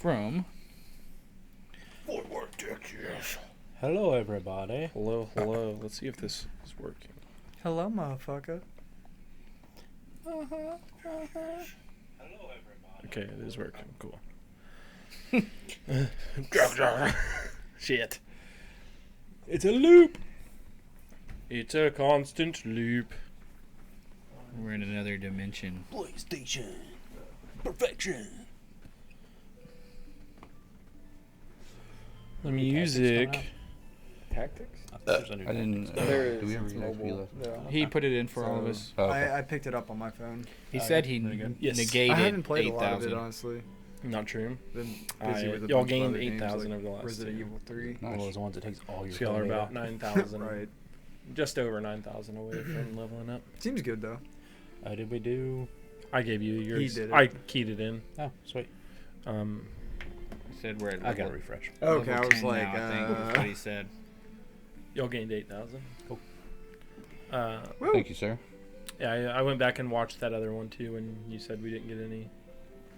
from Fort Worth, Texas. Hello, everybody. Hello, hello. Let's see if this is working. Hello, motherfucker. Hello, everybody. Okay, it is working. Cool. Shit. It's a loop. It's a constant loop. we're in another dimension. PlayStation. Perfection. The music. Tactics? I I didn't. There is. Did we ever It's get XP mobile. last? Yeah. He put it in for all of us. Oh, okay. I picked it up on my phone. He said he pretty good. Yes. negated I haven't played a lot of it, 8,000. honestly. Not true. Been busy with a y'all bunch of gained other games, 8,000 like over the last Resident two. Evil 3. Nice. One of those ones that takes all your So y'all are data. about 9,000. Right. Just over 9,000 away from leveling up. Seems good, though. Did we do? I gave you yours. did it. I keyed it in. Oh, sweet. He said we're at I got level, to refresh. Okay, level I was 10 like, now, I think was what he said. Y'all gained 8,000. Cool. woo. Thank you, sir. Yeah, I went back and watched that other one too, and you said we didn't get any,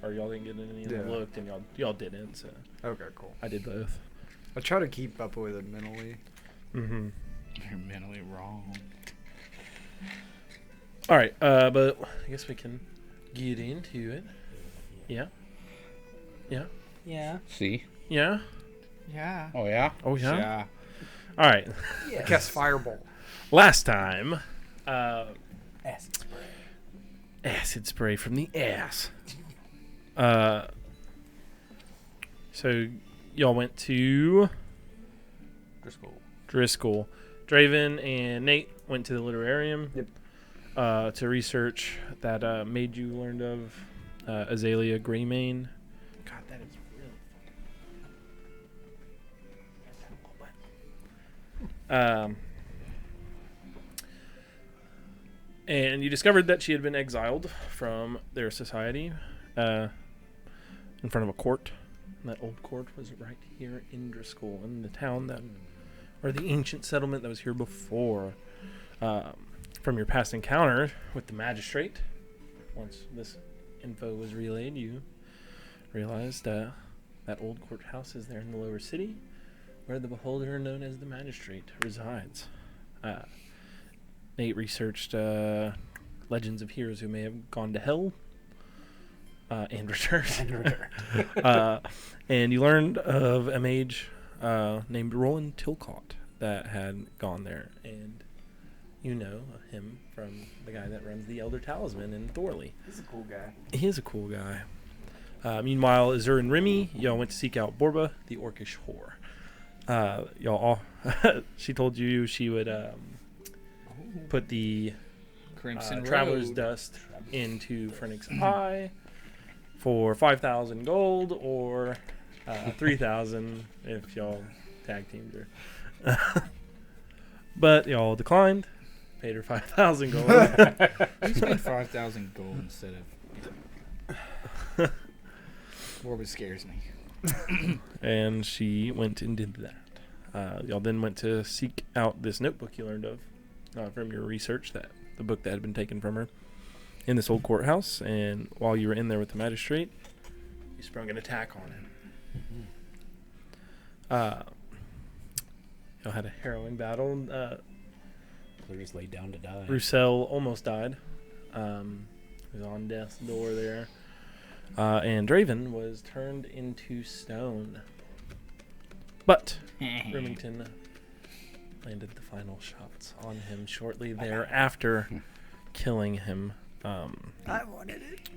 or y'all didn't get any. And I Yeah. looked, and y'all didn't. So Okay, cool. I did both. I try to keep up with it mentally. Mm-hmm. You're mentally wrong. All right, but I guess we can get into it. Yeah. Yeah. Yeah. See? Yeah. Yeah. Oh, yeah? Oh yeah. Yeah. All right. I cast Fireball. Last time, Acid spray. acid spray from the ass. So y'all went to Driscoll. Draven and Nate went to the literarium. Yep. To research that made you learned of Azalea Greymane. God, that is really fucking. And you discovered that she had been exiled from their society in front of a court. And that old court was right here in Driscoll, in the town that, or the ancient settlement that was here before. From your past encounter with the magistrate, once this info was relayed, you realized that old courthouse is there in the lower city, where the beholder known as the magistrate resides. Nate researched legends of heroes who may have gone to hell and returned. And you learned of a mage named Roland Tilcott that had gone there, and you know him from the guy that runs the Elder Talisman in Thorley. He's a cool guy. He is a cool guy. Meanwhile, Azur and Remy, y'all went to seek out Borba, the orcish whore. Y'all all she told you she would put the Crimson Traveler's Road. Dust into Frenix Eye for 5,000 gold, or 3,000 if y'all tag teamed her. But y'all declined. Paid her 5,000 gold. You spent 5,000 gold instead of. Morbid scares me. And she went and did that. Y'all then went to seek out this notebook you learned of from your research, that the book that had been taken from her in this old courthouse. And while you were in there with the magistrate, you sprung an attack on him. Y'all had a harrowing battle. Please laid down to die. Roussel almost died. He was on death's door there. And Draven was turned into stone. But Remington landed the final shots on him shortly thereafter, killing him. I wanted it.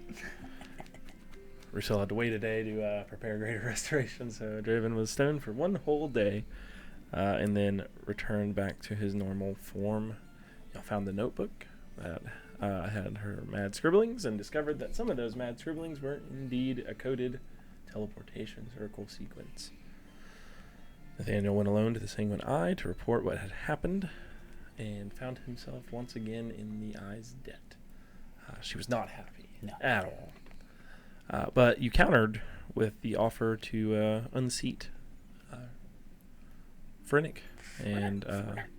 Roussel had to wait a day to prepare greater restoration, so Draven was stoned for one whole day. And then returned back to his normal form. Y'all found the notebook that had her mad scribblings, and discovered that some of those mad scribblings were indeed a coded teleportation circle sequence. Nathaniel went alone to the Sanguine Eye to report what had happened, and found himself once again in the Eye's debt. She was not happy at all. But you countered with the offer to unseat Frennick and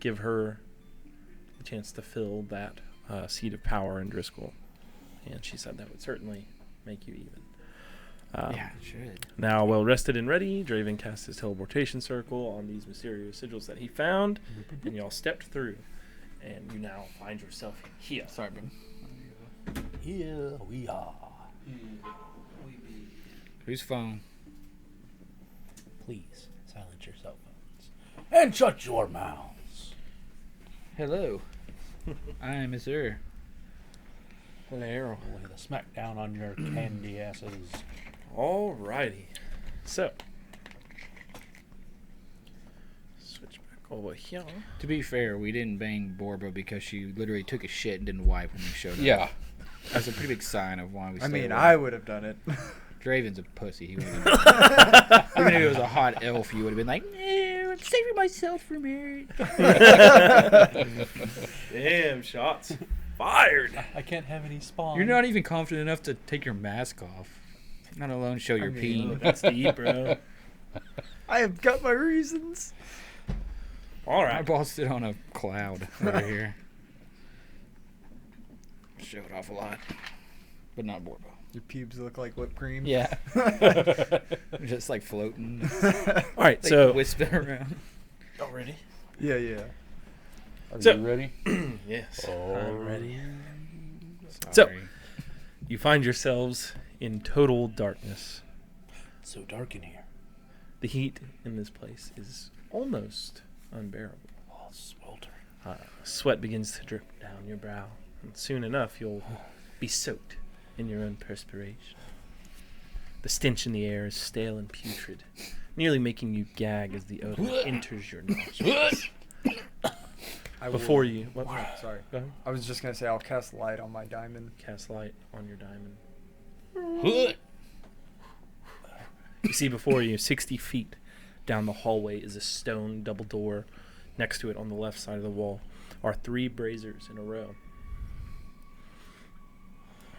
give her the chance to fill that seat of power in Driscoll. And she said that would certainly make you even. Yeah, it should. Now, well rested and ready, Draven cast his teleportation circle on these mysterious sigils that he found, and y'all stepped through, and you now find yourself here. Sorry, bro. Here we are. Whose phone? Please silence your cell phones and shut your mouths. Hello. I am a sir. Hello. Lay the smack down on your candy asses. Alrighty. So, switch back over here. To be fair, we didn't bang Borba because she literally took a shit and didn't wipe when we showed up. Yeah. That's a pretty big sign of why we I stayed mean, away. I would have done it. Draven's a pussy. He would have even if it was a hot elf, you would have been like, I'm saving myself from it. Damn, shots fired. I can't have any spawn. You're not even confident enough to take your mask off, not alone show your mean, peen. That's deep, bro. I have got my reasons. All My right. boss sit on a cloud over here. Show it off a lot, but not Borba. Your pubes look like whipped cream. Yeah, just like floating, All right. like So, wisping around. y'all ready? Yeah, yeah. Are So- you ready? Yes. Oh. I'm ready. Sorry. So- You find yourselves in total darkness. So dark in here. The heat in this place is almost unbearable. Oh, sweltering. Sweat begins to drip down your brow, and soon enough you'll be soaked in your own perspiration. The stench in the air is stale and putrid, nearly making you gag as the odor enters your nostrils. I Before will- you, what? Sorry. Go ahead. I was just going to say I'll cast light on my diamond. Cast light on your diamond. You see before you, 60 feet down the hallway, is a stone double door. Next to it, on the left side of the wall, are 3 braziers in a row.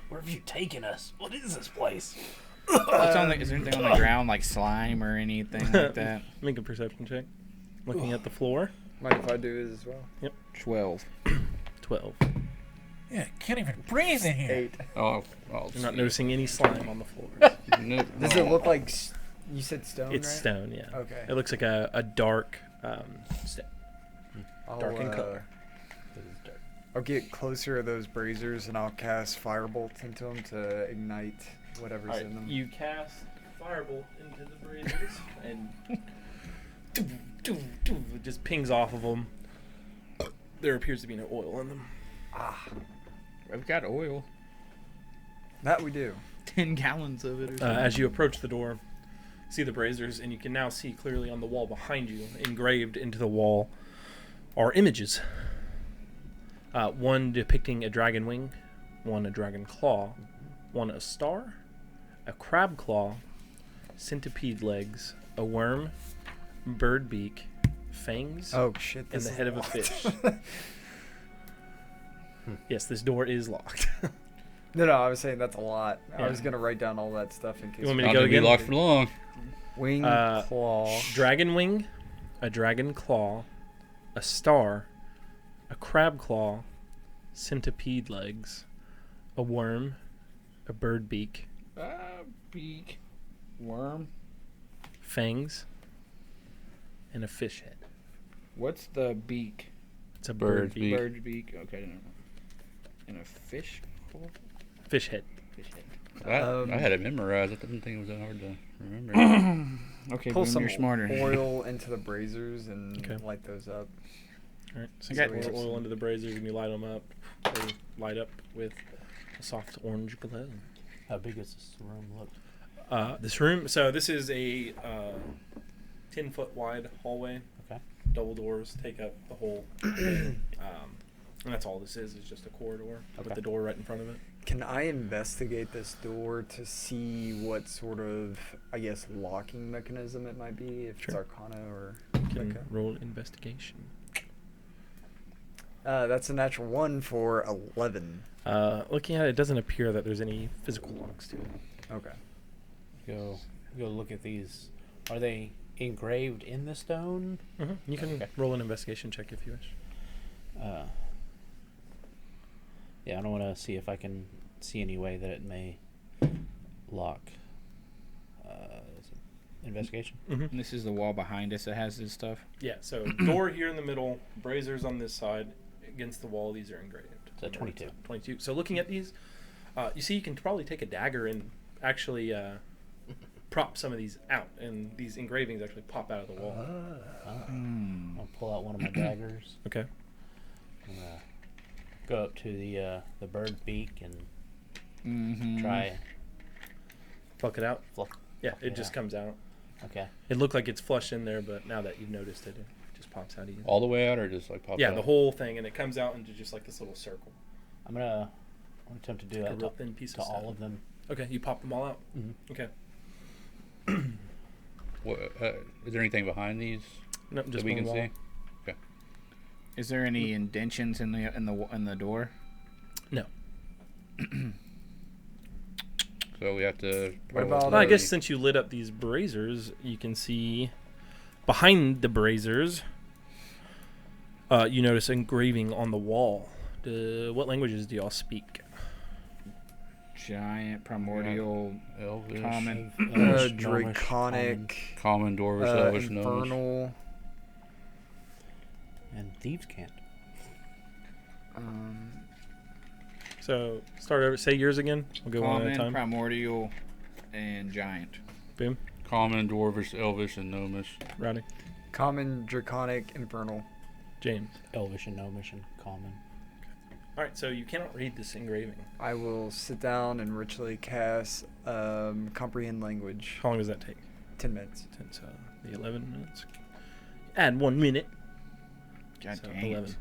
Where have you taken us? What is this place? What's on the, is there anything on the ground like slime or anything like that? Make a perception check. Looking at the floor. Mind if I do it as well? 12. 12. Yeah, can't even breathe in here. 8. Oh, You're not noticing any slime on the floor. No, Does it look like... You said stone, It's right? stone, yeah. Okay. It looks like a dark stone. I'll, dark in color. This is dark. I'll get closer to those braziers and I'll cast firebolt into them to ignite whatever's in them. You cast firebolt into the braziers, and it just pings off of them. There appears to be no oil in them. I've got oil. That we do. 10 gallons of it or something. As you approach the door, see the braziers, and you can now see clearly on the wall behind you, engraved into the wall, are images. One depicting a dragon wing, one a dragon claw, one a star, a crab claw, centipede legs, a worm, bird beak, fangs, Oh, shit. and This the is head of a locked. fish. Yes, this door is locked. No, I was saying that's a lot. Yeah. I was going to write down all that stuff in case. You want me to Not go gonna be again? locked for long. Wing, Uh, claw. Dragon wing, a dragon claw, a star, a crab claw, centipede legs, a worm, a bird beak, Beak. Worm. fangs, and a fish head. What's the beak? It's a Bird bird beak. Bird beak. Okay, never mind. And a fish hole? Fish head. Fish head. I had it memorized. I didn't think it was that hard to remember. Okay, Pull Boom, some you're smarter. oil into the braziers and Okay. light those up. All right. So I you got pour oil into the braziers and you light them up. They light up with a soft orange glow. How big does this room look? This room. So this is a 10-foot wide hallway. Okay. Double doors take up the whole thing. And that's all this is just a corridor Okay. with the door right in front of it. Can I investigate this door to see what sort of, I guess, locking mechanism it might be? If it's Sure. Arcana or... Can Okay. roll investigation. That's a natural 1 for 11. Looking at it, it doesn't appear that there's any physical locks to it. Okay. Go look at these. Are they engraved in the stone? You can Okay. roll an investigation check if you wish. Yeah, I don't want to see if I can see any way that it may lock. is it investigation. Mm-hmm. And this is the wall behind us that has this stuff. Yeah, so door here in the middle, braziers on this side, against the wall, these are engraved. So 22. 22. So looking at these, you see you can probably take a dagger and actually prop some of these out, and these engravings actually pop out of the wall. I'll pull out one of my daggers. Okay. I'm gonna go up to the bird beak and Mm-hmm. try. Pluck it out. Fluff. Yeah, it just comes out. Okay. It looked like it's flushed in there, but now that you've noticed it, it just pops out easy. All the way out, or just like pop Yeah, out? the whole thing, and it comes out into just like this little circle. I'm gonna attempt to do Like a that real to, thin piece to of stuff. all of them. Okay, you pop them all out. Mm-hmm. Okay. What, is there anything behind these No, just that we one can wall. see? Is there any indentions in the door? No. So we have to. What about, Well, I guess since you lit up these braziers, you can see behind the braziers. You notice engraving on the wall. What languages do y'all speak? Giant, primordial, Elvish, common. Elvish, Gnomish, Draconic, common, dwarvish, elvish, gnomish. infernal. and thieves can't. So start over. Say yours again. We'll go one at a Common, time. primordial, and giant. Boom. Common, dwarvish, elvish, and gnomish. Rowdy. Common, draconic, infernal. James. Elvish and gnomish and common. All right. So you cannot read this engraving. I will sit down and ritually cast comprehend language. How long does that take? 10 minutes. 10, so the 11 minutes. Add 1 minute. God So dang it. 11.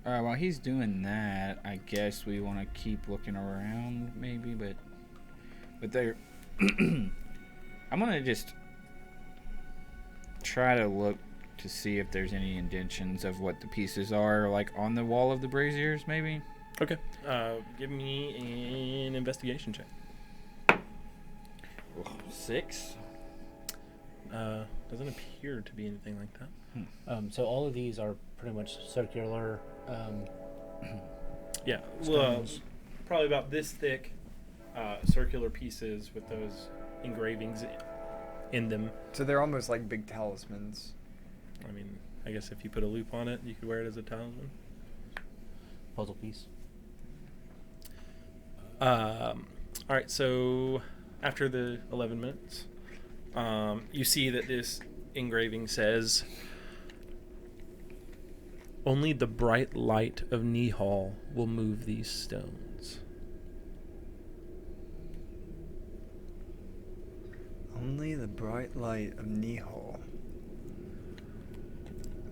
All right, while he's doing that, I guess we want to keep looking around, maybe, but there. I'm gonna just try to look to see if there's any indentions of what the pieces are, like on the wall of the braziers, maybe. Okay. Give me an investigation check. 6. Doesn't appear to be anything like that. So all of these are pretty much circular. Yeah, well, stones. probably about this thick, circular pieces with those engravings in them. So they're almost like big talismans. I mean, I guess if you put a loop on it, you could wear it as a talisman. Puzzle piece. All right, so after the 11 minutes, you see that this engraving says, "Only the bright light of Nihal will move these stones." Only the bright light of Nihal.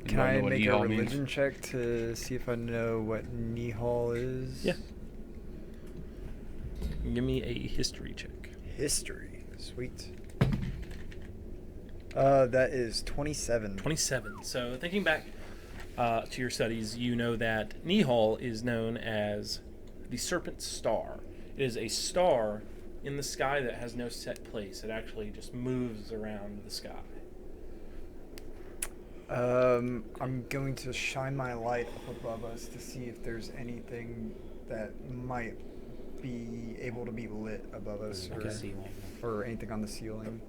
You Can don't I know what make a Nihal means? religion check to see if I know what Nihal is? Yeah. Give me a history check. History. Sweet. That is 27. 27. So thinking back to your studies, you know that Nihal is known as the Serpent Star. It is a star in the sky that has no set place. It actually just moves around the sky. I'm going to shine my light up above us to see if there's anything that might be able to be lit above us, Like a ceiling. or anything on the ceiling.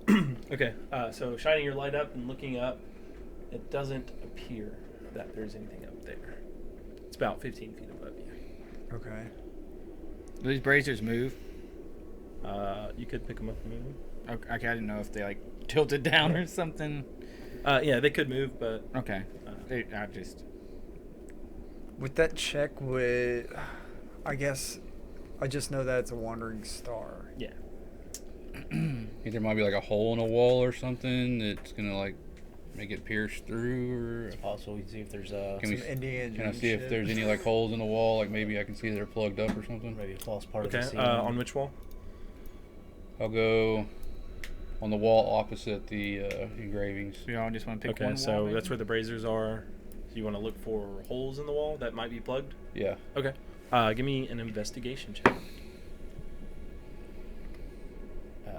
Okay, so shining your light up and looking up, it doesn't appear that there's anything up there. It's about 15 feet above you. Okay. Do these braziers move? You could pick them up and move them. Okay, I didn't know if they like tilted down or something. Yeah, they could move, but Okay. I just. With that check, I guess I just know that it's a wandering star. yeah. Think there might be like a hole in a wall or something that's gonna like make it pierce through, or Also, we can see if there's a Can we Some s- Indiana can I Jones see if shit. there's any like holes in the wall? Like maybe I can see they're plugged up or something. maybe a false part Okay, of the ceiling. on which wall? I'll go on the wall opposite the engravings. We all just want to pick Okay, one so wall, maybe? that's where the braziers are. So you want to look for holes in the wall that might be plugged? Yeah. Okay. Give me an investigation check.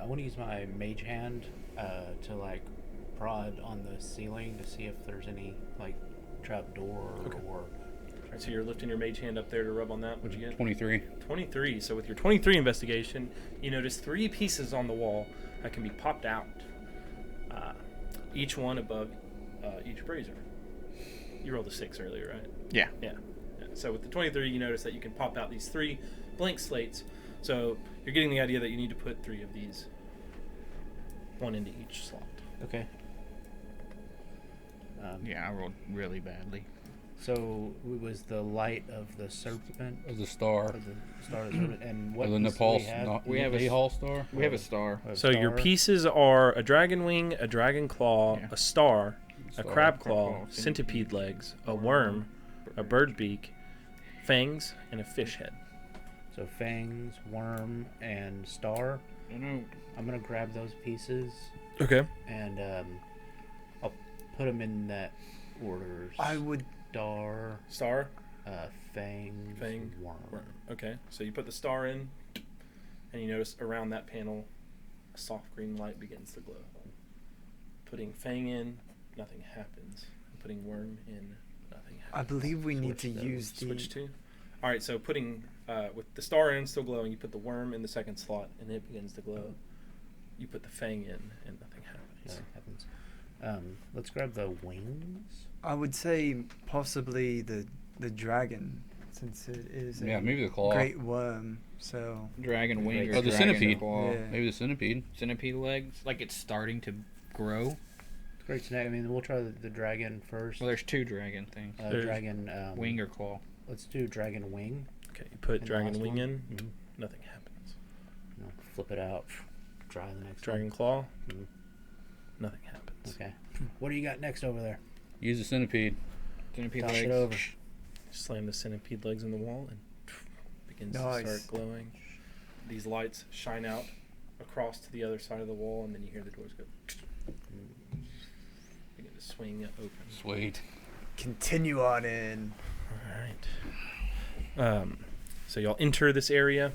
I want to use my mage hand to like prod on the ceiling to see if there's any like trap door Okay. or All right, so you're lifting your mage hand up there to rub on that. What'd you get? 23. 23. So with your 23 investigation, you notice 3 pieces on the wall that can be popped out. Each one above each brazier. You rolled a 6 earlier, right? Yeah. Yeah. So with the 23, you notice that you can pop out these 3 blank slates. So you're getting the idea that you need to put 3 of these, 1 into each slot. Okay. Yeah, I rolled really badly. So it was the light of the serpent, Of the star. or the star of the serpent, and what Of the piece do Nepal. we have? We have a Nepal star. We have a star. A So your star, pieces are a dragon wing, a dragon claw, Yeah. a star, a Star, crab crab claw, claw, centipede legs, a worm, a bird beak, fangs, and a fish head. So fangs, worm, and star. I know. I'm gonna grab those pieces Okay. and I'll put them in that order. I would. Star, Star, fangs, fang, worm. worm. Okay. So you put the star in, and you notice around that panel, a soft green light begins to glow. Putting fang in, nothing happens. Putting worm in, nothing happens. I believe we need to Switch use the. Switch to. All right. So putting with the star in still glowing, you put the worm in the second slot, and it begins to glow. You put the fang in, and nothing happens. Nothing happens. Let's grab the wings. I would say possibly the dragon, since it is Yeah, a maybe the claw. great worm. So Dragon wing or Or the dragon centipede. claw. Yeah. Maybe the centipede. Centipede legs. Like it's starting to grow. It's great snack. I mean, we'll try the dragon first. Well, there's 2 dragon things. There's Dragon Wing or claw. Let's do dragon wing. Okay. You put And the dragon last wing one? in, Mhm. nothing happens. You know, flip it out. Try the next Dragon one. claw, Mhm. nothing happens. Okay. What do you got next over there? Use the centipede. Centipede Toss legs. it over. Slam the centipede legs in the wall and begins Nice. to start glowing. These lights shine out across to the other side of the wall, and then you hear the doors go. Begin to swing open. Sweet. continue on in. All right. So y'all enter this area.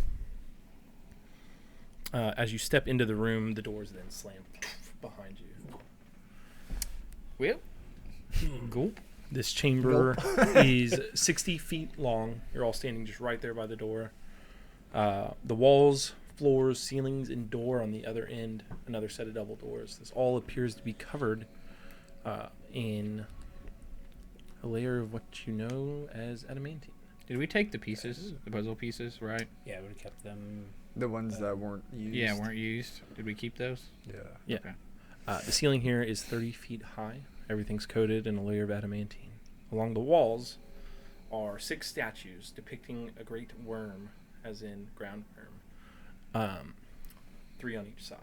As you step into the room, the doors then slam behind you. Well, go. This chamber is 60 feet long. You're all standing just right there by the door. The walls, floors, ceilings, and door on the other end, another set of double doors. This all appears to be covered in a layer of what you know as adamantine. Did we take the pieces, the puzzle pieces, right? Yeah, we kept them. The ones that weren't used. Yeah, weren't used. Did we keep those? Yeah. Yeah. Okay. The ceiling here is 30 feet high. Everything's coated in a layer of adamantine. Along the walls are 6 statues depicting a great worm, as in ground worm. 3 on each side.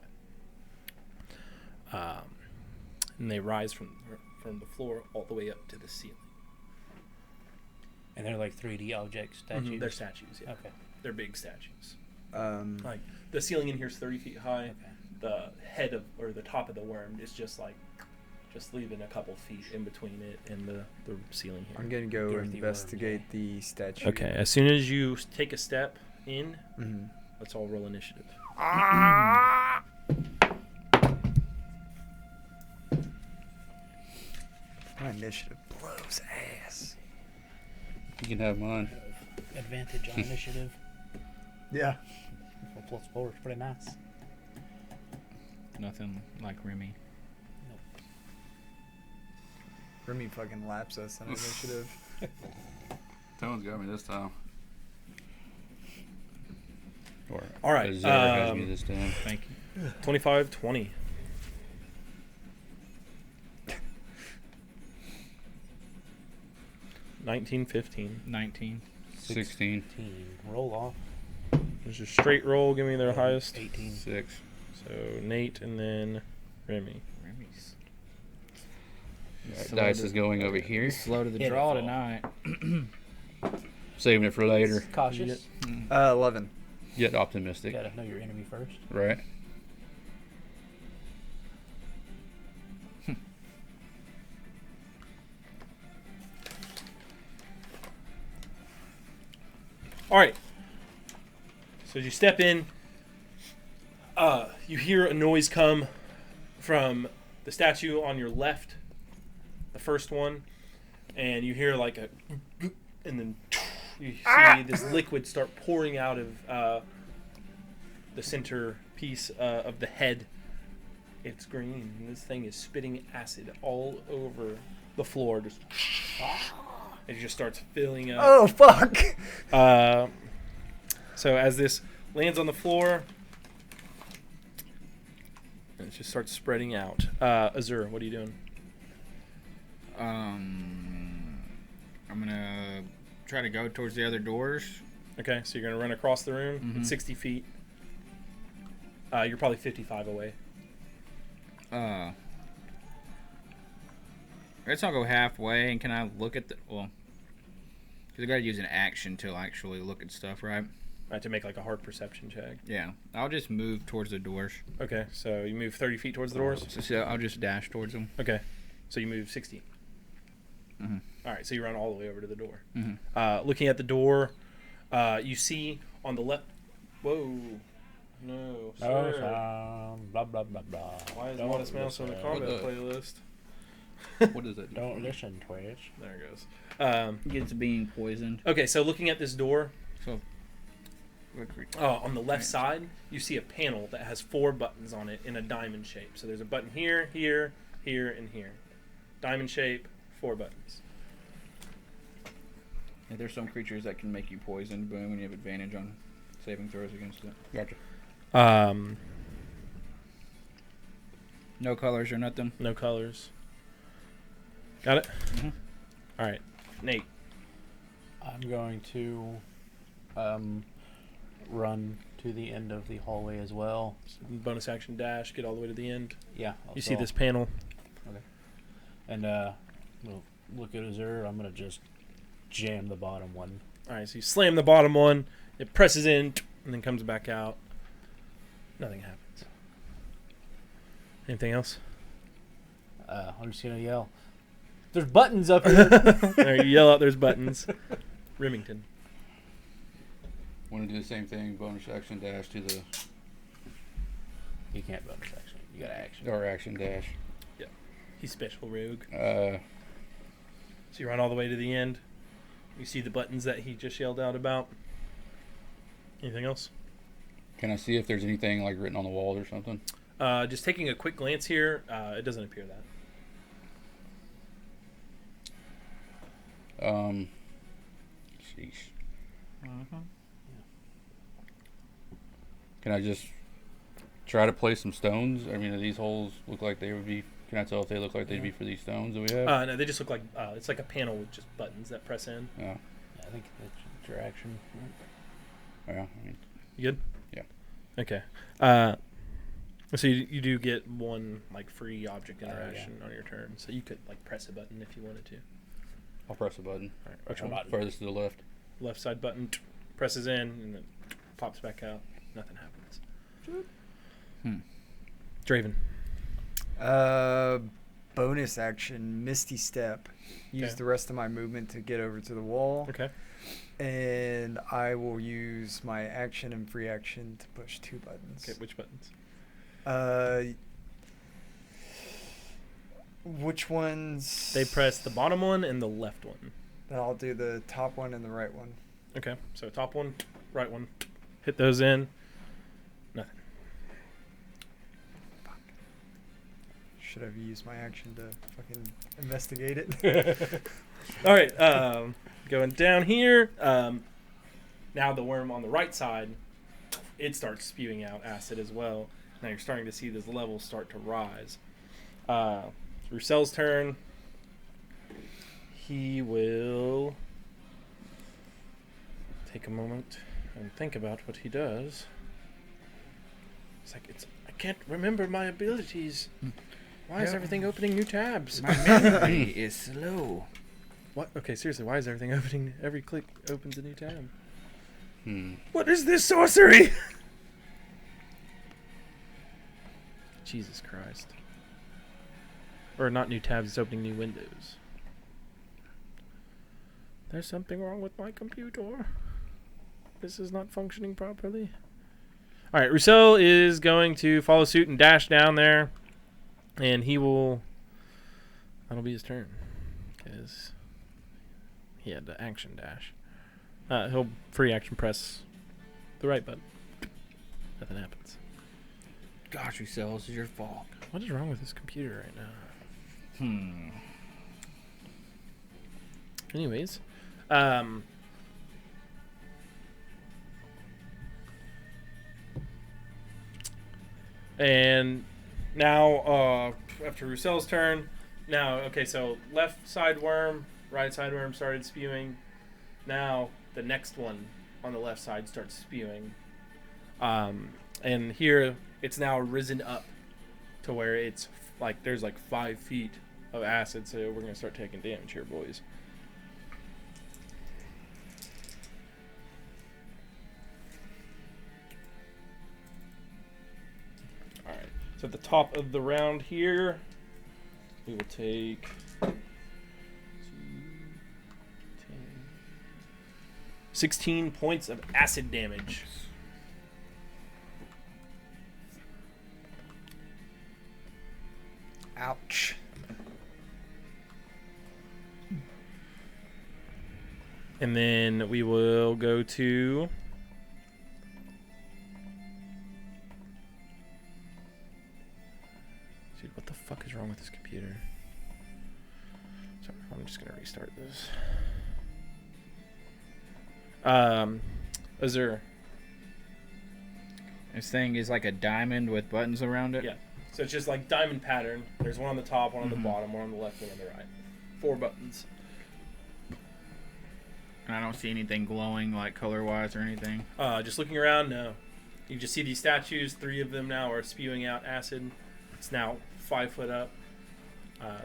And they rise from the floor all the way up to the ceiling. And they're like 3D object statues. They're statues, yeah. Okay. They're big statues. Mm. Like the ceiling in here is 30 feet high. Okay. The head of, or the top of the worm is just leaving a couple feet in between it and the ceiling here. I'm gonna go Girthy worm, investigate the statue. Okay, as soon as you take a step in, Mm-hmm. let's all roll initiative. My initiative blows ass. You can have mine. Advantage on initiative. Yeah. Well, +4 is pretty nice. Nothing like Remy. Remy fucking laps us on initiative. Tone's got me this time. Or All right, Zara has me this time. Thank you. 25-20. $19-15. 19. 16. 16. Roll off. There's a straight roll. Give me their highest. 18. 6. So Nate and then Remy. Remy's Dice is going over here. slow to the Hit it, draw fall. tonight. Saving it for later. Cautious. 11. Yet optimistic. Gotta know your enemy first. Right? All right. So as you step in, you hear a noise come from the statue on your left, the first one, and you hear like a and then you see this liquid start pouring out of the center piece of the head. It's green, and this thing is spitting acid all over the floor. Just it just starts filling up. Oh, fuck! So as this lands on the floor, it just starts spreading out. Azur, what are you doing? I'm gonna try to go towards the other doors. Okay, so you're going to run across the room. Mhm. It's 60 feet. You're probably 55 away. I guess I'll go halfway, and can I look at the... Well, because I gotta use an action to actually look at stuff, right? To make like a hard perception check. Yeah. I'll just move towards the doors. Okay, so you move 30 feet towards the doors? So I'll just dash towards them. Okay, so you move 60. Mm-hmm. All right, so you run all the way over to the door. Mm-hmm. Looking at the door, you see on the left... Whoa. No, No sir. sound. Blah blah blah blah. Why is Don't Modest Mouse on the listen. combat What playlist? What is it? Don't listen, Twitch. There it goes. Gets being poisoned. Okay, so looking at this door, So... on the left side, you see a panel that has 4 buttons on it in a diamond shape. So there's a button here, here, here, and here. Diamond shape, 4 buttons. Yeah, there's some creatures that can make you poisoned, but when you have advantage on saving throws against it. Gotcha. No colors or nothing. No colors. Got it? Mhm. All right. Nate. I'm going to run to the end of the hallway as well. Bonus action dash, get all the way to the end. Yeah. You see this panel. And we'll look at Azur. I'm going to just jam the bottom one. All right, so you slam the bottom one, it presses in, and then comes back out. Nothing happens. Anything else? I'm just going to yell, "There's buttons up here!" There, you yell out, there's buttons. Remington. Want to do the same thing? Bonus action dash to the You can't bonus action. You got action. or action dash. He's special rogue. Uh, So you run all the way to the end. You see the buttons that he just yelled out about. Anything else? can I see if there's anything like written on the wall or something? Just taking a quick glance here, it doesn't appear that. Sheesh. Can I just try to place some stones? I mean, do these holes look like they would be? Can I tell if they look like they'd be for these stones that we have? No, they just look like it's like a panel with just buttons that press in. Yeah. I think that's your action. Yeah. I mean, You good? Yeah. Okay. So you do get one like free object interaction on your turn, so you could like press a button if you wanted to. I'll press a button. All right, which Which one? one? Furthest to the left. Left side button presses in and then pops back out. Nothing happens. Draven. Bonus action, Misty Step. Use Okay. the rest of my movement to get over to the wall. Okay. And I will use my action and free action to push 2 buttons. Okay. Which buttons? Which ones? They press the bottom one and the left one. Then I'll do the top one and the right one. Okay. So top one, right one. Hit those in. Nothing. Should have used my action to fucking investigate it. All right. Going down here. Now the worm on the right side, it starts spewing out acid as well. Now you're starting to see this level start to rise. Roussel's turn. He will take a moment and think about what he does. It's like I can't remember my abilities. Why is Yeah. everything opening new tabs? My memory is slow. What? Okay, seriously, why is everything opening? Every click opens a new tab. Hmm. What is this sorcery? Jesus Christ. Or not new tabs, it's opening new windows. There's something wrong with my computer. This is not functioning properly. Alright, Roussel is going to follow suit and dash down there. And he will... That'll be his turn. Because he had to action dash. He'll free action press the right button. Nothing happens. Gosh, Russell, this is your fault. What is wrong with this computer right now? Anyways, and now after Roussel's turn, now okay, so left side worm, right side worm started spewing. Now the next one on the left side starts spewing, and here it's now risen up to where it's like there's like 5 feet of acid. So we're gonna start taking damage here, boys. Alright, so at the top of the round here, we will take 16 points of acid damage. Ouch. And then we will go to dude, what the fuck is wrong with this computer? Sorry, I'm just gonna restart this. Is there This thing is like a diamond with buttons around it. Yeah. So it's just like diamond pattern. There's one on the top, one on the bottom, one on the left, one on the right. 4 buttons. And I don't see anything glowing like color-wise or anything. Just looking around, no. You just see these statues. 3 of them now are spewing out acid. It's now 5 foot up.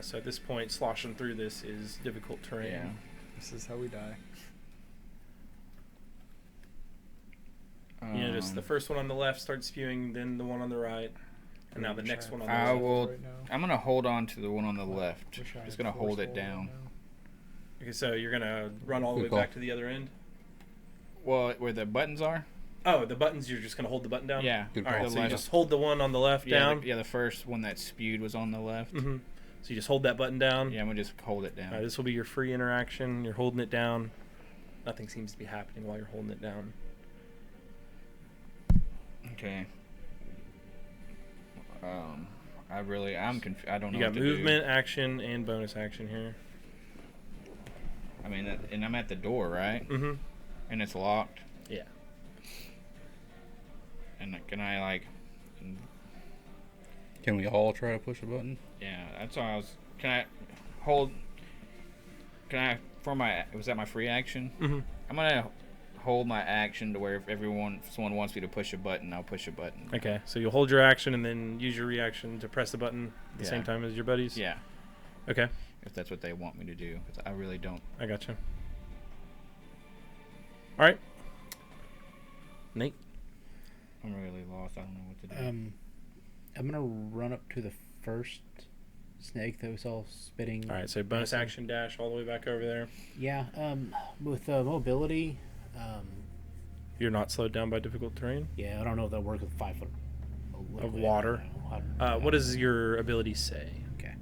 So at this point, sloshing through this is difficult terrain. Yeah. This is how we die. You notice the first one on the left starts spewing, then the one on the right, and now the next one on the I left. will. Right now. I'm gonna hold on to the one on the left. Wish I Just had gonna hold force it hold down. right now. Okay, so you're gonna run all the way Good call. back to the other end. Well, where the buttons are. Oh, the buttons. You're just gonna hold the button down. Yeah. Good All right, call. so The you left. just hold the one on the left Yeah, down. the first one that spewed was on the left. Mm-hmm. So you just hold that button down. Yeah, I'm gonna just hold it down. All right, this will be your free interaction. You're holding it down. Nothing seems to be happening while you're holding it down. Okay. I'm confused. I don't know. You got what to movement, action, and bonus action here. do. I mean, and I'm at the door, right? Mm-hmm. And it's locked. Yeah. And can I like? Can we all try to push a button? Yeah, that's what I was. Can I hold? Can I for my? Was that my free action? Mm-hmm. I'm gonna hold my action to where if someone wants me to push a button, I'll push a button. Okay, so you'll hold your action and then use your reaction to press the button at the Yeah. same time as your buddies? Yeah, Okay, if that's what they want me to do, 'cause I really don't. I gotcha. All right. Nate? I'm really lost. I don't know what to do. I'm gonna run up to the first snake that we saw spitting. All right, so bonus action dash all the way back over there. Yeah. With mobility. You're not slowed down by difficult terrain? Yeah, I don't know if that works with 5 foot Of water. What does your ability say? Okay.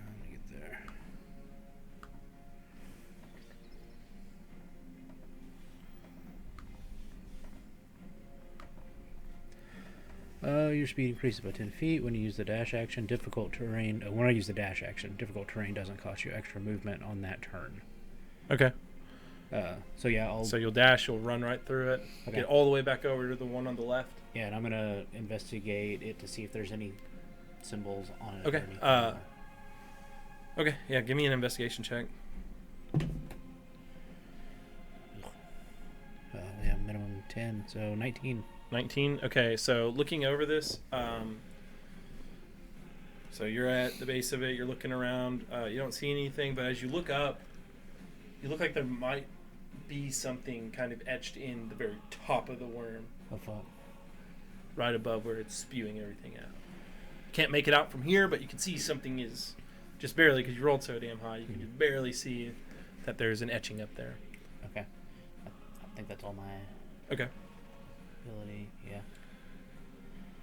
Let me get there. Your speed increases by 10 feet when you use the dash action. Difficult terrain. When I use the dash action, difficult terrain doesn't cost you extra movement on that turn. Okay. So yeah, I'll. So you'll dash, you'll run right through it, Okay. get all the way back over to the one on the left. Yeah, and I'm gonna investigate it to see if there's any symbols on it. or Okay, anything. Okay, yeah, give me an investigation check. Yeah, minimum 10, so 19. 19. Okay, so looking over this, so you're at the base of it, you're looking around, you don't see anything, but as you look up, you look like there might be something kind of etched in the very top of the worm, Oh fuck. right above where it's spewing everything out. Can't make it out from here, but you can see something is just barely, because you rolled so damn high, you can just barely see that there's an etching up there. Okay. I think that's all my Okay, ability. Yeah.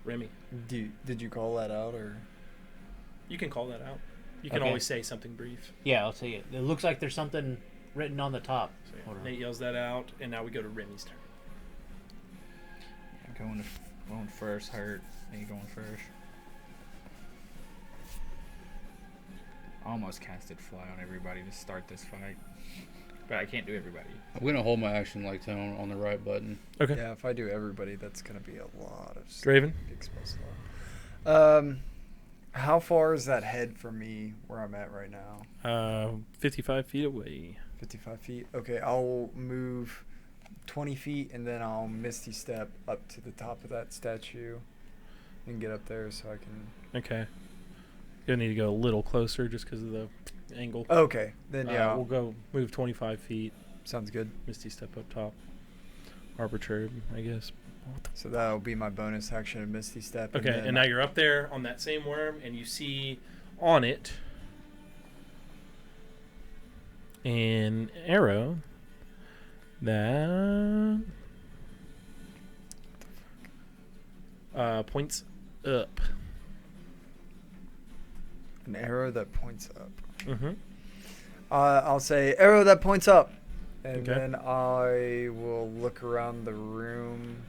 Remy, Did you call that out or? you can call that out. You can Okay. always say something brief. Yeah, I'll say it. It looks like there's something written on the top. So, Hold on. Nate yells that out, and now we go to Remy's turn. Going first hurt. Me going first. I almost casted fly on everybody to start this fight, but I can't do everybody. I'm gonna hold my action like tone on the right button. Okay. Yeah, if I do everybody, that's gonna be a lot of Draven? big spell slot. How far is that head from me where I'm at right now? 55 feet away. 55 feet. Okay, I'll move 20 feet and then I'll Misty Step up to the top of that statue and get up there so I can. Okay. You'll need to go a little closer just because of the angle. Okay, then yeah, We'll go move 25 feet. sounds good. Misty step up top. Arbitrary, I guess. So that'll be my bonus action of Misty Step. Okay, and now you're up there on that same worm, and you see on it an arrow that points up. an arrow that points up. Mm-hmm. I'll say arrow that points up, and Okay. then I will look around the room,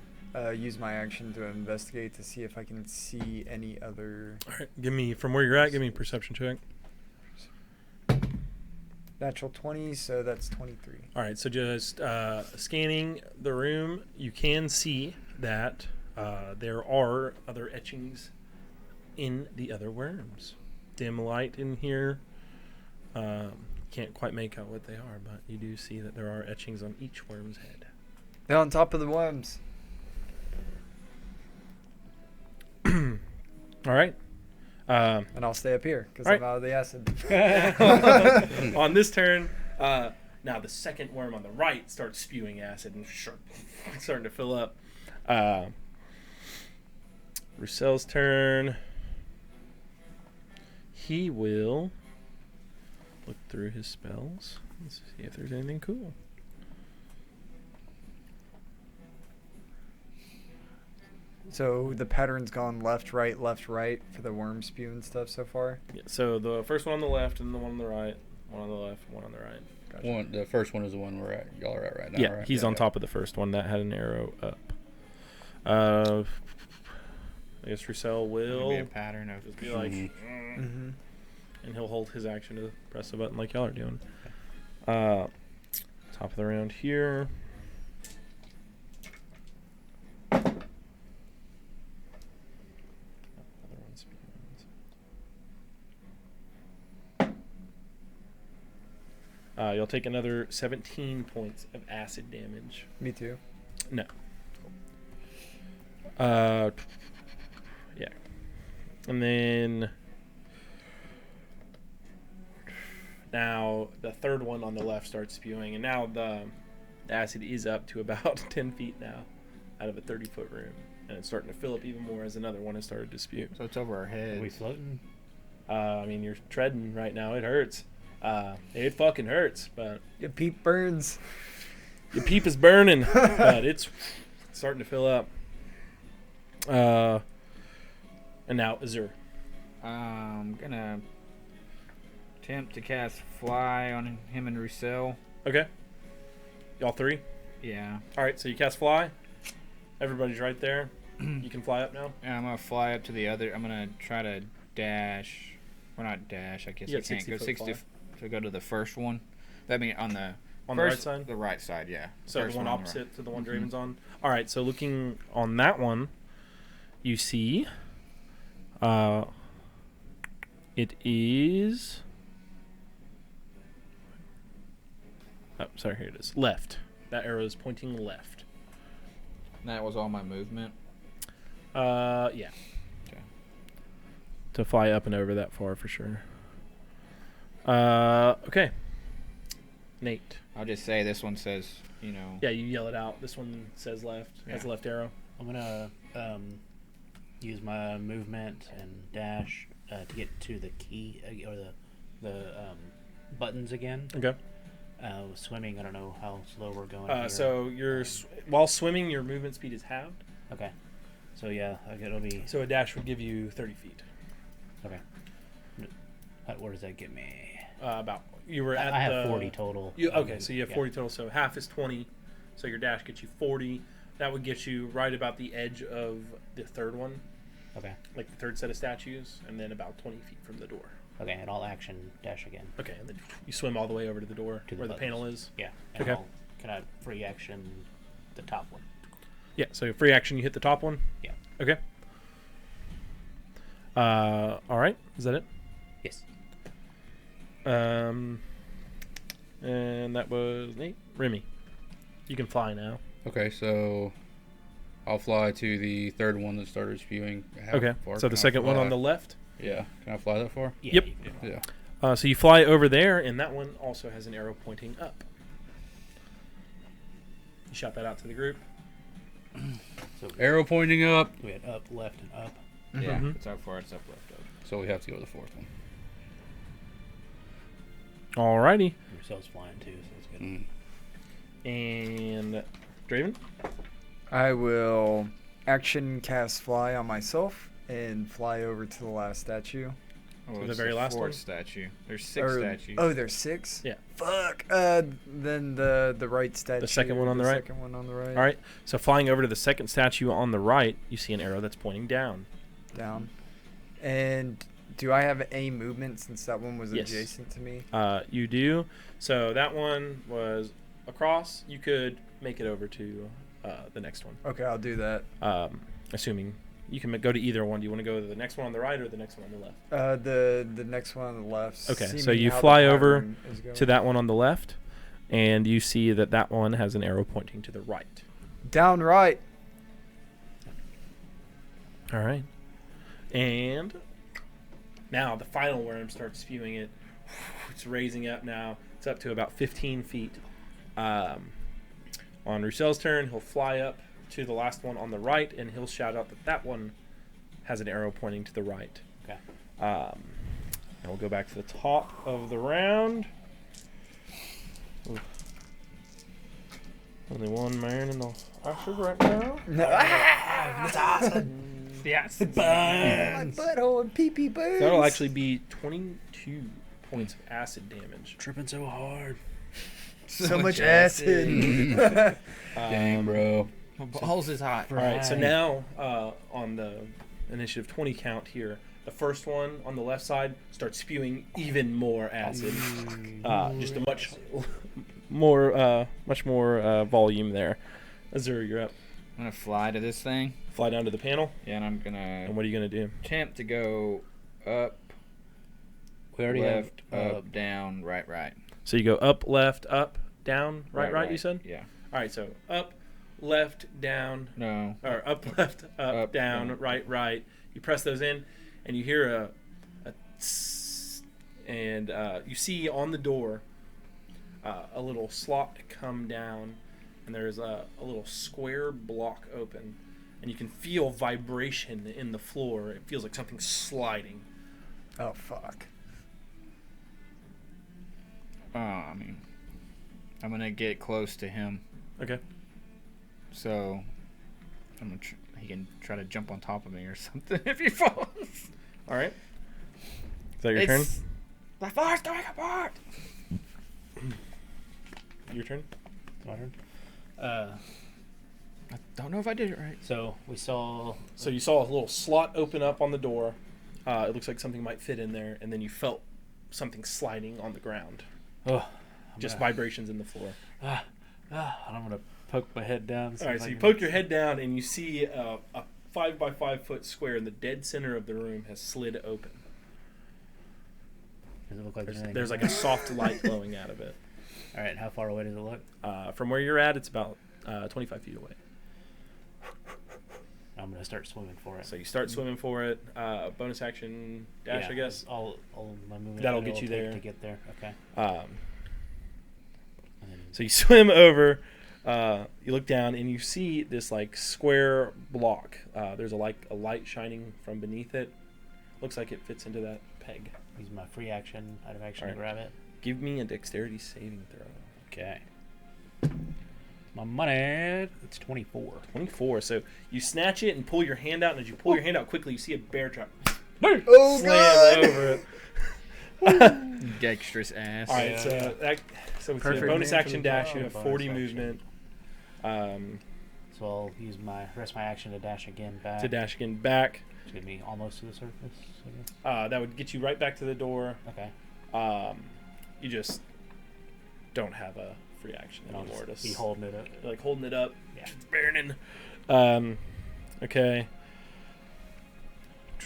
use my action to investigate to see if I can see any other All right, give me from where you're at. Give me a perception check. natural 20s, so that's 23. All right, so just scanning the room, you can see that there are other etchings in the other worms. Dim light in here. Can't quite make out what they are, but you do see that there are etchings on each worm's head. They're on top of the worms. All right. And I'll stay up here because Alright. I'm out of the acid. On this turn, now the second worm on the right starts spewing acid and starting to fill up. Roussel's turn. He will look through his spells. Let's see if there's anything cool. So the pattern's gone left, right for the worm spew and stuff so far. Yeah, so the first one on the left and the one on the right. One on the left, one on the right. Gotcha. The first one is the one y'all are at right now. Yeah, right? he's Yeah, on yeah. top of the first one that had an arrow up. I guess Roussel It'll will be a pattern of just be like, Mm-hmm. and he'll hold his action to press the button like y'all are doing. Top of the round here. Other one spins. You'll take another 17 points of acid damage. Me too. No. Yeah. And then now the third one on the left starts spewing, and now the acid is up to about 10 feet now out of a 30-foot room, and it's starting to fill up even more as another one has started to spew. So it's over our Are heads. we floating? I mean, you're treading right now. It hurts. It fucking hurts, but Your peep burns. your peep is burning, but it's starting to fill up. And now Azure. I'm gonna attempt to cast fly on him and Roussel. Okay. Y'all three? Yeah. All right, so you cast fly. Everybody's right there. You can fly up now. And I'm gonna fly up to the other. I'm gonna try to dash. Or not dash. I guess You I got can't 60 go foot 60 fly. to go to the first one. That mean on the On the right first, side? The right side, yeah. So First the one on the opposite right. to the one Mhm. Draven's on. All right, so looking on that one, you see it is... Oh, sorry, here it is. Left. That arrow is pointing left. That was all my movement. Yeah. Okay. To fly up and over that far for sure. Okay. Nate. I'll just say this one says, you know. Yeah, you yell it out. This one says left. Has a Yeah. left arrow. I'm gonna use my movement and dash to get to the key or the buttons again. Okay. Swimming, I don't know how slow we're going. here. So you're while swimming, your movement speed is halved. Okay. So yeah, it'll be So a dash would give you 30 feet. okay. What does that get me? About you were at I have the, 40 total. Okay, so you have 40 total. So half is 20. So your dash gets you 40. That would get you right about the edge of the third one, Okay. like the third set of statues, and then about 20 feet from the door. Okay, and I'll action dash again. Okay, and then you swim all the way over to the door To the where the buttons. panel is. Yeah. And Okay. can I free action the top one? Yeah, so free action, you hit the top one. Yeah. Okay. All right, is that it? Yes. And that was Nate. Remy, you can fly now. Okay, so I'll fly to the third one that started spewing. How Okay, far so can the I second one fly? on the left. Yeah, can I fly that far? Yeah, Yep. you can do it. Yeah. So you fly over there, and that one also has an arrow pointing up. You shot that out to the group. So Arrow pointing up. we had up, left, and up. Yeah, Mhm. it's up far, it's up, left, up. So we have to go to the fourth one. Alrighty. Yourselves flying too, so it's good. Mm. And Draven? I will action cast fly on myself and fly over to the last statue. Oh, the it's very last fourth one? statue. There's 6 statues. Oh, there's 6? Yeah. Fuck. Then the right statue. second one on the right? Second one on the right. All right. So flying over to the second statue on the right, you see an arrow that's pointing down. Down. And do I have any movement since that one was Yes. adjacent to me? You do. So that one was across. You could make it over to the next one. Okay, I'll do that. Assuming you can go to either one. Do you want to go to the next one on the right or the next one on the left? The next one on the left. Okay, so seeming you how the fly over pattern is going. To that one on the left, and you see that that one has an arrow pointing to the right. Down right. All right. And now the final worm starts spewing it. It's raising up now. It's up to about 15 feet. On Roussel's turn, he'll fly up to the last one on the right, and he'll shout out that that one has an arrow pointing to the right. Okay. And we'll go back to the top of the round. Ooh. Only one man in the ashes right now. Yes. My butthole and pee-pee burns. That'll actually be 22 points of acid damage. Tripping so hard. so much acid. Dang, bro. My balls is hot. All right, so now on the initiative 20 count here, the first one on the left side starts spewing even more acid. Just a much more volume there. Azure, you're up. I'm gonna fly to this thing. Fly down to the panel, Yeah, and I'm gonna and what are you gonna do? attempt to go up, We already left, have up, down, right, right. So you go up, left, up, down, right. You said. Yeah. All right, so up, left, down, No. or up, left, up, down, down. right. You press those in, and you hear a tss, and you see on the door a little slot come down, and there's a little square block open, and you can feel vibration in the floor. It feels like something's sliding. Oh fuck. I mean, I'm gonna get close to him, Okay. so I'm gonna he can try to jump on top of me or something if he falls. All right. Is that your turn? The force going apart. Your turn. my turn. I don't know if I did it right. So we saw. So you saw a little slot open up on the door. It looks like something might fit in there, and then you felt something sliding on the ground. Oh, Just vibrations in the floor. and I'm gonna poke my head down. All right, so you poke your head down, and you see a 5 by 5 foot square in the dead center of the room has slid open. Does it look like anything? There's like a soft light glowing out of it. All right, how far away does it look? From where you're at, it's about 25 feet away. I'm gonna start swimming for it. So you start swimming for it. Bonus action dash, Yeah, I guess. All my movement. That'll it'll get you take there. to get there. Okay. And then, So you swim over. You look down and you see this like square block. There's a light shining from beneath it. Looks like it fits into that peg. use my free action, out of action All to right. grab it. Give me a dexterity saving throw. Okay. My money. It's 24. 24. So you snatch it and pull your hand out, and as you pull your hand out quickly, you see a bear trap Oh slam god. over it. Dexterous ass. All right, Yeah, so yeah. so with Perfect your bonus man for action the dash, job. you have Bonus 40 action. movement. So I'll use my rest of my action to dash again back. To dash again back. To get me almost to the surface, I guess. That would get you right back to the door. Okay. You just don't have a free action And I'll anymore. just To be holding it up. You're like holding it up. Yeah. It's burning. Okay.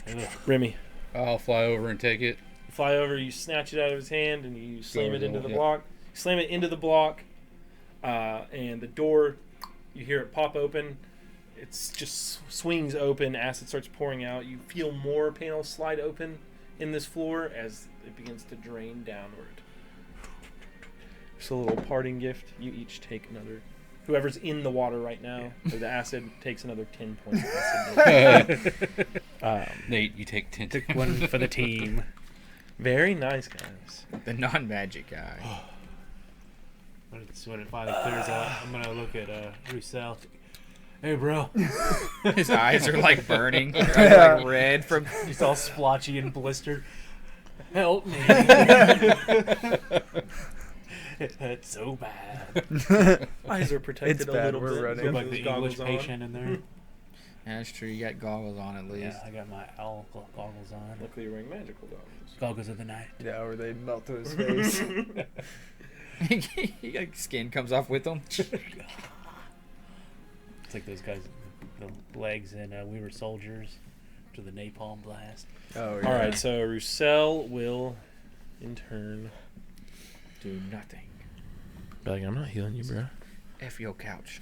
Ugh. Remy. I'll fly over and take it. You fly over, you snatch it out of his hand, and you slam it into the yeah. block. You slam it into the block, and the door, you hear it pop open. It's just swings open. Acid starts pouring out. You feel more panels slide open in this floor as it begins to drain downward. Just a little parting gift. You each take another. Whoever's in the water right now, or the acid, takes another 10 points of acid. Nate, you take 10. Took one for the team. Very nice, guys. The non-magic guy. When it finally clears out, I'm gonna look at Roussel. Hey, bro. His eyes are like burning. They're like red from. He's all splotchy and blistered. Help me. It's so bad. Eyes are protected It's a bad, little we're bit. running. Look with like those the goggles English on. patient in there. Yeah, that's true. You got goggles on at least. Yeah, I got my owl goggles on. Luckily, you're wearing magical goggles. Goggles of the night. Yeah, or they melt to his face. Like skin comes off with them. It's like those guys, the legs in We Were Soldiers to the napalm blast. Oh, yeah. All right, so Roussel will, in turn, Do nothing. be like, I'm not healing you, bro. F your couch.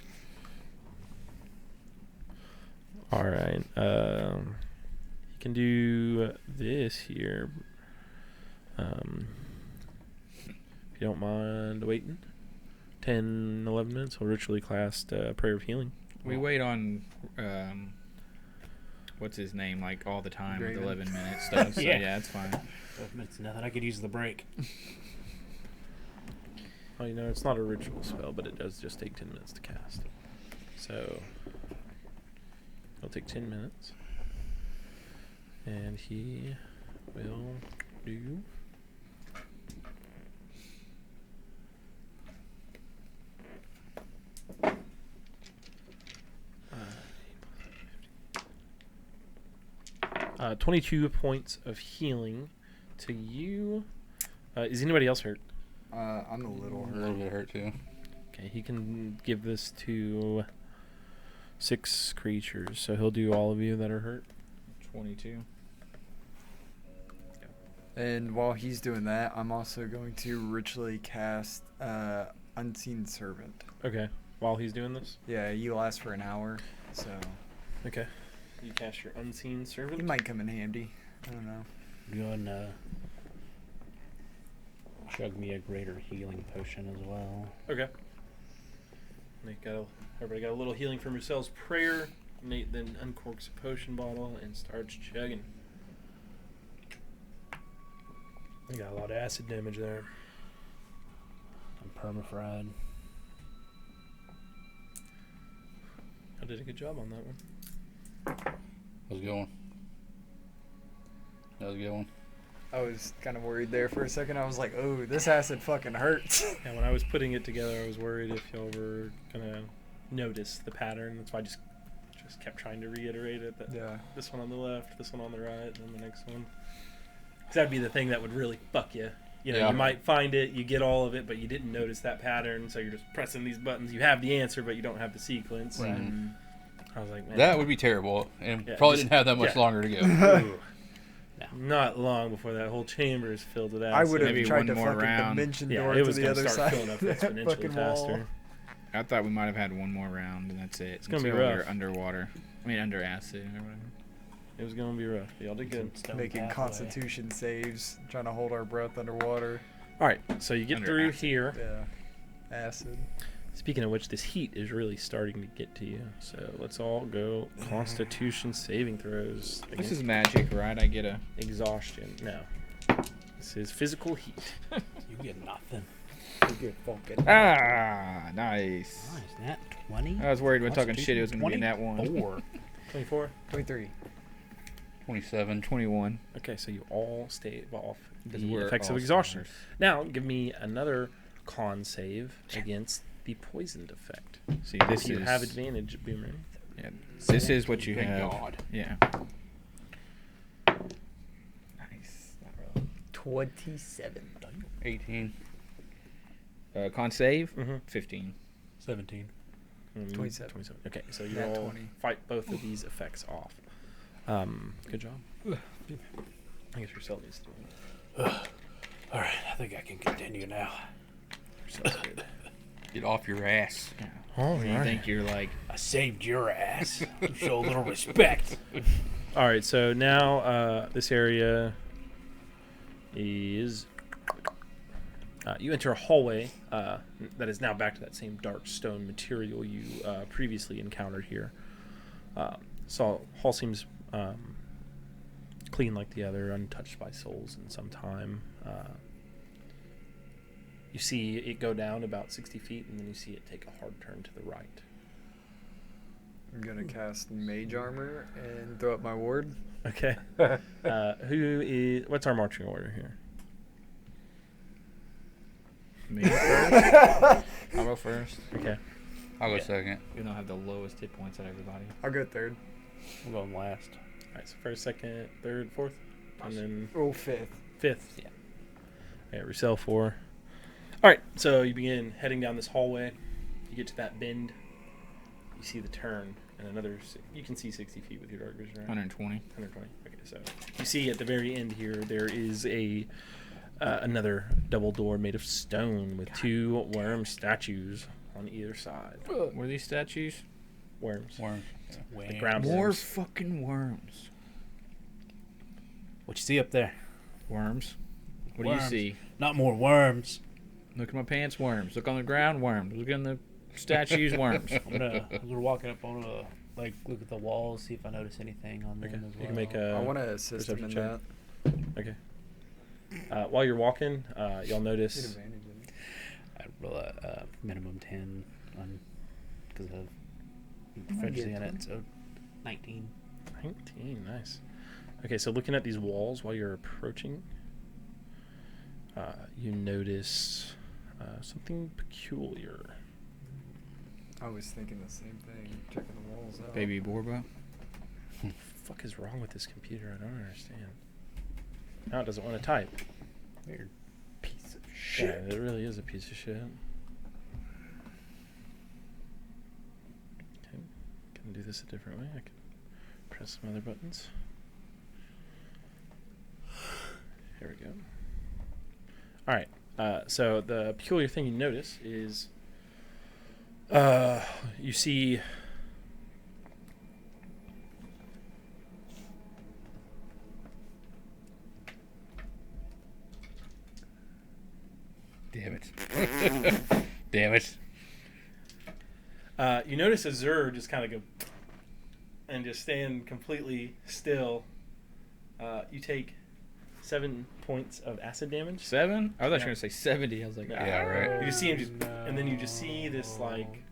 All right. You can do this here. If you don't mind waiting. 10, 11 minutes. We'll ritually cast Prayer of Healing. We wait on what's his name like all the time with Draven. 11 minutes stuff. So Yeah. yeah, it's fine. It's nothing. I could use the break. Oh, you know, it's not a ritual spell, but it does just take 10 minutes to cast. So, it'll take 10 minutes. And he will do... Uh, 22 points of healing to you. Is anybody else hurt? I'm a little A hurt. little bit hurt too. Okay, he can give this to 6 creatures, so he'll do all of you that are hurt. 22. And while he's doing that, I'm also going to ritually cast Unseen Servant. Okay, while he's doing this? Yeah, you last for an hour, so Okay. You cast your Unseen he Servant. might come in handy. I don't know. Go and chug me a greater healing potion as well. Okay. Everybody got a little healing from Roussel's prayer. Nate then uncorks a potion bottle and starts chugging. You got a lot of acid damage there. I'm permafried. I did a good job on that one. That was a good one. That was a good one. I was kind of worried there for a second. I was like, oh, this acid fucking hurts. And when I was putting it together, I was worried if y'all were gonna notice the pattern. That's why I just kept trying to reiterate it. That Yeah. this one on the left, this one on the right, and then the next one. Because that'd be the thing that would really fuck you. You know, Yeah. you might find it, you get all of it, but you didn't notice that pattern, so you're just pressing these buttons. You have the answer, but you don't have the sequence. Right. And I was like, man, That would be terrible, and Yeah, probably just- didn't have that much yeah. longer to go. ooh. Not long before that whole chamber is filled with acid. I would have Maybe tried one to more fucking round. dimension Yeah, door it to was the gonna other start side. filling up of that exponentially fucking faster. wall. I thought we might have had one more round, and that's it. It's gonna be Until rough. we're underwater. I mean, under acid or whatever. It was gonna be rough. Y'all did good. Stone Making pathway. Constitution saves, trying to hold our breath underwater. All right, so you get Under through acid. here. Yeah. Acid. Speaking of which, this heat is really starting to get to you. So let's all go Constitution saving throws. This against is magic, right? I get a. exhaustion. No, this is physical heat. You get nothing. You get fucking. Ah, nice. Nice. Nat 20. I was worried when talking shit it was going to be in that one. 4. 24. 23. 27. 21. Okay, so you all stave off 'Cause the we're effects of all exhaustion. stars. Now, give me another con save against the poisoned effect. See, this If you is have advantage, Boomerang. Yeah, this is what you Thank have. God. Yeah. Nice. 27. 18. Con save. Mm-hmm. 15. 17. 27. Okay, so you Nat all 20. fight both of these effects off. Good job. I guess your cell needs to. All right, I think I can continue now. Your cell's good. Get off your ass. Yeah. All Where you right. think you're like, I saved your ass. Show a little respect. All right, so now this area is. You enter a hallway that is now back to that same dark stone material you previously encountered here. Hall seems clean like the other, untouched by souls in some time. You see it go down about 60 feet, and then you see it take a hard turn to the right. I'm gonna cast Mage Armor and throw up my ward. Okay. What's our marching order here? me first? I'll go first. Okay. I'll go second. You don't have the lowest hit points out of everybody. I'll go third. I'm going last. All right, so first, second, third, fourth, and then Oh, fifth. fifth. Yeah. Okay, Roussel 4. All right, so you begin heading down this hallway. You get to that bend. You see the turn, and you can see 60 feet with your dark vision, right? 120. 120. Okay, so you see at the very end here, there is another double door made of stone with two worm statues on either side. Were these statues? Worms. Worm. The ground More worms. fucking worms. What you see up there? Worms. What Worms. do you see? Not more worms. Look at my pants, worms. Look on the ground, worms. Look in the statues, worms. We're walking up on look at the walls, see if I notice anything on them Okay, as well. you can make a. I want to assist him in perception that. check. Okay. While you're walking, y'all Get notice. advantage in it. I roll a minimum 10 because of get proficiency in 10. it, so 19. 19, nice. Okay, so looking at these walls while you're approaching, you notice something peculiar. I was thinking the same thing. Checking the walls out. Baby Borba. What the fuck is wrong with this computer? I don't understand. Now it doesn't want to type. Weird. Piece of Yeah, shit. it really is a piece of shit. Okay, can do this a different way. I can press some other buttons. Here we go. All right. So the peculiar thing you notice is you see Damn it. Damn it. you notice Azur just kind of go and just stand completely still. You take 7 points of acid damage. 7? I was actually Yeah. going to say 70. I was like, Yeah, right. You just see him just, and then you just see this like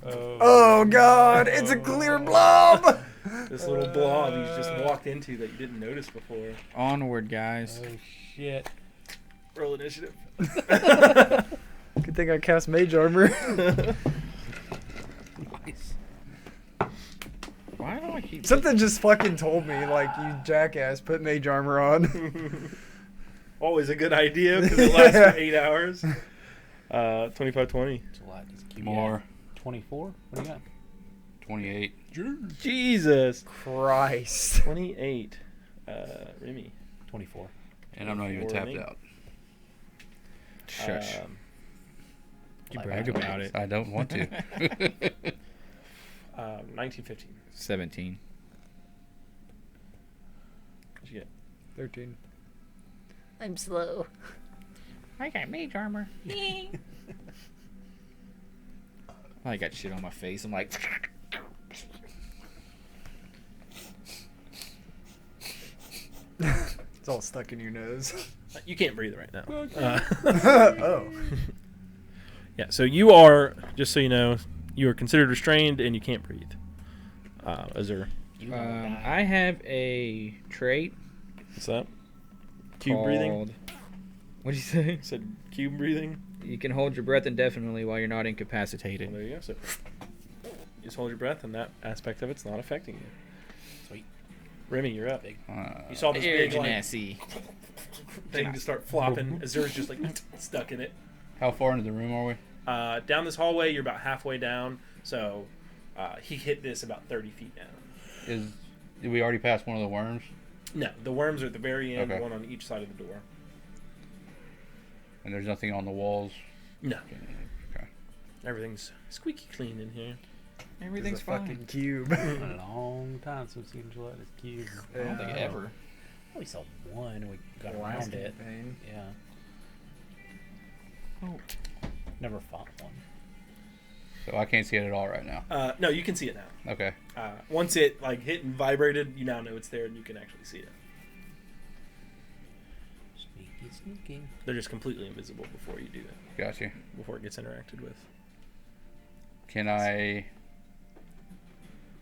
Oh god, it's a clear blob! this little blob you just walked into that you didn't notice before. onward, guys. Oh, shit. Roll initiative. Good thing I cast Mage Armor. Nice. Why do I keep... Something just fucking told me, like, you jackass, put Mage Armor on. Always a good idea because it lasts for 8 hours. 25-20. It's a lot. Just keep More. 24? What do you got? 28. Jesus. Christ. 28. Remy. 24. And I'm not even For tapped me. out. Shush. You Like brag that. about it. I don't want to. 19-15. 17. What'd you get? 13. I'm slow. I got mage armor. I got shit on my face. I'm like... It's all stuck in your nose. You can't breathe right now. Oh. Yeah, so you are, just so you know, you are considered restrained and you can't breathe. Azur. You won't die. I have a trait What's that? Cube breathing? called. What'd you say? Said cube breathing? You can hold your breath indefinitely while you're not Well, incapacitated. there you go. So you just hold your breath, and that aspect of it's not affecting you. Sweet. Remy, you're up. Big. You saw this big like, Genasi. thing just start flopping. Azur's just like stuck in it. How far into the room are we? Down this hallway, you're about halfway down. So he hit this about 30 feet down. Did we already pass one of the worms? No, the worms are at the very end, Okay. one on each side of the door. And there's nothing on the walls? No, Okay. everything's squeaky clean in here. Everything's It's a fine. fucking cube. A long time since we've seen Gillette as cube. I don't think Yeah. ever. We saw one and we got Last around it. campaign. Yeah. Oh. Never fought one. So I can't see it at all right now. No, you can see it now. Okay. Once it like hit and vibrated, you now know it's there and you can actually see it. Sneaky, sneaky. They're just completely invisible before you do that, Got you. before it gets interacted with. Can I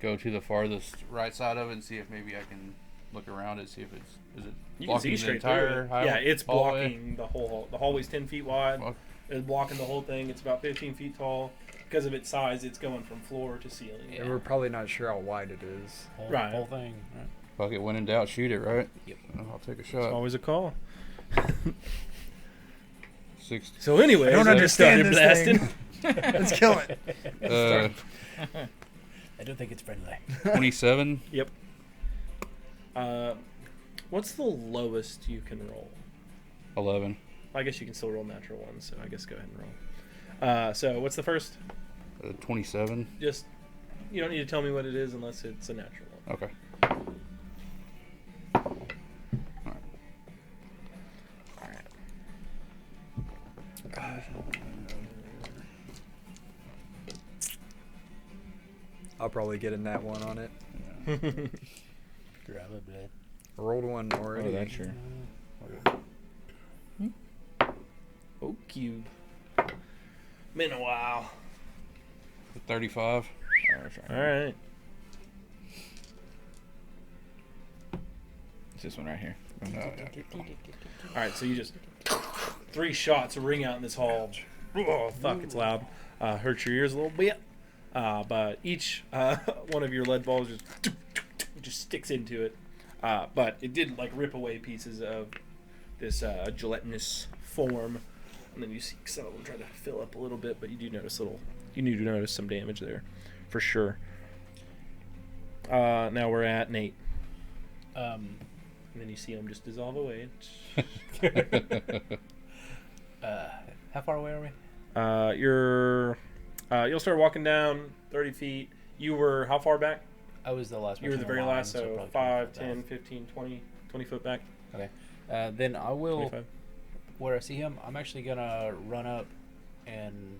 go to the farthest right side of it and see if maybe I can look around it, see if it's is it You can blocking see the straight entire through it. Yeah, it's hallway? blocking the whole hall. The hallway's 10 feet wide. Well, It's blocking the whole thing. It's about 15 feet tall. Because of its size, it's going from floor to ceiling. Yeah. And we're probably not sure how wide it is. Right. Whole thing. Right. fuck it, when in doubt, shoot it, right? Yep. I'll take a It's shot. always a call. 60. So anyway, I don't understand this thing. Let's kill it. I don't think it's friendly. 27. Yep. What's the lowest you can roll? 11. I guess you can still roll natural ones, so I guess go ahead and roll. So what's the first? 27. Just, you don't need to tell me what it is unless it's a natural one. Okay. I'll probably get a nat one on it. Probably. I rolled one already. Oh, that's true. Oh, cube. Been a while. 35. All right. It's this one right here. All right, so you just 3 shots ring out in this hall. Oh, fuck, it's loud. Hurts your ears a little bit. But each one of your lead balls just sticks into it. But it did like rip away pieces of this gelatinous form. And then you see some of them try to fill up a little bit, but you do notice some damage there, for sure. Now we're at Nate. And then you see them just dissolve away. How far away are we? You'll start walking down 30 feet. You were how far back? I was the last. You were the person very in line, last, so probably 5, 20 10, 15, 20 foot back. Okay. Then I will. 25. Where I see him, I'm actually gonna run up and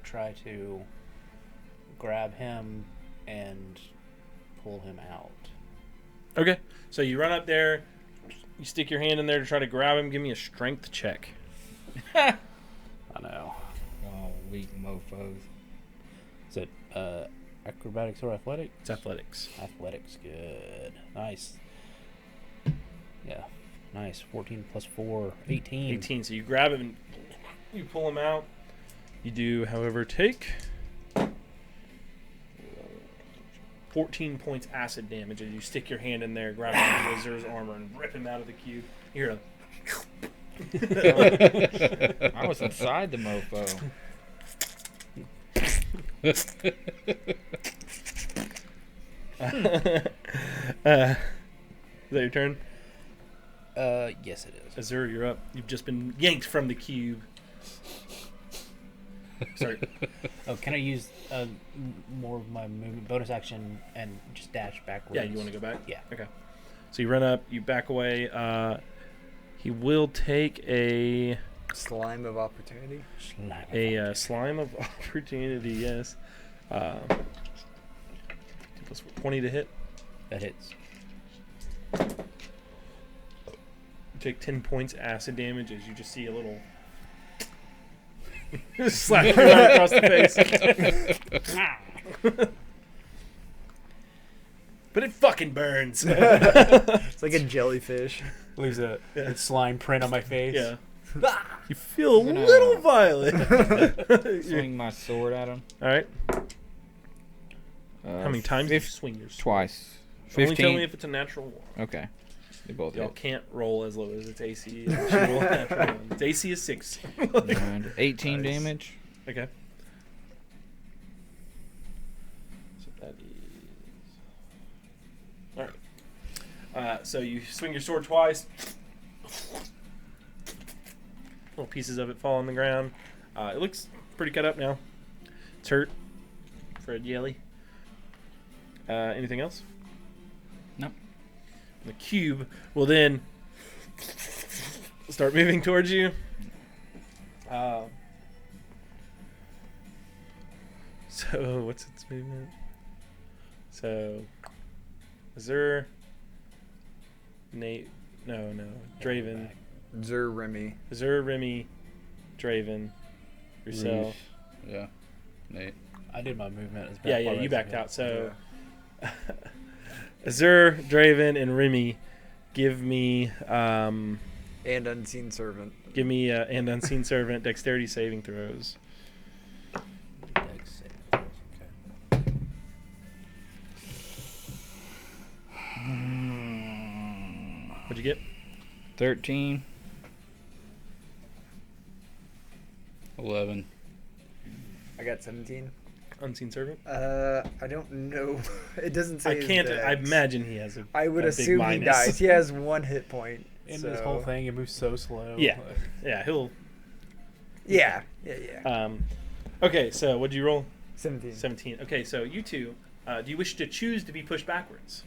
try to grab him and pull him out. Okay. So you run up there, you stick your hand in there to try to grab him. Give me a strength check. I know. Oh, weak mofos. Is it acrobatics or athletics? It's athletics. Athletics, good. Nice. Yeah, nice. 14 plus 4, 18. 18. So you grab him and you pull him out. You do, however, take 14 points acid damage as you stick your hand in there, grab him into Azur's armor, and rip him out of the cube. You hear I was inside the mofo. is that your turn? Yes, it is. Azur, you're up. You've just been yanked from the cube. Sorry. Oh, can I use more of my movement bonus action and just dash backwards? Yeah, you want to go back? Yeah. Okay. So you run up, you back away. He will take a Slime of opportunity. slime of opportunity. Yes. 20 to hit. That hits. You take 10 points acid damage as you just see a little slap you right across the face. but it fucking burns. It's like a jellyfish. Leaves a slime print on my face. Yeah. You feel a I'm gonna- little violent. Swing my sword at him. All right. How many times do you fif- swing your sword? Twice. Only tell 15. me if it's a natural one. Okay. They both Y'all hit. can't roll as low as its AC. She rolled a natural one. Its AC is 6. And 18 Nice. damage. Okay. So that is. Alright. So you swing your sword twice. Little pieces of it fall on the ground. It looks pretty cut up now. It's hurt. Fred Yelly. Anything else? Nope. The cube will then start moving towards you. So what's its movement? So Azur, Nate, no, Draven, Zur Remy. Azur, Remy, Draven, yourself. Yeah. Nate. I did my movement. As Yeah, you backed out. So Azur, Draven, and Remy, give me And Unseen Servant. and Unseen Servant dexterity saving throws. What'd you get? 13. 11. I got 17. Unseen Servant. I don't know. It doesn't say. I his can't. I dex. imagine he has a. I would a big assume he minus. dies. He has 1 hit point. In so. this whole thing, it moves so slow. Yeah. Yeah, he'll. Yeah. Okay, so what'd you roll? 17. 17. Okay, so you two, do you wish to choose to be pushed backwards?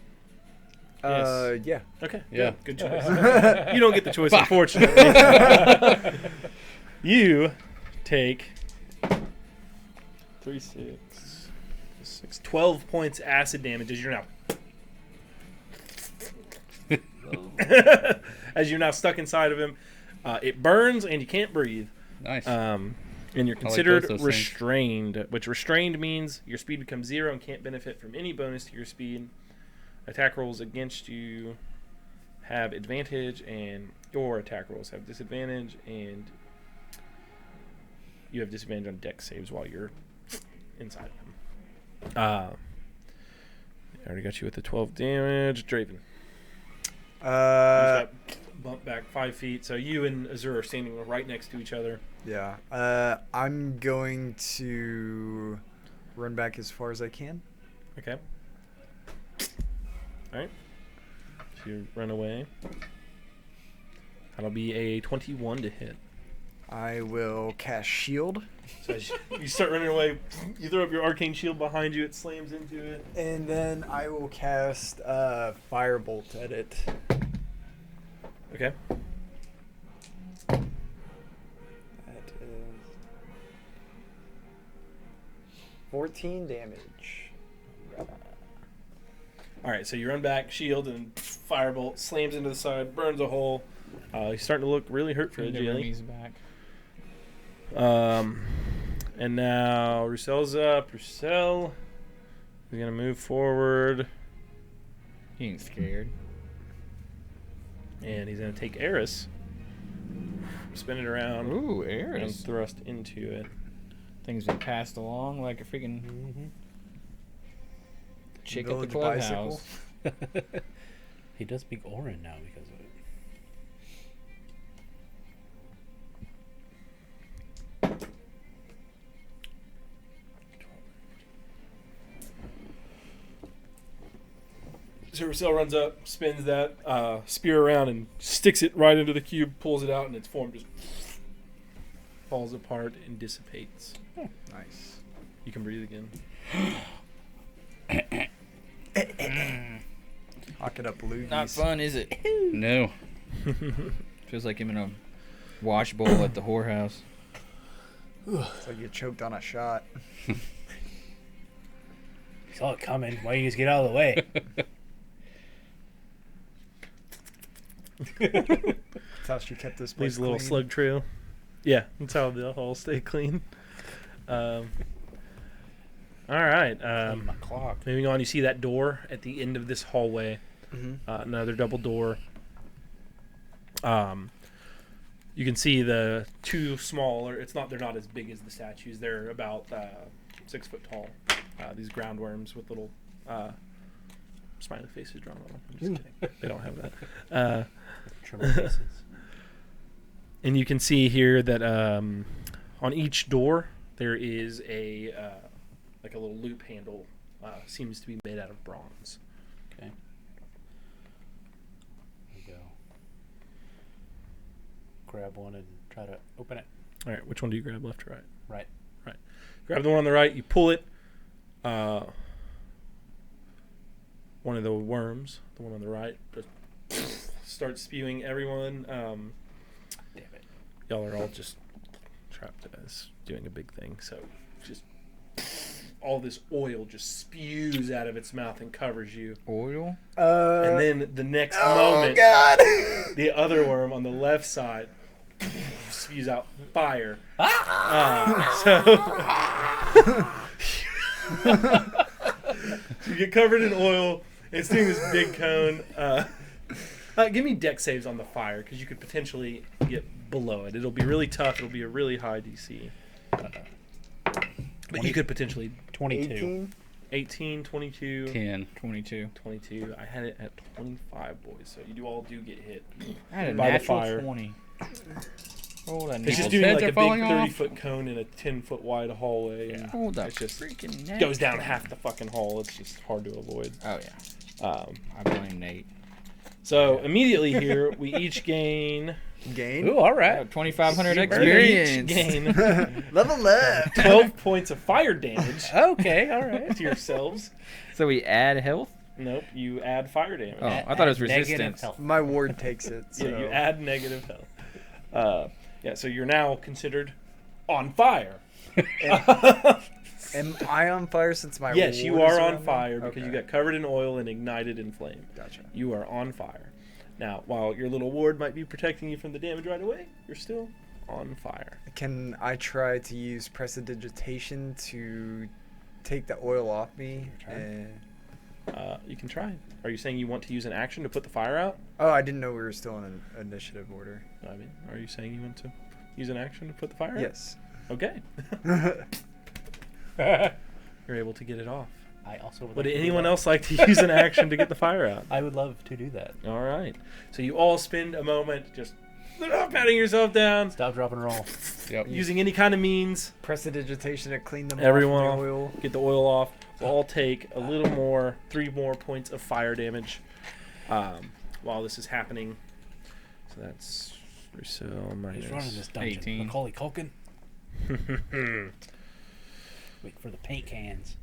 Yeah. Okay. Yeah. Good choice. You don't get the choice, unfortunately. You take 3, 6, 12 points acid damage as you're now. As you're now stuck inside of him. It burns and you can't breathe. Nice. And you're like considered both those things. restrained, which restrained means your speed becomes 0 and can't benefit from any bonus to your speed. Attack rolls against you have advantage, and your attack rolls have disadvantage, and you have disadvantage on dex saves while you're inside of him. I already got you with the 12 damage. Draven. You just got bumped back 5 feet, so you and Azur are standing right next to each other. Yeah. I'm going to run back as far as I can. Okay. Alright. So you run away. That'll be a 21 to hit. I will cast Shield. So as you start running away, you throw up your arcane shield behind you, it slams into it. And then I will cast Firebolt at it. Okay. That is 14 damage. Alright, so you run back, shield, and firebolt slams into the side, burns a hole. He's starting to look really hurt for the jelly. Remy's back. And now Roussel's up. Roussel is going to move forward. He ain't scared. And he's going to take Eris, spin it around, Ooh, and Eris. thrust into it. Things been passed along like a freaking chick at the Village bicycle. clubhouse. He does speak Orin now because of it. So Rousel runs up, spins that spear around, and sticks it right into the cube, pulls it out, and its form just falls apart and dissipates. Nice. You can breathe again. Lock it up, loogies. Not fun, is it? No. Feels like him in a wash bowl at the whorehouse. It's like you choked on a shot. Saw it coming. Why don't you just get out of the way? That's how she kept this place Leaves a little clean. slug trail. Yeah, that's how they'll all stay clean. All All right. My clock. Moving on, you see that door at the end of this hallway. Another double door. You can see the two smaller. They're not as big as the statues. They're about 6 foot tall. These ground worms with little smiley faces drawn on them. I'm just kidding. They don't have that. Tremor faces. And you can see here that on each door there is a like a little loop handle. Seems to be made out of bronze. Okay. There you go. Grab one and try to open it. All right, which one do you grab, left or right? Right. Right. Grab the one on the right. You pull it. One of the worms, the one on the right, just starts spewing everyone. Damn it. Y'all are all just trapped as doing a big thing. So just all this oil just spews out of its mouth and covers you. Oil? And then the next moment, God! the other worm on the left side spews out fire. So you get covered in oil. It's doing this big cone. Give me deck saves on the fire, because you could potentially get below it. It'll be really tough. It'll be a really high DC. But you could potentially 22. 18, 22, 10. 22. 22. I had it at 25, boys. So you all do get hit. I had a by the natural fire. 20. Oh, that It's just natural- doing heads like are a big falling off. 30-foot cone in a 10-foot wide hallway. And Oh, the it's just freaking net. goes down half the fucking hall. It's just hard to avoid. Oh, yeah. I blame Nate. So immediately here, we each gain Gain? Ooh, all right. 2,500 each experience. gain Level up! 12 points of fire damage Okay, all right. to yourselves. So we add health? Nope, you add fire damage. Oh, I thought it was Negative resistance. health. My ward takes it, so... Yeah, you add negative health. Yeah, so you're now considered on fire. Am I on fire since my Yes, you ward is are on around me? fire because you Okay. got covered in oil and ignited in flame. Gotcha. You are on fire. Now, while your little ward might be protecting you from the damage right away, you're still on fire. Can I try to use prestidigitation to take the oil off me? You can try. Are you saying you want to use an action to put the fire out? Oh, I didn't know we were still in an initiative order. I mean, are you saying you want to use an action to put the fire out? Yes. Okay. You're able to get it off. I also would Would like to do anyone that. else like to use an action to get the fire out? I would love to do that. All right. So you all spend a moment just patting yourself down, Stop, drop, and roll. Yep. using any kind of means. Prestidigitation to clean them Everyone off off. the oil. Get the oil off. We'll all take a little more, 3 more points of fire damage while this is happening. So that's Rousseau minus. Who's running this dungeon? 18. Macaulay Culkin? Wait for the paint cans.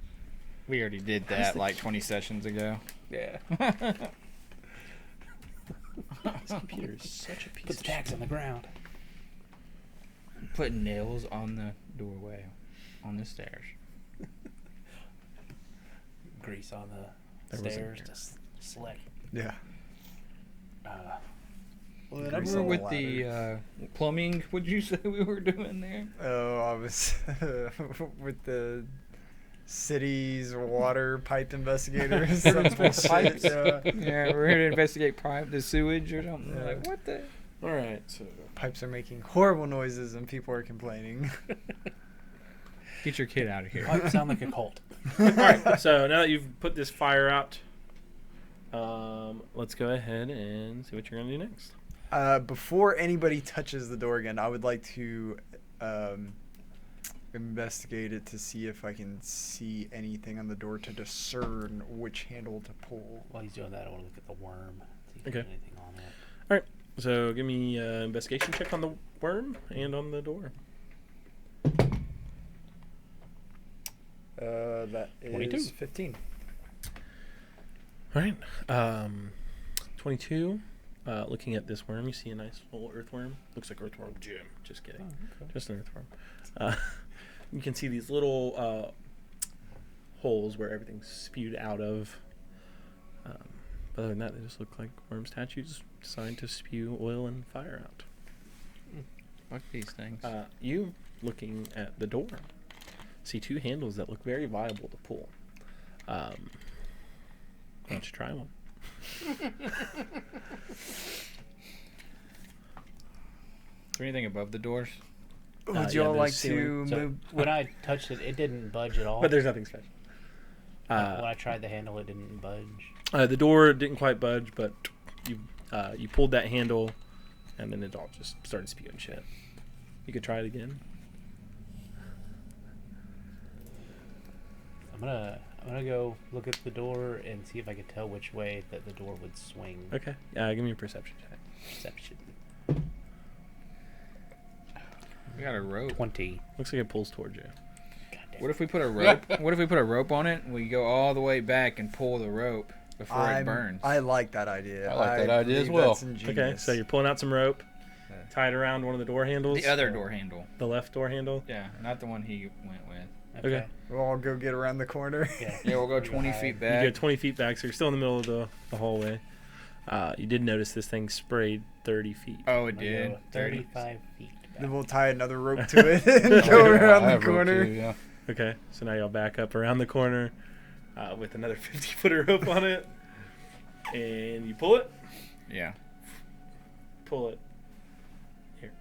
We already did that like 20 sessions ago. Yeah. This computer is such a piece Put the of tacks on the ground. Put nails on the doorway, on the stairs. Grease on the There was a- stairs to slick. Yeah. Well, Grease remember on the with the plumbing, what'd you say we were doing there? Oh, I was with the city's water pipe investigators. Some bullshit. Pipes? Yeah. Yeah, we're here to investigate the sewage or something. Yeah. Like, what the? All right. So Pipes are making horrible noises and people are complaining. Get your kid out of here. Might sound like a cult. all right. So now that you've put this fire out, let's go ahead and see what you're gonna do next. Before anybody touches the door again, I would like to investigate it to see if I can see anything on the door to discern which handle to pull. While he's doing that, I want to look at the worm. See if Okay. there's anything on it. All right. So give me an investigation check on the worm and on the door. That 22. is 15. All right. 22. Looking at this worm, you see a nice little earthworm. Looks like earthworm Jim. Just kidding. Just an earthworm. You can see these little holes where everything's spewed out of. But other than that, they just look like worm statues designed to spew oil and fire out. Fuck these things. You looking at the door. see 2 handles that look very viable to pull. Why don't you try one? Is there anything above the doors? Would yeah, y'all there's like ceiling. to So move? when I touched it, it didn't budge at all. But there's nothing special. When I tried the handle, it didn't budge. The door didn't quite budge, but you pulled that handle, and then it all just started spewing shit. You could try it again. I'm gonna go look at the door and see if I can tell which way that the door would swing. Okay. Give me a perception check. Perception. We got a rope. 20. Looks like it pulls towards you. Goddamn. What if we put a rope? What if we put a rope on it and we go all the way back and pull the rope before it burns? I like that idea. I like that idea as believe well. That's ingenious. Okay, so you're pulling out some rope, Yeah. tied around one of the door handles. The other door handle. The left door handle. Yeah, not the one he went with. Okay. We'll all go get around the corner. Yeah. Yeah, we'll go We 20 hide. feet You back. go 20 feet back, so you're still in the middle of the hallway. You did notice this thing sprayed 30 feet. Oh, it I'm gonna did. go 35 feet back. Then we'll tie another rope to it and go I around have the rope corner. too, yeah. Okay, so now y'all back up around the corner with another 50-footer rope on it. And you pull it. Yeah. Pull it. Here.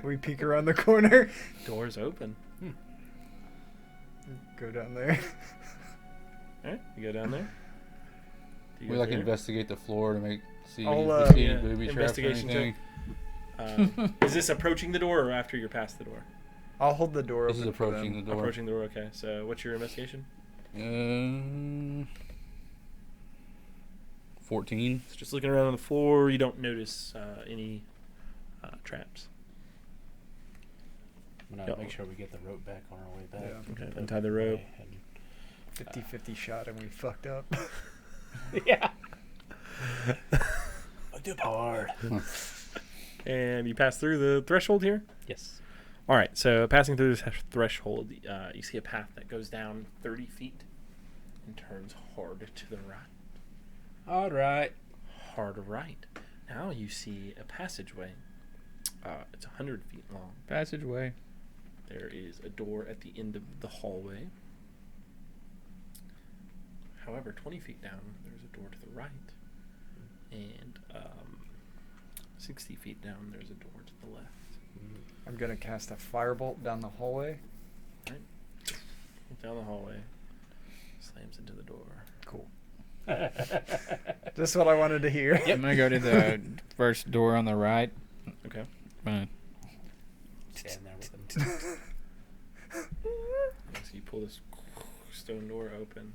We peek around the corner. Door's open. Go down there. Alright, you go down there. Do you We go like there? investigate the floor to see I'll, if we see yeah, any booby traps or investigation anything. Is this approaching the door or after you're past the door? I'll hold the door This is open for approaching them. the door. Approaching the door, okay. So what's your investigation? 14. It's just looking around on the floor. You don't notice any traps. I'm gonna Yeah. make sure we get the rope back on our way back. Yeah. Okay, Put untie it the rope. away and- 50-50 shot and we fucked up. Yeah. Looked up hard. And you pass through the threshold here? Yes. All right, so passing through this threshold, you see a path that goes down 30 feet and turns hard to the right. All right. Hard right. Now you see a passageway. It's 100 feet long. Passageway. There is a door at the end of the hallway. However, 20 feet down, there's a door to the right. And 60 feet down, there's a door to the left. I'm gonna cast a firebolt down the hallway. Down the hallway. Slams into the door. Cool. Just what I wanted to hear. I'm gonna go to the first door on the right. Okay. Stand there with them. So you pull this stone door open,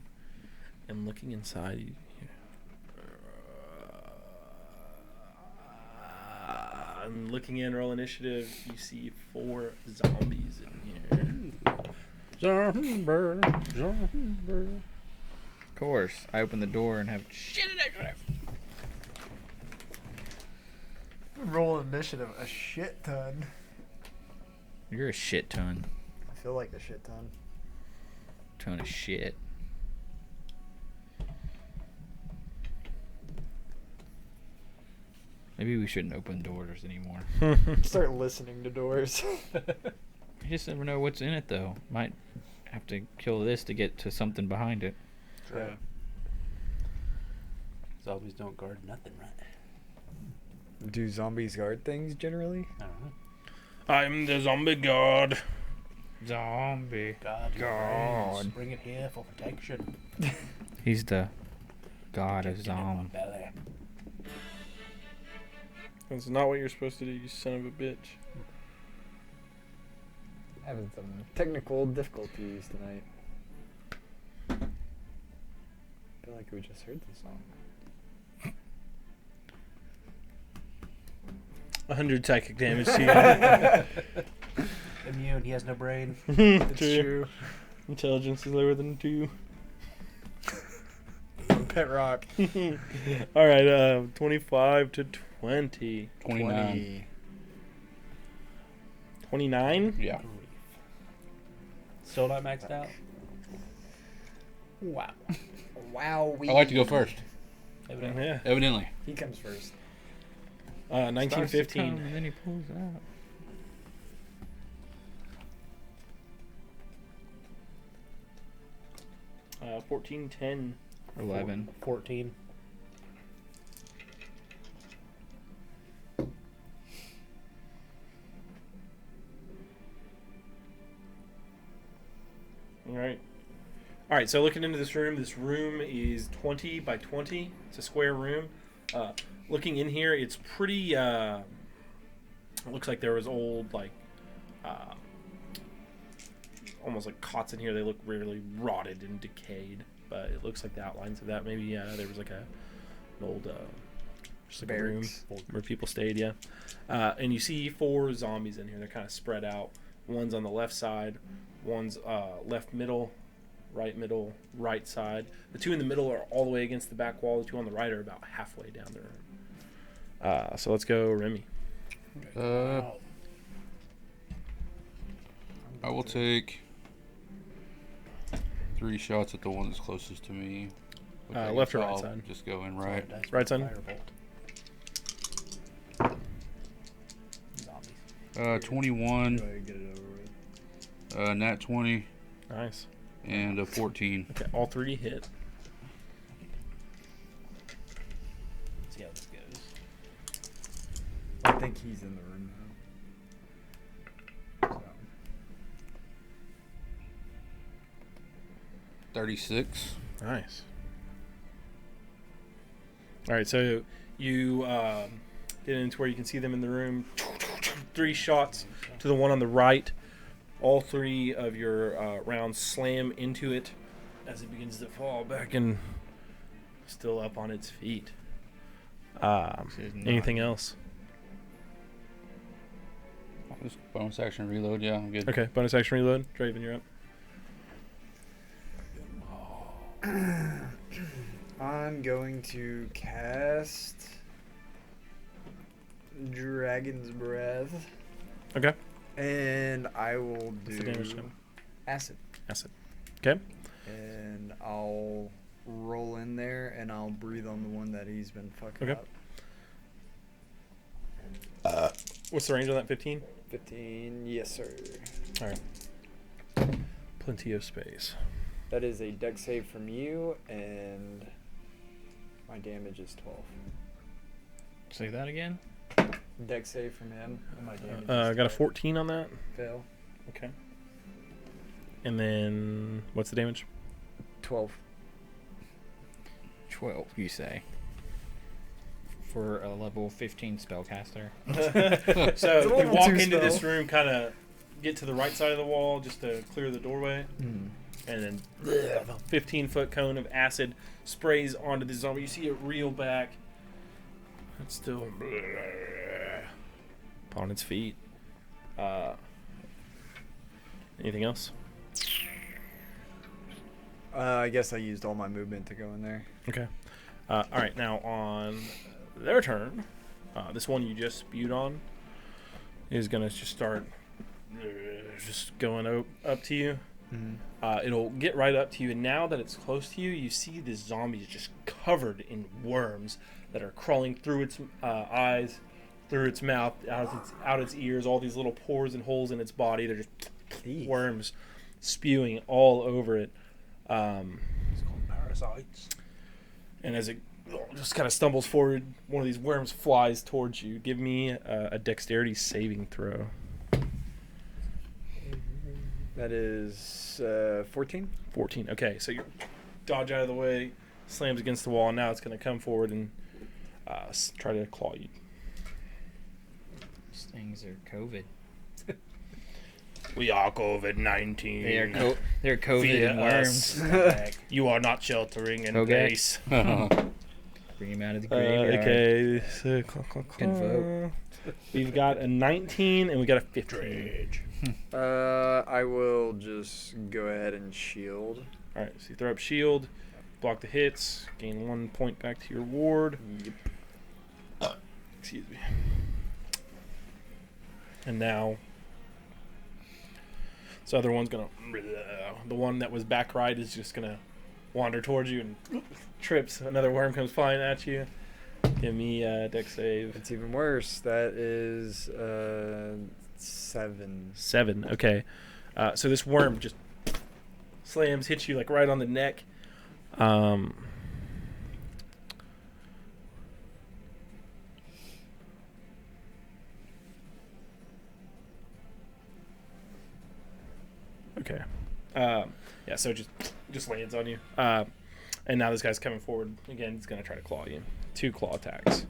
and looking inside, you hear, and looking in, roll initiative, you see 4 zombies in here. Zombie. Of course, I open the door and have shit in it. Roll initiative a shit ton. You're a shit ton. I feel like a shit ton. Ton of shit. Maybe we shouldn't open doors anymore. Start listening to doors. You just never know what's in it, though. Might have to kill this to get to something behind it. Yeah. Zombies don't guard nothing, right? Do zombies guard things generally? I don't know. I'm the zombie god. Zombie. God. God. Bring it here for protection. He's the god of Get it in my zombie. belly. That's not what you're supposed to do, you son of a bitch. Having some technical difficulties tonight. I feel like we just heard the song. 100 psychic damage to Immune. He has no brain. you. It's true. Intelligence is lower than 2. Pet rock. All right, 25 to 20. 29. 29? Yeah. Still not maxed out? Wow. Wow. I like to go first. Evidently. Yeah. Evidently. He comes first. 1915. And then he pulls out. 14, 10. 11. 14. All right, so looking into this room is 20 by 20. It's a square room. Looking in here, it's pretty, it looks like there was old, like, almost like cots in here. They look really rotted and decayed, but it looks like the outlines of that. Maybe there was like an old, just like a room where people stayed, yeah. And you see 4 zombies in here. They're kind of spread out. One's on the left side, one's left middle, right side. The 2 in the middle are all the way against the back wall. The 2 on the right are about halfway down the room. So let's go, Remy. I will take 3 shots at the one that's closest to me. Left or right I'll side? Just go in right. Right side? Zombies. 21, Go ahead and get it over with. nat 20, Nice. and a 14. Okay, all 3 hit. See how this goes. I think he's in the room now. So, 36. Nice. All right, so you get into where you can see them in the room. 3 shots to the one on the right. All 3 of your rounds slam into it as it begins to fall back and still up on its feet. Anything else? Just bonus action reload. Yeah, I'm good. Okay, bonus action reload. Draven, you're up. I'm going to cast Dragon's Breath. Okay. And I will What's the damage do now? acid. Acid. Okay. And I'll roll in there and I'll breathe on the one that he's been fucking Okay. up. What's the range on that? 15? 15, yes sir. All right. Plenty of space. That is a dex save from you, and my damage is 12. Say that again. Dex save from him, and my damage I is got a 12. 14 on that. Fail. Okay. And then what's the damage? 12. 12, you say. For a level 15 spellcaster. So you level walk 2 into this spell. room, kind of get to the right side of the wall just to clear the doorway, Mm. and then a 15-foot cone of acid sprays onto the zombie. You see it reel back. It's still on its feet. Anything else? I guess I used all my movement to go in there. Okay. All right. Now on their turn, this one you just spewed on is gonna just start just going up to you. Mm-hmm. It'll get right up to you, and now that it's close to you, you see this zombie is just covered in worms that are crawling through its eyes, through its mouth, out its ears, all these little pores and holes in its body. They're just Jeez. worms spewing all over it. It's called parasites. And as it just kind of stumbles forward, one of these worms flies towards you. Give me a dexterity saving throw. That is 14. 14. Okay, so you dodge out of the way, slams against the wall, and now it's going to come forward and try to claw you. These things are COVID. We are COVID-19. They're COVID Fear and us. worms. You are not sheltering in Okay. place. Bring him out of the graveyard. Okay, so Good vote. we've got a 19 and we got a 15. I will just go ahead and shield. All right, so you throw up shield, block the hits, gain 1 point back to your ward. Yep. Excuse me. And now, this other one's gonna. The one that was back right is just gonna wander towards you and trips. Another worm comes flying at you. Give me a dex save. It's even worse. That is 7. 7. Okay. So this worm just slams, hits you like right on the neck, Okay. Yeah, so it just lands on you. And now this guy's coming forward. Again, he's going to try to claw you. 2 claw attacks.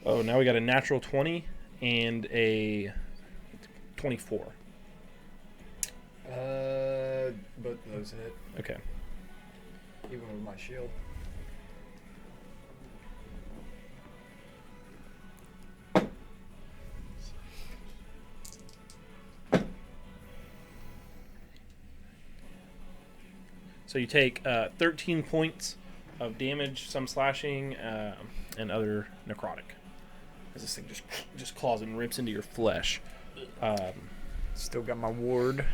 Oh, now we got a natural 20 and a 24. Both of those hit, Okay. even with my shield. So you take 13 points of damage, some slashing, and other necrotic. As this thing just claws and rips into your flesh. Still got my ward.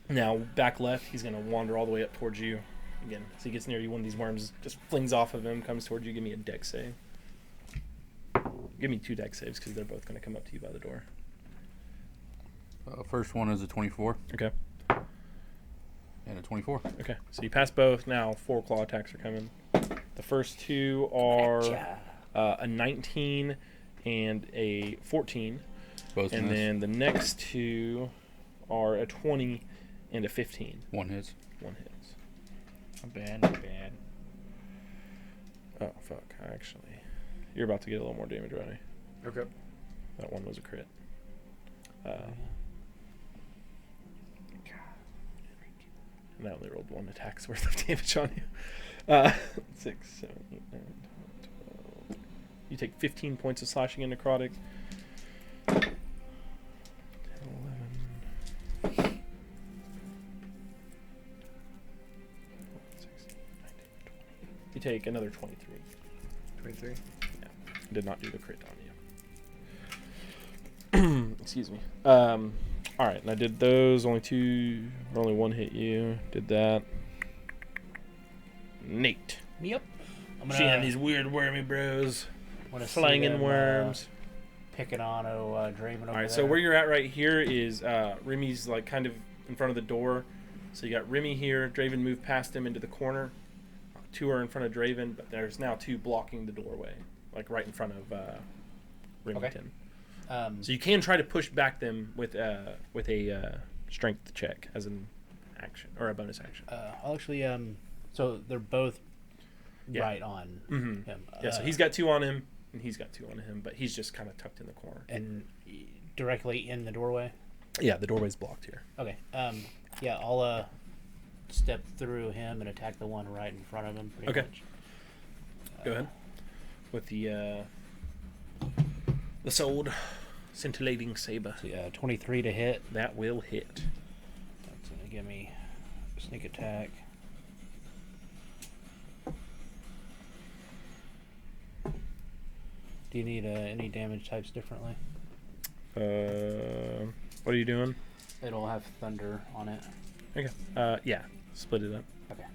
Now, back left, he's going to wander all the way up towards you. Again, so he gets near you, one of these worms just flings off of him, comes towards you. Give me a dex save. Give me 2 dex saves because they're both going to come up to you by the door. First one is a 24 Okay. and a 24. Okay. So you pass both. Now 4 claw attacks are coming. The first 2 are a 19 and a 14. Both And miss. then the next 2 are a 20 and a 15. One hits. 1 hits. Not bad, not bad. Oh, fuck. Actually, you're about to get a little more damage, Ronnie. Okay. That one was a crit. And I only rolled 1 attack's worth of damage on you. 6, 7, 8, 9, 10, 12. You take 15 points of slashing and necrotic. 10, 11. 16, 19, 20. You take another 23. 23. Yeah. Did not do the crit on you. Excuse me. All right, and I did those. Only 1 hit you. Did that. Nate. Yep. I'm Seeing gonna these weird wormy bros see slanging them, worms. picking on Draven over All right, there. so where you're at right here is Remy's like kind of in front of the door. So you got Remy here. Draven moved past him into the corner. 2 are in front of Draven, but there's now 2 blocking the doorway, like right in front of Remington. So you can try to push back them with a strength check as an action or a bonus action. I'll actually so they're both Yeah. right on Mm-hmm. him. Yeah, so he's got 2 on him, and he's got 2 on him, but he's just kind of tucked in the corner. and directly in the doorway. Yeah, the doorway's blocked here. Okay. Yeah, I'll step through him and attack the one right in front of him. Pretty Okay. much. Go ahead. With the sword, scintillating saber. So, 23 to hit. That will hit. That's gonna give me sneak attack. Do you need any damage types differently? What are you doing? It'll have thunder on it. Okay. Yeah. Split it up. Okay.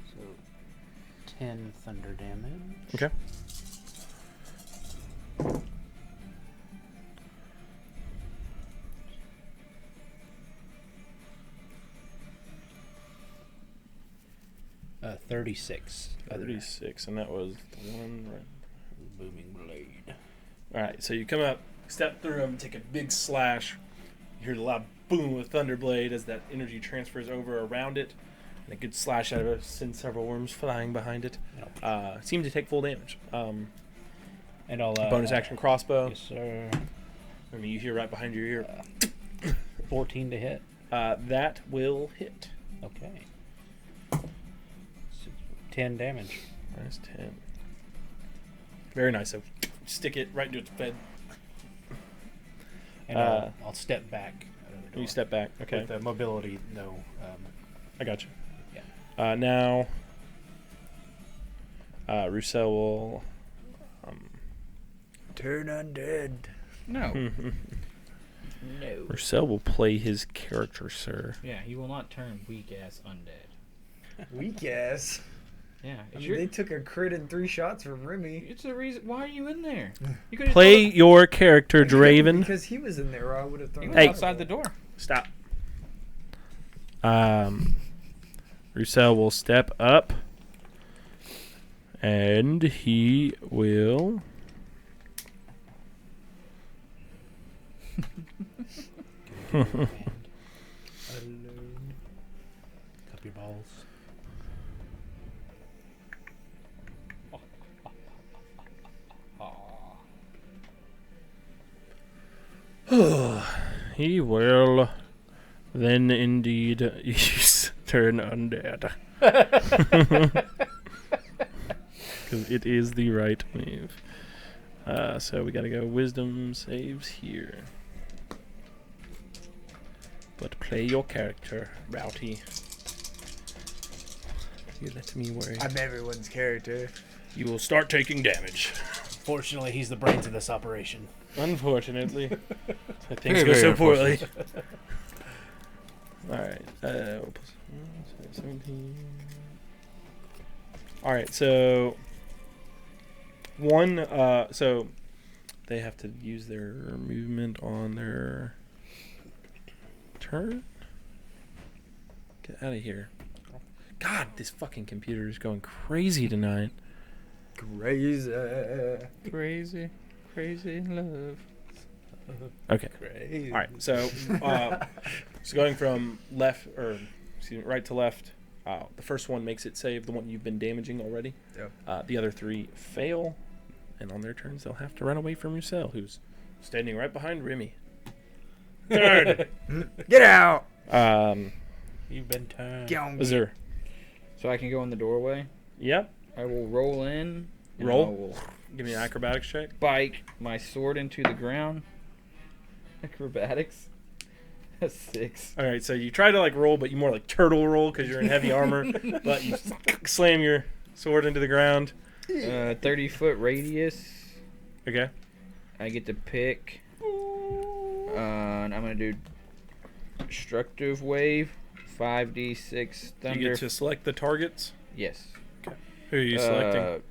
So 10 thunder damage. Okay. Uh, 36. 36, and that was the one right. Booming blade. All right, so you come up, step through them, take a big slash. You hear the loud boom of Thunderblade as that energy transfers over around it, and a good slash out of it sends several worms flying behind it. Seem to take full damage. And I'll Bonus action crossbow. Yes, sir. I mean, you hear right behind your ear. 14 to hit. That will hit. Okay. 10 damage. Minus 10. Very nice. So stick it right into its bed. And I'll step back. Out of the door. You step back. Okay. With the mobility, no. I got you. Yeah. Now, Roussel will. Turn undead. No. No. Roussel will play his character, sir. Yeah, he will not turn weak ass undead. Weak ass. Yeah. I mean, they took a crit and 3 shots from Remy. It's the reason. Why are you in there? You could've Play told your character, I couldn't Draven. Because he was in there, or I would have him- thrown He him was Hey. outside the door. Stop. Roussel will step up. And he will... Alone. Cup your balls. He will then indeed turn undead. Because it is the right move. So we gotta go wisdom saves here. But play your character, Rowty. You let me worry. I'm everyone's character. You will start taking damage. Fortunately, he's the brains of this operation. Unfortunately. Things Very, go very so poorly. unfortunate. Alright. 17. Alright, so one so they have to use their movement on their turn. Get out of here. God, this fucking computer is going crazy tonight. Crazy. Crazy love. Okay. Crazy. All right. So, so going from right to left. The first one makes it save the one you've been damaging already. Yep. The other 3 fail, and on their turns they'll have to run away from Roussel, who's standing right behind Remy. Third. Get out! You've been turned. Get on. Azur. So I can go in the doorway. Yep. I will roll in. and Roll. I will Give me an acrobatics check. spike my sword into the ground. Acrobatics. A 6. All right. So you try to roll, but you more like turtle roll because you're in heavy armor. But you slam your sword into the ground. 30-foot radius. Okay. I get to pick. And I'm gonna do destructive wave. 5d6 thunder. You get to select the targets. Yes. Who are you selecting?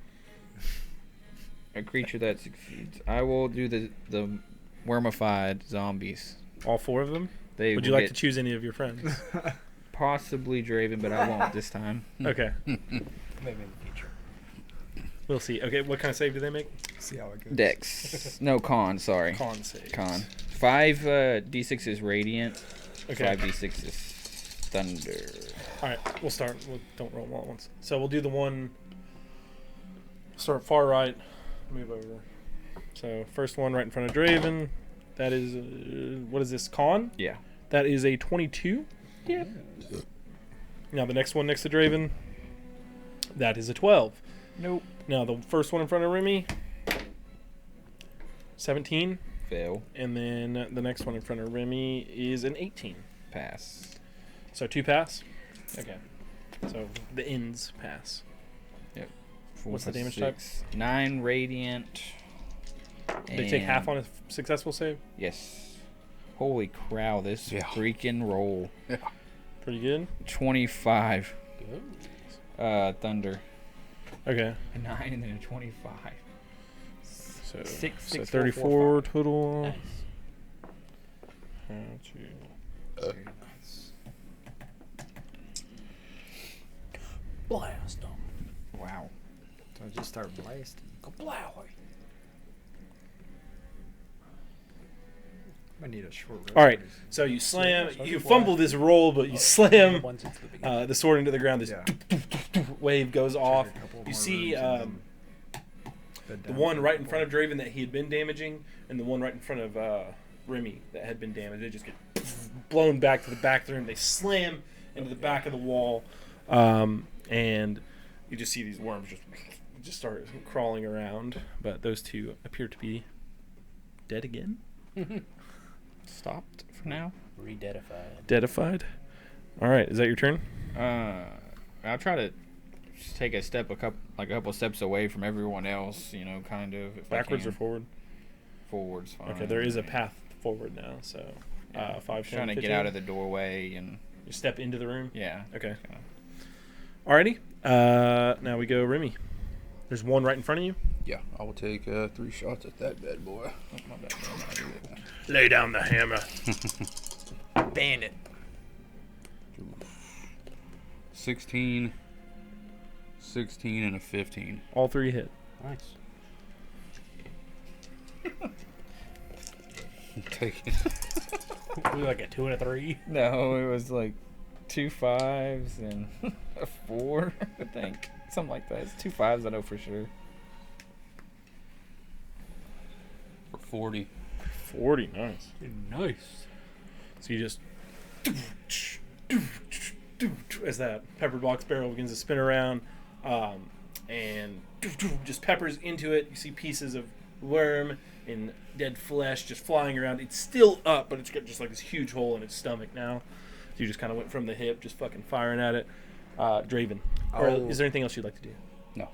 A creature that succeeds. I will do the wormified zombies. All 4 of them. They Would you will like to get choose any of your friends? possibly Draven, but I won't this time. Okay. Maybe in the future. We'll see. Okay, what kind of save do they make? See how it goes. Dex. No, con, sorry. Con save. Con. 5 d6 is radiant. Okay. 5 d6 is thunder. Alright, we'll start. Don't roll them all at once. So we'll do the one. Start far right. Move over. So first one right in front of Draven. That is. What is this? Con? Yeah. That is a 22. Yep. Now the next one next to Draven. That is a 12. Nope. Now the first one in front of Remy. 17. Fail. And then the next one in front of Remy is an 18. Pass. So 2 pass? Okay. So the ends pass. Yep. What's the 4, damage 6, 9 radiant. They take half and- on a successful save? Yes. Holy crow, this Yeah. freaking roll. Pretty good. 25. Good. Thunder. Okay. A 9 and then a 25. So, 6, so 6, 4, 34 total. Nice. Very nice. Blast them. Wow. So I just start blasting. Kablowie. I need a short rest. All right. So you slam. You fumble this roll, but you slam Once it's the beginning. the sword into the ground. This Yeah. wave goes off. Take a couple You more see rounds and then bed the down one for right a in front of while. Draven that he had been damaging, and the one right in front of Remy that had been damaged. They just get blown back to the back of the room. They slam into the back of the wall, and you just see these worms just start crawling around. But those two appear to be dead again. Stopped for now. Redeadified. Deadified. All right, is that your turn? I'll try to just take a couple steps away from everyone else, kind of. If I Backwards or can. forward? Forwards, fine. Okay, there is a path forward now, so Yeah, 5, 10, trying to 15. get out of the doorway and You step into the room. yeah. Okay. Kinda. Alrighty. Now we go Remy. There's one right in front of you. Yeah, I will take 3 shots at that bad boy. Oh, my bad, my bad. Lay down the hammer. Bandit. 16, 16, and a 15. All 3 hit. Nice. Take it. We like a 2 and a 3. No, it was like 2 5s and a 4, I think. Something like that. It's 2 5s, I know for sure. For 40. 40, nice. Nice. So you just as that pepper box barrel begins to spin around, and just peppers into it. You see pieces of worm and dead flesh just flying around. It's still up, but it's got just like this huge hole in its stomach now. So you just kind of went from the hip, just fucking firing at it. Draven, or is there anything else you'd like to do? No.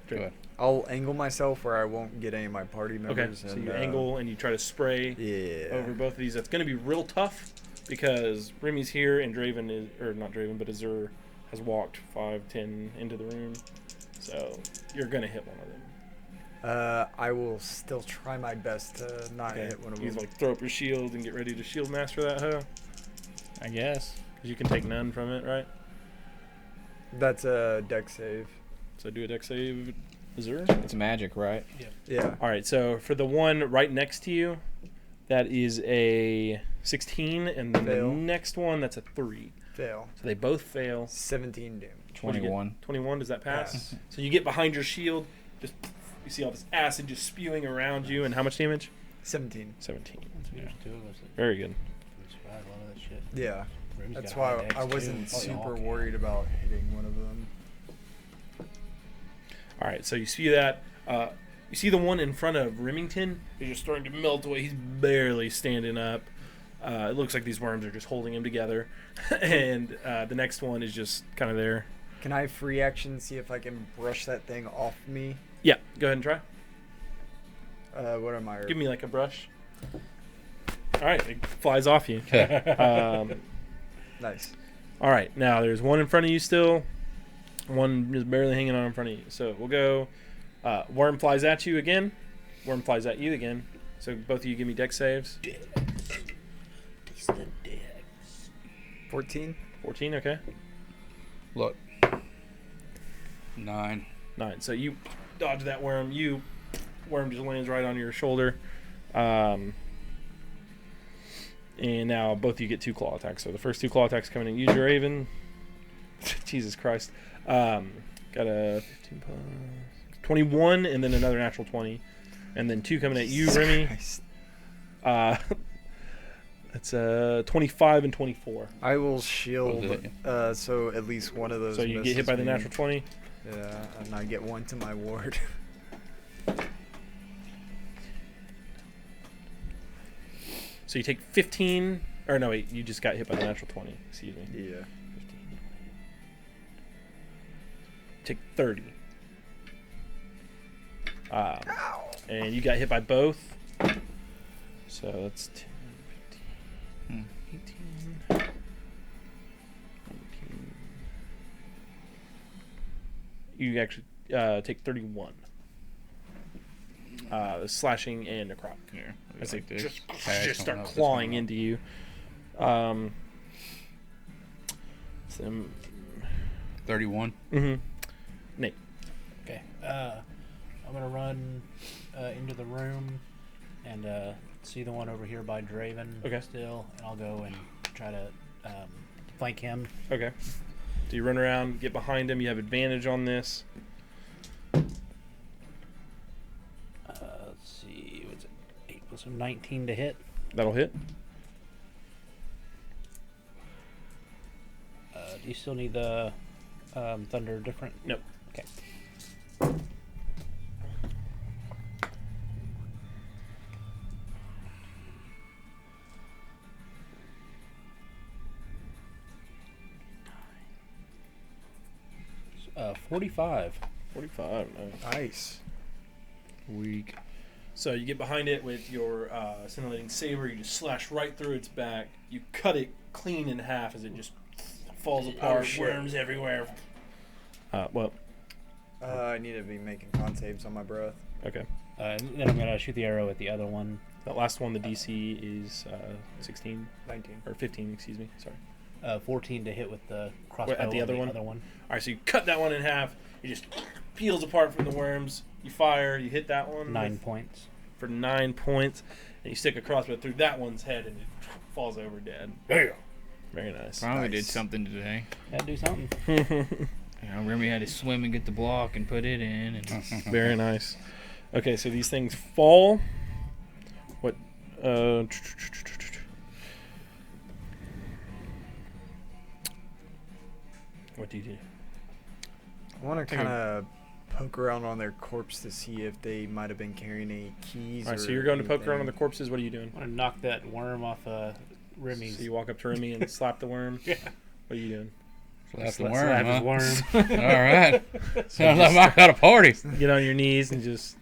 Go ahead. I'll angle myself where I won't get any of my party Okay, members. so and, you angle and you try to spray over both of these. That's going to be real tough because Remy's here and Draven is, or not Draven, but Azur has walked 5, 10 into the room. So you're going to hit one of them. I will still try my best to not hit one of them. You like throw up your shield and get ready to shield master that hoe. I guess. Because you can take none from it, right? That's a deck save. So do a deck save, Azur. It's magic, right? Yeah. All right, so for the one right next to you, that is a 16, and then Fail. the next one, that's a 3. Fail. So they both fail. 17 damage. What'd you get? 21. 21, does that pass? Pass. So you get behind your shield, just you see all this acid just spewing around you, and how much damage? 17. 17. There's 2 of us that Very good. can survive a lot of that shit. Yeah. Room's That's got high why dex, I too. wasn't Probably all super can. worried about hitting one of them. All right, so you see that. You see the one in front of Remington is just starting to melt away. He's barely standing up. It looks like these worms are just holding him together. And the next one is just kind of there. Can I free action see if I can brush that thing off me? Yeah, go ahead and try. What am I? Give me like a brush. All right, it flies off you. Nice. All right, now there's one in front of you still. One is barely hanging on in front of you. So we'll go. Worm flies at you again. Worm flies at you again. So both of you give me deck saves. 14. 14, okay. Look. 9. 9. So you dodge that worm. Worm just lands right on your shoulder. And now both of you get 2 claw attacks. So the first 2 claw attacks coming in. Use your Raven. Jesus Christ. Got a 15 plus 21 and then another natural 20. And then 2 coming at you, Remy. That's 25 and 24. I will shield. Both hit So at least one of those. So you get hit by the natural 20. Yeah, and I get 1 to my ward. So you take 15. Or no, wait, you just got hit by the natural 20. Excuse me. Yeah. 15. Take 30. And you got hit by both. So that's 10, 15, 18, 19. You actually take 31. Slashing and necrotic. Yeah. As they just Coming start up, this clawing one up. into you. So, 31. Nate. Okay. I'm gonna run into the room and see the one over here by Draven. Okay. Still, and I'll go and try to flank him. Okay. So you run around, get behind him. You have advantage on this. Let's see. What's it? 8 plus 19 to hit. That'll hit. Do you still need the thunder different? Nope. Okay. Uh, 45. 45. Nice. Nice. Weak. So you get behind it with your scintillating saber. You just slash right through its back. You cut it clean in half as it just falls apart. shit. Worms everywhere. Well, I need to be making con saves on my breath. okay. And then I'm gonna shoot the arrow at the other one. That last one, the DC is 16 19. or 15. Excuse me. Sorry. 14 to hit with the crossbow. At the on other one? Other one. All right, so you cut that one in half. It just peels apart from the worms. You fire. You hit that one 9 points. for 9 points, and you stick a crossbow through that one's head, and it falls over dead. Damn. Very nice. Finally did Nice. something today. Gotta do something. Remy had to swim and get the block and put it in. And Very nice. Okay, so these things fall. What? What do you do? I want to kind of poke around on their corpse to see if they might have been carrying any keys. All right, or so you're going to poke around on the anything. corpses. What are you doing? I want to knock that worm off Remy's. So you walk up to Remy and slap the worm. Yeah. What are you doing? Slap the Slap worm, his huh? worm. All right. Sounds like I got a party. Get on your knees and just.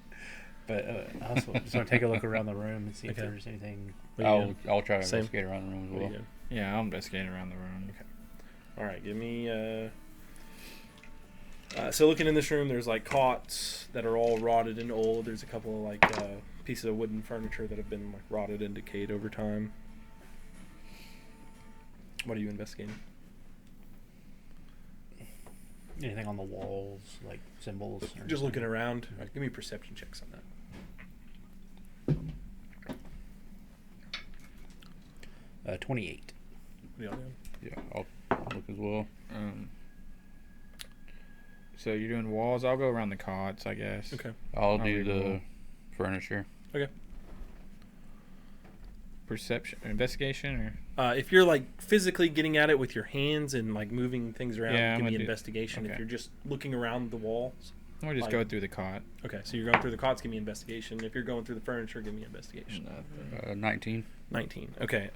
But I also just want to take a look around the room and see if Okay. there's anything. What are you doing? I'll try to Same. investigate around the room as What are you well. doing? yeah, I'll investigate around the room. All right, give me. So looking in this room, there's like cots that are all rotted and old. There's a couple of like pieces of wooden furniture that have been like rotted and decayed over time. What are you investigating? Anything on the walls, like symbols? Or Just looking around. Give me perception checks on that. 28. What are y'all doing? Yeah, I'll look as well. So you're doing walls. I'll go around the cots, I guess. Okay. I'll I'll do read the roll. furniture. Perception, investigation, or If you're like physically getting at it with your hands and like moving things around, Yeah, I'm give me gonna do- investigation. If okay. you're just looking around the walls. we'll just Like- go through the cot. Okay, so you're going through the cots, give me investigation. If you're going through the furniture, give me investigation. 19. 19. Okay.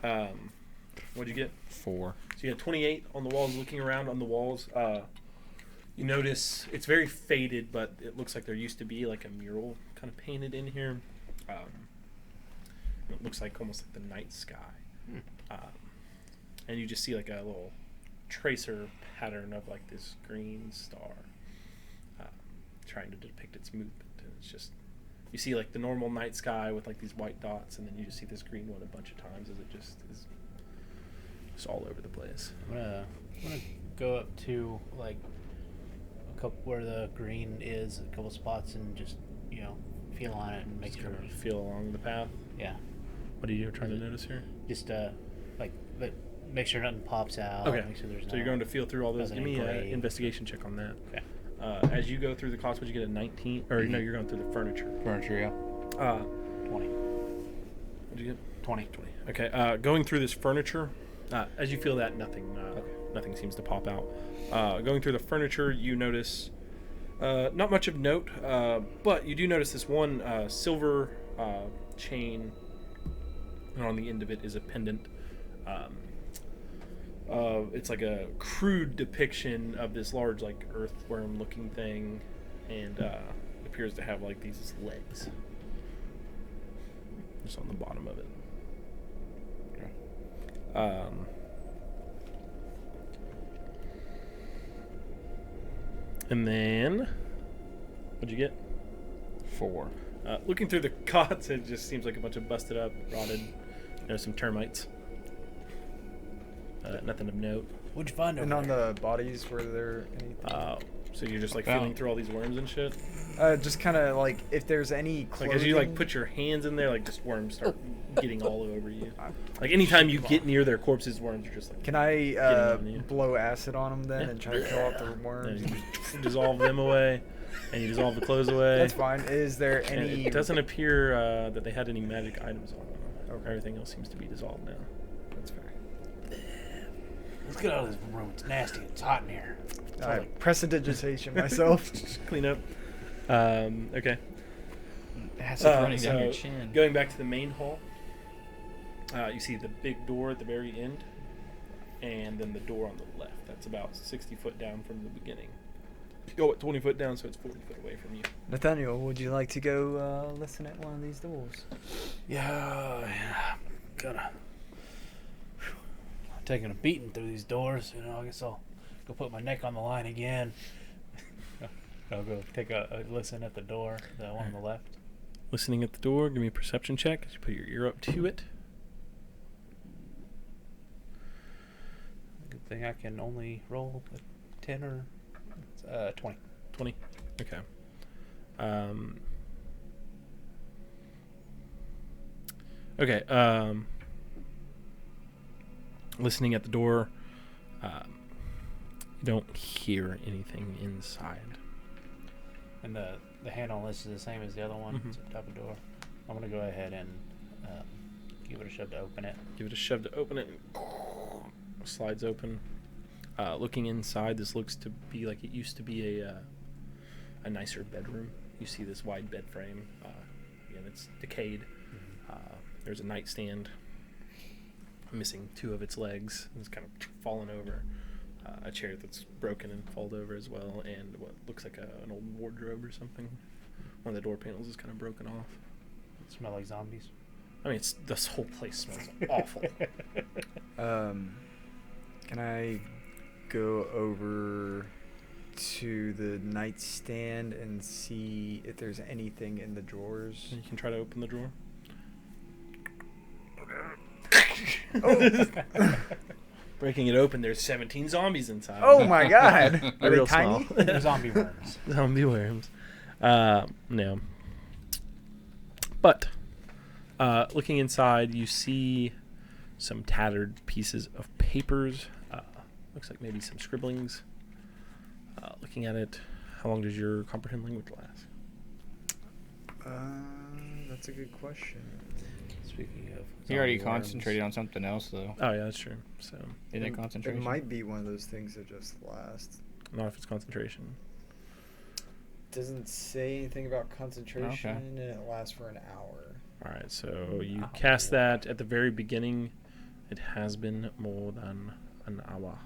What'd you get? 4. So you had 28 on the walls, looking around on the walls. You notice it's very faded, but it looks like there used to be like a mural kind of painted in here. It looks like almost like the night sky. And you just see like a little tracer pattern of like this green star trying to depict its movement. And it's just, you see like the normal night sky with like these white dots, and then you just see this green one a bunch of times as it just is just all over the place. I'm gonna go up to like a couple where the green is, a couple spots, and just feel on it and make Just sure. kind of feel along the path. Yeah, What are you trying to notice here? just but make sure nothing pops out. Okay. Make sure there's So you're going to feel through all those. nothing Give me an engraved. investigation check on that. Okay. As you go through the closet, would you get a 19? Or no, you're going through the furniture. Furniture, yeah. 20. What'd you get? 20. 20. Okay. Going through this furniture, as you feel that, nothing seems to pop out. Going through the furniture, you notice not much of note, but you do notice this one silver chain, and on the end of it is a pendant. It's like a crude depiction of this large, like, earthworm-looking thing, and it appears to have like these legs just on the bottom of it. And then, what'd you get? 4. Looking through the cots, it just seems like a bunch of busted up, rotted, some termites. Nothing of note. What'd you find over And on there? the bodies, were there anything? So you're just like Wow. feeling through all these worms and shit. Just kind of like if there's any Like clothing. as you like put your hands in there, like just worms start getting all over you. Like anytime you get near their corpses, worms are just like. Can I getting on you. blow acid on them then Yeah. and try to kill off the And worms? you just dissolve them away, and you dissolve the clothes away. That's fine. Is there And any? it doesn't appear that they had any magic items on them. Okay. Everything else seems to be dissolved now. That's fair. Let's get out of this room. It's nasty. It's hot in here. I prestidigitation myself. Just clean up. Okay. Acid running down your So, chin. going back to the main hall, you see the big door at the very end, and then the door on the left. That's about 60 foot down from the beginning. Go at 20 foot down, so it's 40 foot away from you. Nathaniel, would you like to go listen at one of these doors? Yeah. Gonna. Taking a beating through these doors. I guess I'll go put my neck on the line again. I'll go take a listen at the door, the one on the left. Listening at the door. Give me a perception check as you put your ear up to it. Good thing I can only roll a 10 or 20. 20. Okay. Okay. Listening at the door. You don't hear anything inside. And the hand on this is the same as the other one. Mhm. It's up top of the door. I'm going to go ahead and give it a shove to open it. Give it a shove to open it. Slides open. Looking inside, this looks to be like it used to be a nicer bedroom. You see this wide bed frame. Again, it's decayed. There's a nightstand missing 2 of its legs. It's kind of fallen over. A chair that's broken and falled over as well, and what looks like an old wardrobe or something. One of the door panels is kind of broken off. It smells like zombies. I mean, this whole place smells awful. Can I go over to the nightstand and see if there's anything in the drawers? You can try to open the drawer. Breaking it open, there's 17 zombies inside. Oh my god! Are they Real tiny? small. They're zombie worms. Zombie worms. No. But looking inside, you see some tattered pieces of papers. Looks like maybe some scribblings. Looking at it, how long does your comprehend language last? That's a good question. Speaking of, He already zombie worms, concentrated on something else, though. Oh yeah, that's true. So Isn't it It concentration? might be one of those things that just last. not if it's concentration. Doesn't say anything about concentration, and it lasts for an hour. All right, so you cast that at the very beginning. It has been more than an hour.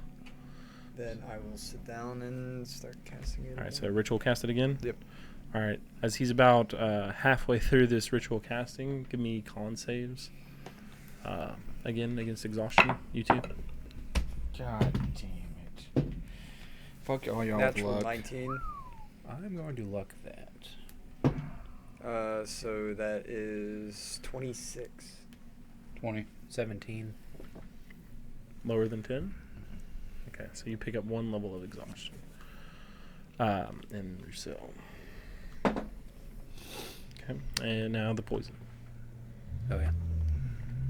Then I will sit down and start casting it. All right, so again. ritual cast it again? Yep. All right, as he's about halfway through this ritual casting, give me con saves. Again, against exhaustion, you two. God damn it. Fuck all y'all with Natural luck. 19. I'm going to luck that. So that is 26. 20. 17. Lower than 10? Okay, so you pick up 1 level of exhaustion. And yourself. Okay, and now the poison. Oh, yeah.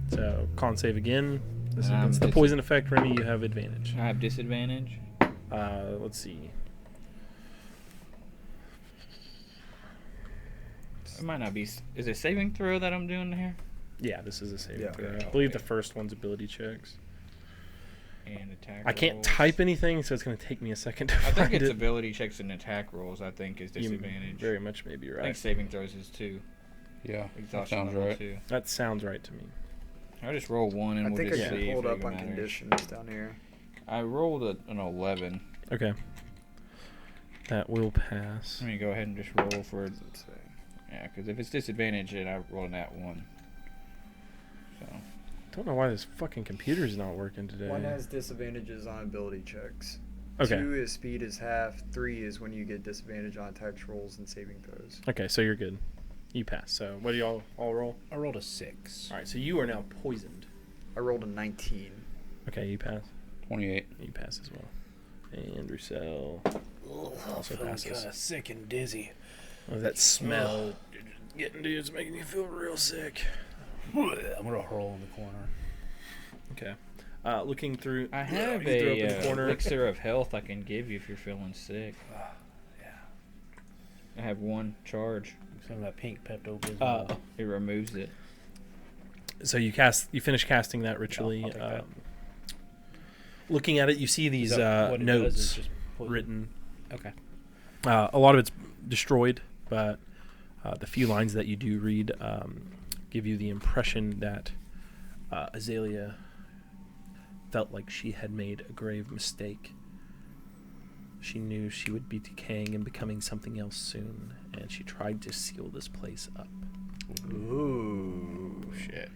So, con save again. This is Um, against the it's- poison effect. Remy, you have advantage. I have disadvantage. Let's see. It might not be. Is it saving throw that I'm doing here? Yeah, this is a saving Yeah. throw. I Okay. believe the first one's ability checks. And attack. I can't rolls. type anything, so it's going to take me a second to I find think it's it. ability checks and attack rolls. I think is You disadvantage. very much may be I think right. saving throws is 2. Yeah, that Exhaustion sounds level right. 2. That sounds right to me. I'll just roll 1 and I we'll think just I see can if hold it up on matters. conditions down here. I rolled an 11. Okay. That will pass. Let me go ahead and just roll for. Let's see. Yeah, because if it's disadvantage, then I roll that 1. So. Don't know why this fucking computer's not working today. 1 has disadvantages on ability checks. Okay. 2 is speed is half. 3 is when you get disadvantage on attacks rolls and saving throws. Okay, so you're good. You pass. So what do y'all all roll? I rolled a 6. All right, so you are now poisoned. I rolled a 19. Okay, you pass. 28. You pass as well. And Roussel also Feeling passes. kind of sick and dizzy. Oh, that smell getting to you is making you feel real sick. I'm gonna roll in the corner. Okay. Looking through. I have you throw up in a the corner. elixir of health I can give you if you're feeling sick. Yeah. I have 1 charge. Some of that pink Pepto-Bismol. It removes it. So you finish casting that ritually. I'll take that. Looking at it, you see these Is that what it does? It's notes just poison? written. Okay. A lot of it's destroyed, but the few lines that you do read give you the impression that Azalea felt like she had made a grave mistake. She knew she would be decaying and becoming something else soon, and she tried to seal this place up. Ooh. Shit.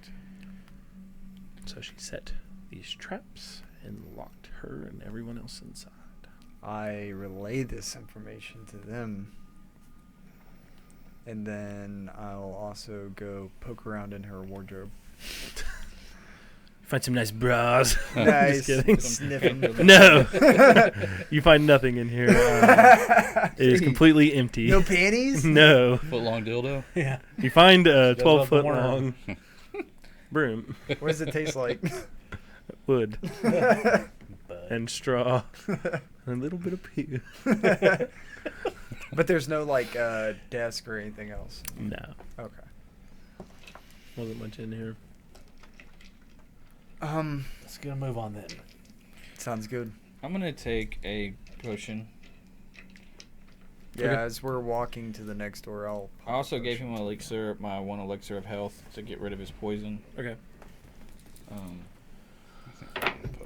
So she set these traps and locked her and everyone else inside. I relay this information to them. And then I'll also go poke around in her wardrobe. Find some nice bras. Nice. Just kidding. Sniff 'em. No. You find nothing in here. It is completely empty. No panties? No. Foot long dildo. Yeah. You find a Goes 12 up foot the worm. long broom, What does it taste like? wood, But and straw, and a little bit of pee. But there's no like desk or anything else. No. Okay. Wasn't much in here. let's get a move on then. Sounds good. I'm gonna take a potion. Yeah, Okay. as we're walking to the next door, I'll. I also gave him an elixir, my one elixir of health, to get rid of his poison. Okay.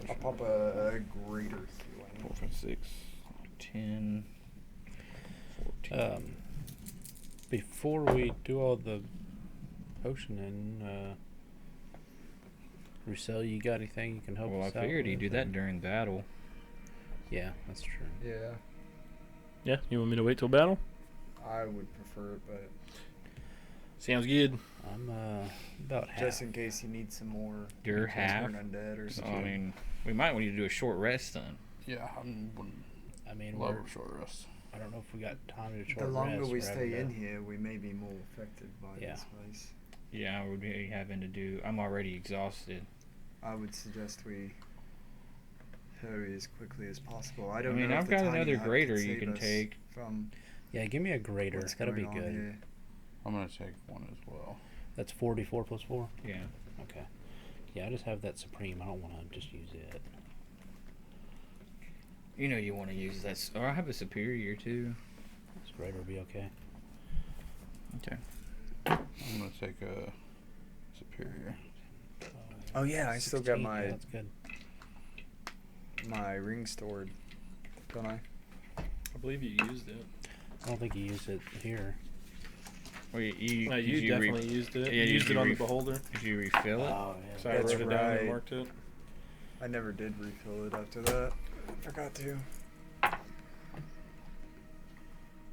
I'll pop a greater 4, 5, 6, 10, 14. Before we do all the potioning, Rousseau, you got anything you can help Well, I us out figured he'd with, do that or- during battle. Yeah, that's true. Yeah, Yeah. You want me to wait till battle? I would prefer it, but Sounds good. I'm about half. just in case you need some more. You're you can half? turn undead or So, something. I mean, we might want you to do a short rest then. Yeah, I I mean, love we're, a short rest. I don't know if we got time to short the longer rest. we We're having stay to- in here, we may be more affected by Yeah. this place. Yeah, I would be having to do. I'm already exhausted. I would suggest we hurry as quickly as possible. I I don't mean, know. if I've the got tiny another hut greater can you save can us take. From Yeah, give me a greater. what's That'll be going on good. here. I'm gonna take one as well. That's 44 plus 4? Yeah. Okay. Yeah, I just have that Supreme. I don't want to just use it. You know you want to use that. Or I have a superior too. This greater will be okay. Okay. I'm gonna take a superior. Oh yeah, I still got 16, my yeah, that's good. my ring stored, don't I? I believe you used it. I don't think you used it here. Well, you No, you definitely used it. Yeah, you used you it on the ref- beholder. Did you refill it? Oh, yeah. So I That's wrote it down right. and marked it. I never did refill it after that. Forgot to.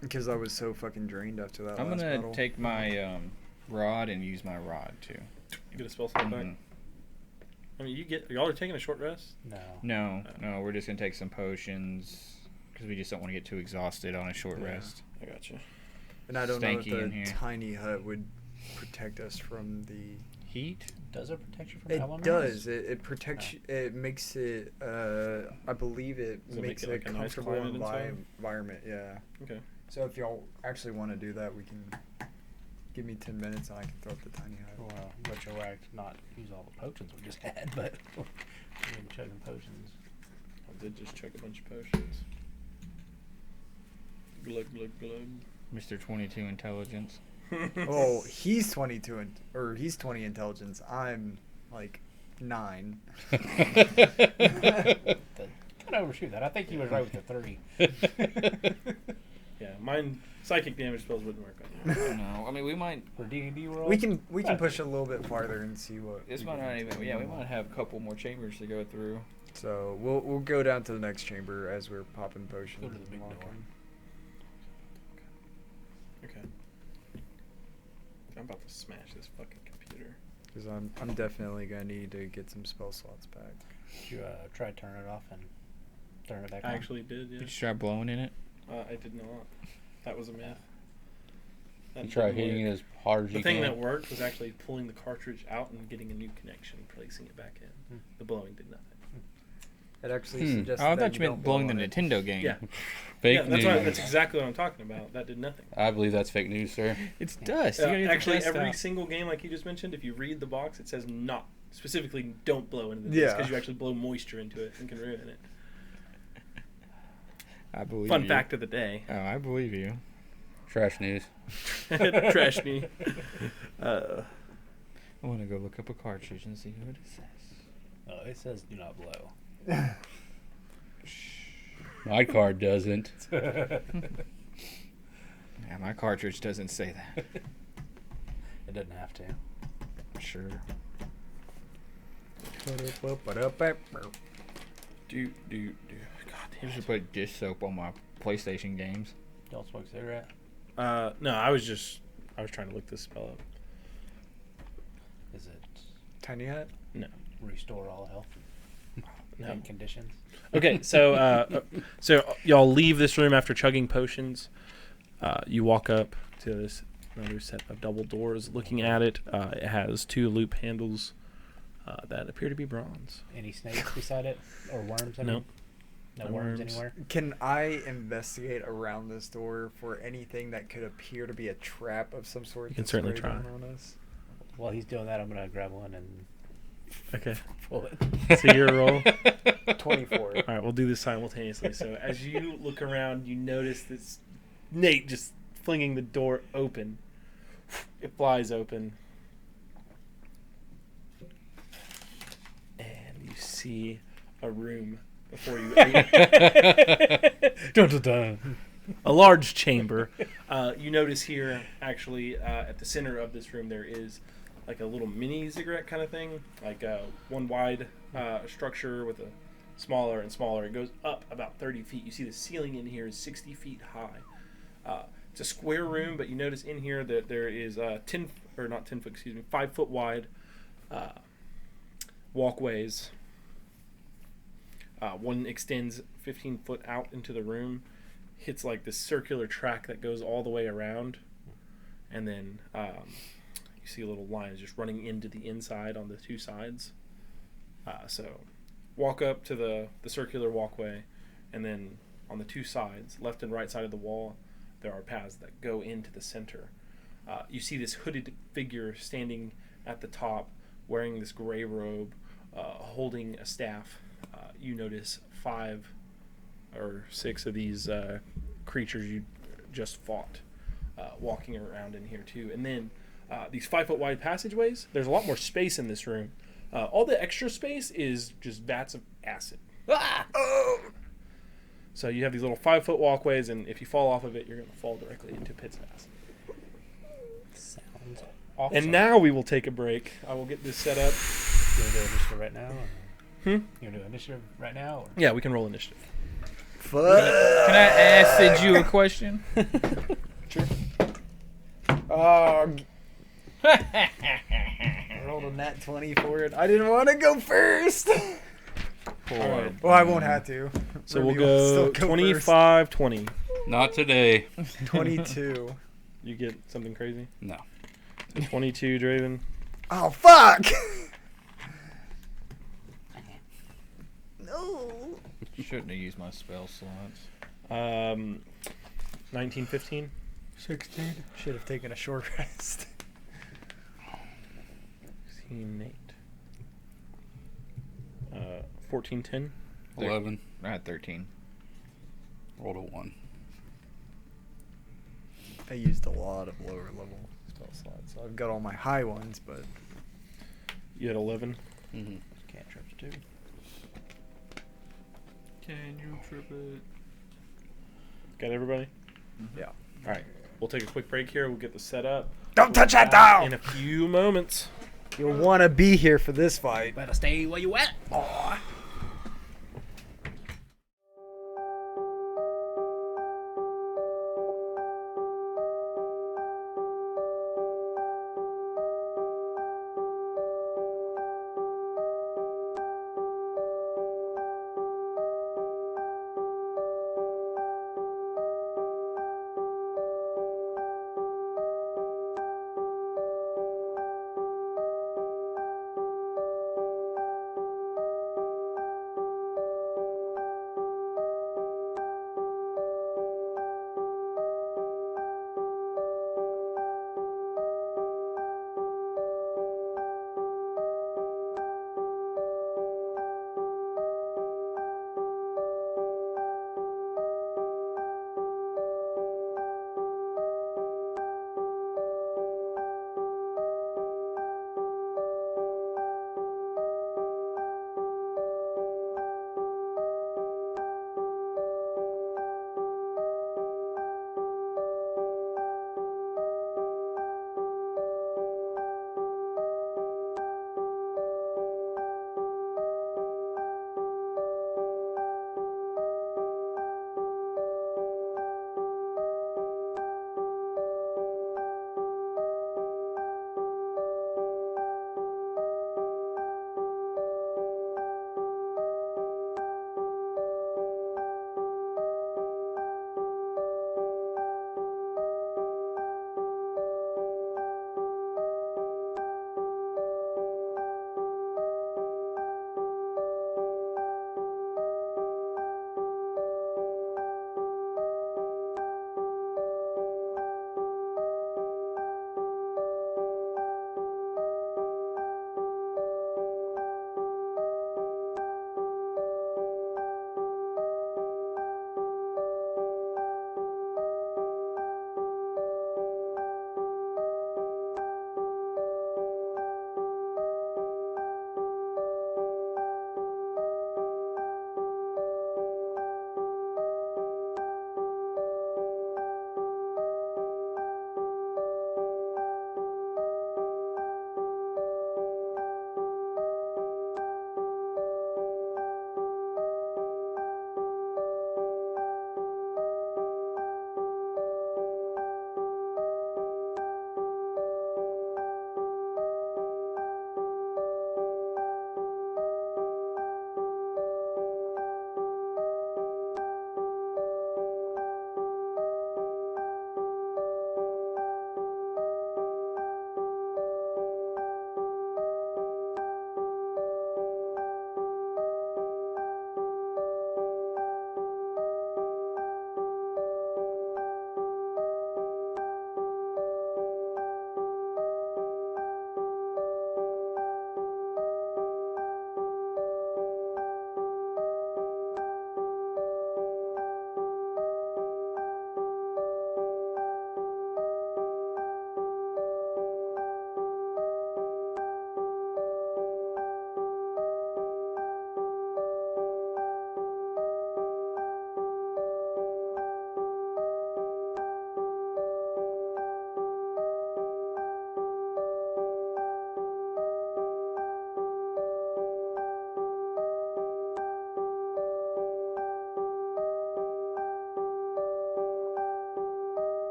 Because I was so fucking drained after that. I'm last gonna battle. take my rod and use my rod too. You get a spell slot back. Mhm. I mean, y'all are taking a short rest. No. No, we're just gonna take some potions because we just don't want to get too exhausted on a short Yeah. rest. I got you. And I don't know if stanky in the here. tiny hut would protect us from the. Heat? Does it protect you from It elements? does. It protects. It makes it. I believe it Does it makes make it it like a a nice comfortable climate inside? environment. Yeah. Okay. So if y'all actually want to do that, we can. Give me 10 minutes and I can throw up the tiny hut. Well, retroact not use all the potions we just had, but we didn't chug the potions. I did just check a bunch of potions. Glug glug glug. Mr. 22 intelligence. Oh, he's 22 or he's 20 intelligence. I'm like 9. Kind of overshoot that. I think he was right with the 30. Yeah, mine psychic damage spells wouldn't work on you. No, I mean we might. For D&D roll? We can push a little bit farther and see what. This we might can not do. even. Yeah, we might have a couple more chambers to go through. So we'll go down to the next chamber as we're popping potions. Go to the and big door. walking. Okay. I'm about to smash this fucking computer. Because I'm definitely gonna need to get some spell slots back. Did you try to turn it off and turn it back on? I actually did, yeah. Did you try blowing in it? I did not. That was a myth. That You try didn't hitting work. it as hard as The you thing can. that worked was actually pulling the cartridge out and getting a new connection, placing it back in. Hmm. The blowing did nothing. It actually Hmm. suggests Oh, I that thought you meant don't blowing blow the on it. Nintendo game. Yeah. Fake Yeah, that's news. right. That's exactly what I'm talking about. That did nothing. I believe that's fake news, sir. It's dust. You gotta get the Actually, dust every out. single game, like you just mentioned, if you read the box, it says not specifically don't blow into the Yeah. because you actually blow moisture into it and can ruin it. I believe Fun you. fact of the day. Oh, I believe you. Trash news. Trash me. I want to go look up a cartridge and see what it says. Oh, it says do not blow. My card doesn't. Yeah, my cartridge doesn't say that. It doesn't have to. Sure. God You should put dish soap on my PlayStation games. Don't smoke a cigarette. No, I was trying to look this spell up. Is it Tiny hat? restore all health No. and conditions? Okay, so y'all leave this room after chugging potions. You walk up to this another set of double doors. Looking at it, it has 2 loop handles that appear to be bronze. Any snakes beside it or worms? I No. mean? No No worms worms. anywhere. Can I investigate around this door for anything that could appear to be a trap of some sort? You can that's certainly ready try. down on us? While he's doing that, I'm gonna grab one and Okay, pull it. so your roll. 24. All right, we'll do this simultaneously. So as you look around, you notice this Nate just flinging the door open. It flies open. And you see a room before you. Dun, dun, dun. A large chamber. You notice here, actually, at the center of this room, there is like a little mini ziggurat kind of thing, like one wide structure with a smaller and smaller. It goes up about 30 feet. You see the ceiling in here is 60 feet high. It's a square room, but you notice in here that there is 5 foot wide walkways. One extends 15 foot out into the room, hits like this circular track that goes all the way around, and then you see little lines just running into the inside on the 2 sides. So walk up to the circular walkway, and then on the 2 sides, left and right side of the wall, there are paths that go into the center. You see this hooded figure standing at the top, wearing this gray robe, holding a staff. You notice 5 or 6 of these creatures you just fought walking around in here too. And then these 5 foot wide passageways, there's a lot more space in this room. All the extra space is just vats of acid. So you have these little 5 foot walkways, and if you fall off of it, you're going to fall directly into pits of acid. Sounds awesome. And now we will take a break. I will get this set up. You want to do initiative right now? Or? You want to do initiative right now? Or? Yeah, we can roll initiative. Can I ask you a question? Sure. Oh, I rolled a nat 20 for it. I didn't want to go first. Alright. Well, I won't have to. So we'll Ruby will go still 25, 20. Not today. first. 22. You get something crazy? No. So 22, Draven. Oh, fuck! No. Shouldn't have used my spell slots. 19, 15. 16. Should have taken a short rest. 16, 8. 14, 10. 11. I had 13. Rolled a 1. I used a lot of lower level spell slots, so I've got all my high ones, but You had 11. Mm-hmm. Can't trip to 2. Can you trip it? Got everybody? yeah. All right. We'll take a quick break here. We'll get this set up. Don't touch that Back in down! a few moments. You'll want to be here for this fight. Better stay where you at. Aw.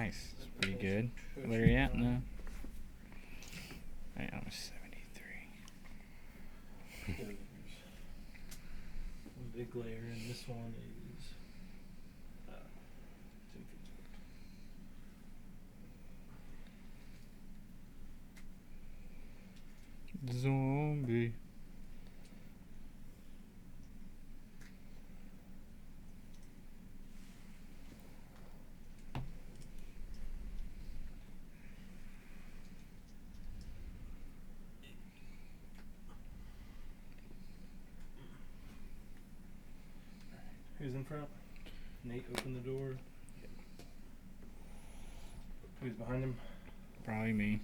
Nice. That's pretty good. Where are you at now? I'm 73. One big layer, and this one is 10 feet. Zombie. Who's in front? Nate, open the door. Who's behind him? Probably me.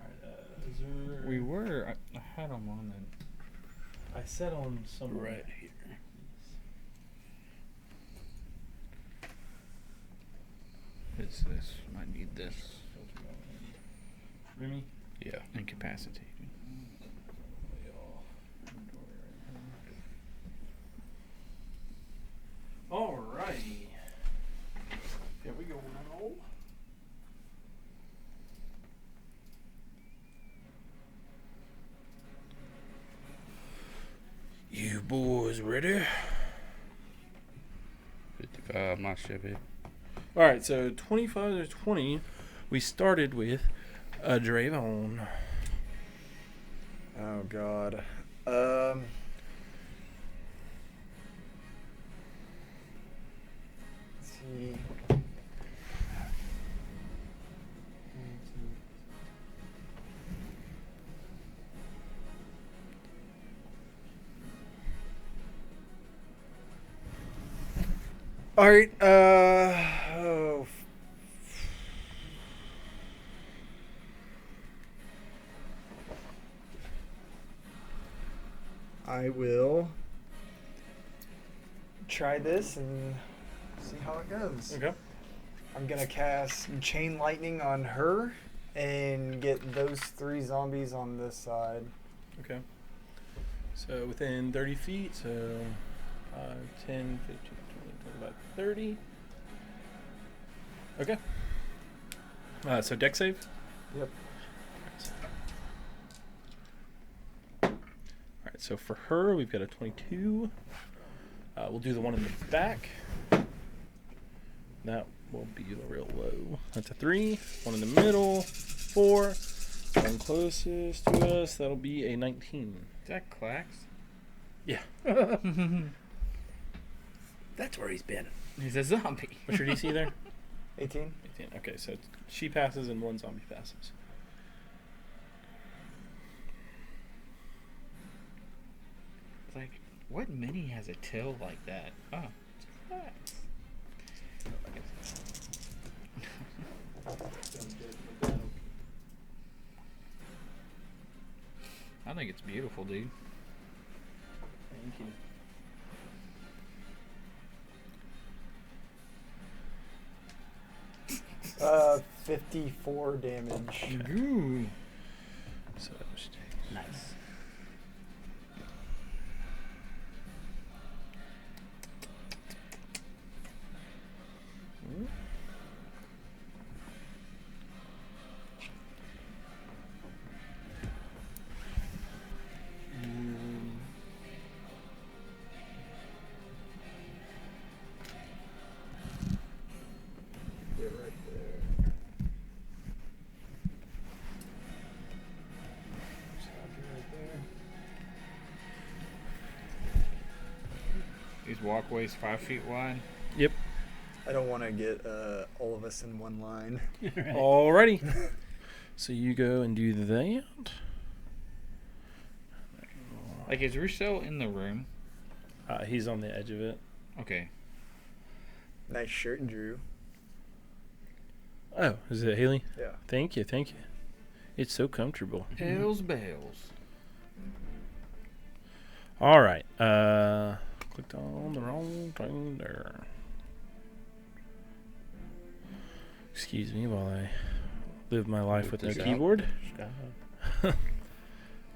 Alright, is there... We were. I had them on then. I set on some Right here. It's this. Might need this. Remy? Yeah. Incapacitated. Alrighty. Here we go now. You boys ready? 55, my Chevy. Alright, so 25 to 20, we started with a Draven. Oh God. Let's see. All right. Oh. I will try this and see how it goes. Okay. I'm gonna cast Chain Lightning on her and get those 3 zombies on this side. Okay. So within 30 feet, so 10, 15, 20, 25, 30. Okay. So deck save? Yep. Alright, so for her, we've got a 22. We'll do the one in the back. That will be real low. That's a 3. One in the middle, 4. One closest to us, that'll be a 19. Is that Clax? Yeah. That's where he's been. He's a zombie. What's your DC there? 18. 18. Okay, so she passes and one zombie passes. It's like, what mini has a tail like that? Oh, it's Clax. I think it's beautiful, dude. Thank you. Uh, 54 damage. Ooh. So she takes. Nice. These walkways 5 feet wide. Yep. I don't want to get all of us in one line. Alrighty. So you go and do that. Like, is Rousseau in the room? He's on the edge of it. Okay. Nice shirt, Drew. Oh, is it Haley? Yeah. Thank you, thank you. It's so comfortable. Hells bells. All right. Clicked on the wrong thing there. Excuse me while I live my life with no This out. keyboard.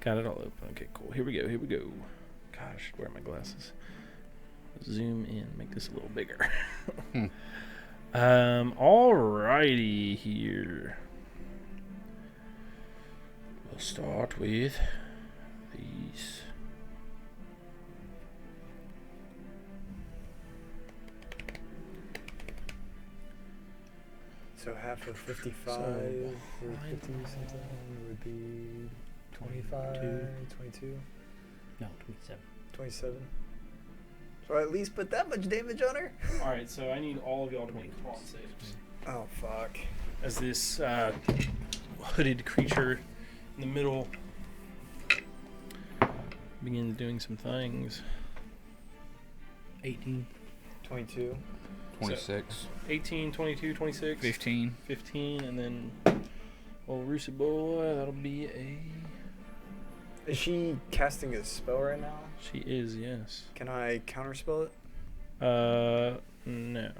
Got it all open. Okay, cool. Here we go. Here we go. Gosh, where are my glasses? Zoom in. Make this a little bigger. Alrighty here. We'll start with these. So half of 55 So, or 50 something would be 25, 22, No, 27. 27. So I at least put that much damage on her? Alright, so I need all of y'all to make con saves. Oh, fuck. As this hooded creature in the middle begins doing some things. 18. 22. 26. 18, 22, 26, 15. 15, and then old Rusey boy, that'll be a... Is she casting a spell right now? She is, yes. Can I counterspell it? No.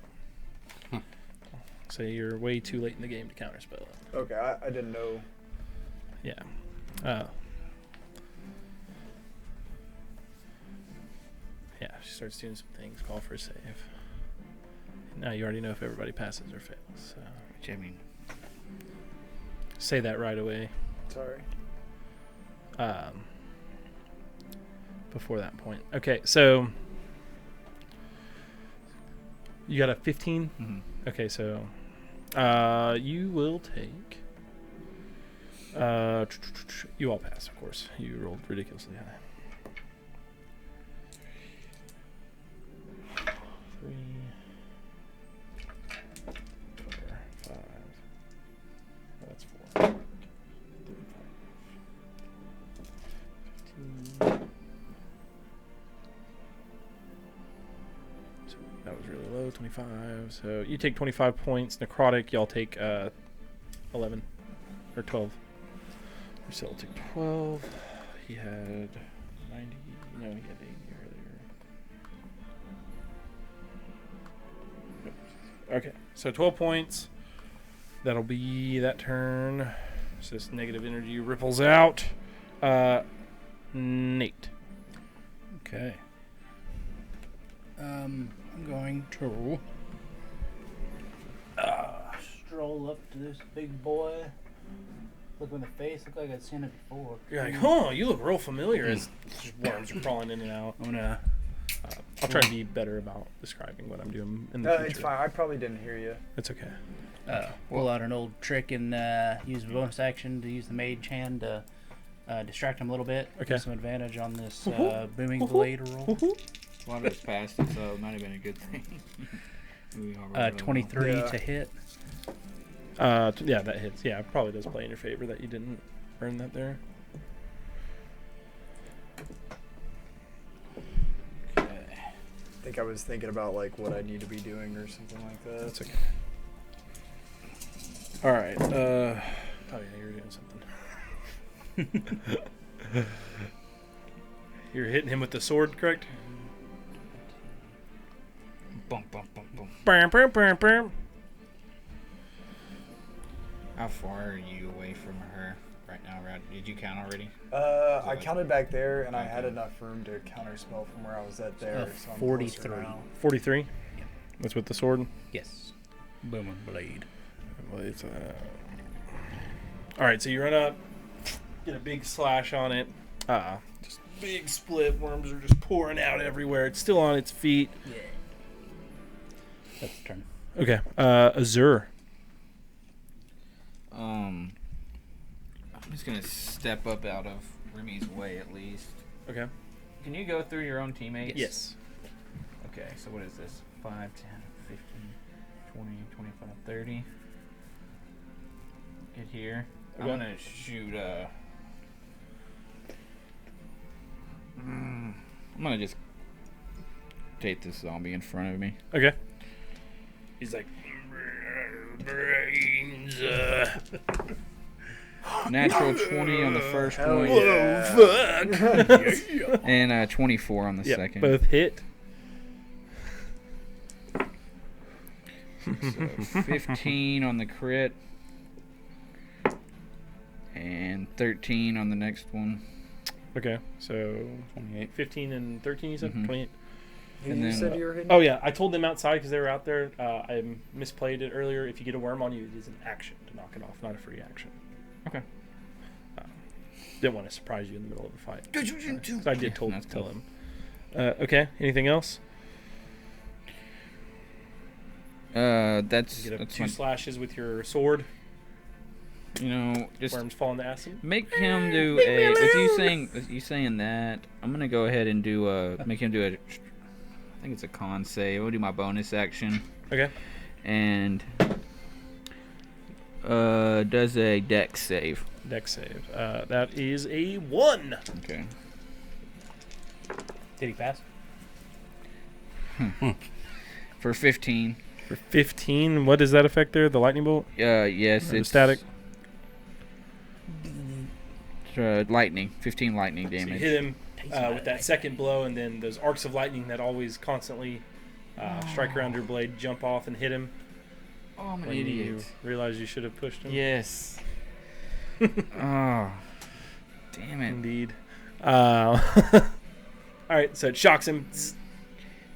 So you're way too late in the game to counterspell it. Okay, I didn't know. Yeah. Yeah, she starts doing some things. Call for a save. Now you already know if everybody passes or fails. So Which, I mean, say that right away. Sorry. Before that point. Okay, so you got a 15? mm-hmm. Okay, so you will take you all pass, of course. You rolled ridiculously high. 3, 4, 5. That's 4. 15. So that was really low, 25. So you take 25 points. Necrotic, y'all take 11 or 12. Marcel took 12. He had 90. No, he had 80 earlier. Okay, so 12 points. That'll be that turn. So this negative energy ripples out. Nate. Okay. I'm going to stroll up to this big boy. Look him in the face. Look like I've seen it before. You're like, huh, you look real familiar as worms are crawling in and out. I'm gonna. I'll try to be better about describing what I'm doing in the future. It's fine. I probably didn't hear you. It's okay. Pull out an old trick and use a bonus action to use the mage hand to distract him a little bit. Okay. Get some advantage on this booming blade roll. a lot of us passed it, so it might have been a good thing. We all rolled really 23 Yeah. to hit. Yeah, that hits. Yeah, it probably does play in your favor that you didn't earn that there. Okay. I think I was thinking about like what I need to be doing or something like that. That's okay. All right. Oh yeah, you were doing something. You're hitting him with the sword, correct? well. Bump, bump, bump, bump. Bam, bam, bam, bam. How far are you away from her right now, Rad? Did you count already? I counted back there, and I had enough room to counterspell from where I was at there. So I'm closer 43. now. 43. Yeah. That's with the sword. Yes. Booming blade. Well, it's, all right, so you run up, get a big slash on it. Just big split. Worms are just pouring out everywhere. It's still on its feet. Yeah. That's the turn. Okay. Azur. I'm just gonna step up out of Remy's way at least. Okay. Can you go through your own teammates? Yes. Okay, so what is this? 5, 10, 15, 20, 25, 30. Get here. Okay. I'm gonna shoot I'm gonna just take this zombie in front of me. Okay. He's like, brains. Natural 20 on the first Hell one. yeah. Fuck. And 24 on the Yeah, second. both hit. So 15 on the crit. And 13 on the next one. Okay, so 28. 15 and 13, you said? Mhm. 28. Who And you then- said you were hitting? Oh yeah, I told them outside because they were out there. I misplayed it earlier. If you get a worm on you, it is an action to knock it off, not a free action. Okay. Didn't want to surprise you in the middle of a fight. So I did Yeah, tell that's cool. him. Okay. Anything else? That's You get up that's 2 fine. slashes with your sword. You know, just Worms fall into acid. make him do a. With you saying that, I'm gonna go ahead and make him do a. I think it's a con save. I'll do my bonus action Okay. and does a dex save. Dex save. That is a 1. Okay. Did he pass? For 15. For 15, what does that affect there? The lightning bolt? Yes, Or the it's static? lightning. 15 lightning So you damage. hit him with that second blow, and then those arcs of lightning that always constantly strike around your blade jump off and hit him. Oh, I'm an When you idiot. realize you should have pushed him. Yes. Oh, damn it. Indeed. All right, so it shocks him.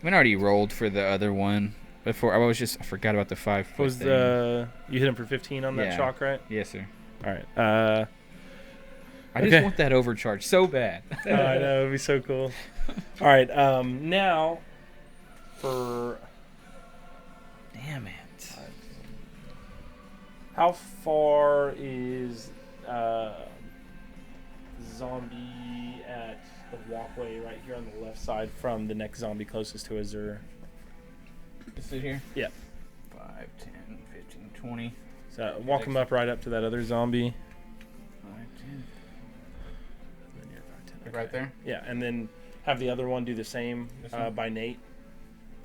I already rolled for the other one before. I forgot about the 5 foot What was thing. you hit him for 15 on that Yeah. shock, right? Yes, sir. All right. I just Okay. want that overcharge so bad. I know, it'd be so cool. All right, now for Damn it. how far is zombie at the walkway right here on the left side from the next zombie closest to Azure? This is here? Yeah. 5, 10, 15, 20. So walk him up right up to that other zombie. 5, 10. And then you're 5, 10. Right there? Yeah, and then have the other one do the same This one? by Nate.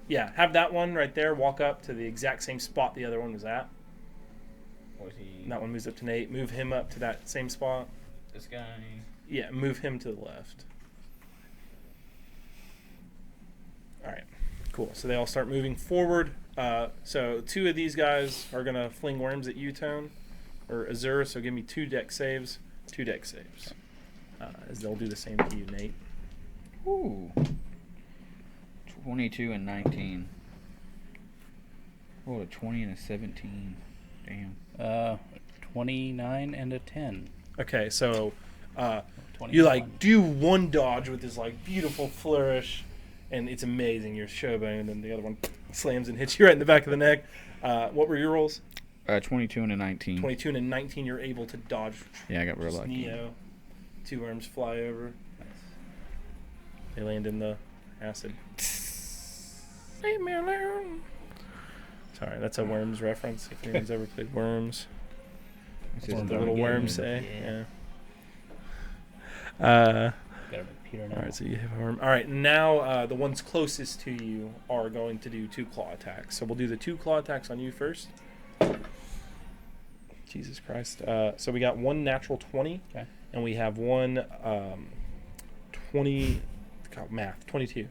Yeah, have that one right there walk up to the exact same spot the other one was at. Was he? And that one moves up to Nate. Move him up to that same spot. This guy. Yeah, move him to the left. All right, cool. So they all start moving forward. So 2 of these guys are going to fling worms at you, Tone, or Azure. So give me 2 deck saves. 2 deck saves. As they'll do the same to you, Nate. Ooh. 22 and 19. Oh, a 20 and a 17. Damn. 29 and a 10. Okay, so 21. you like do one dodge with this like beautiful flourish, and it's amazing. You're showboating, and then the other one slams and hits you right in the back of the neck. What were your rolls? 22 and a 19. 22 and a 19. You're able to dodge. Yeah, I got real Just lucky. Neo. 2 worms fly over. They land in the acid. Leave me alone. Sorry, that's a Worms reference. If anyone's ever played Worms, This that's is what the the little game. worms say. Yeah. Yeah. Got a computer now. All right, so you have a worm. All right, now the ones closest to you are going to do 2 claw attacks. So we'll do the 2 claw attacks on you first. Jesus Christ. So we got 1 natural 20, Okay. and we have 1 20. God, math 22.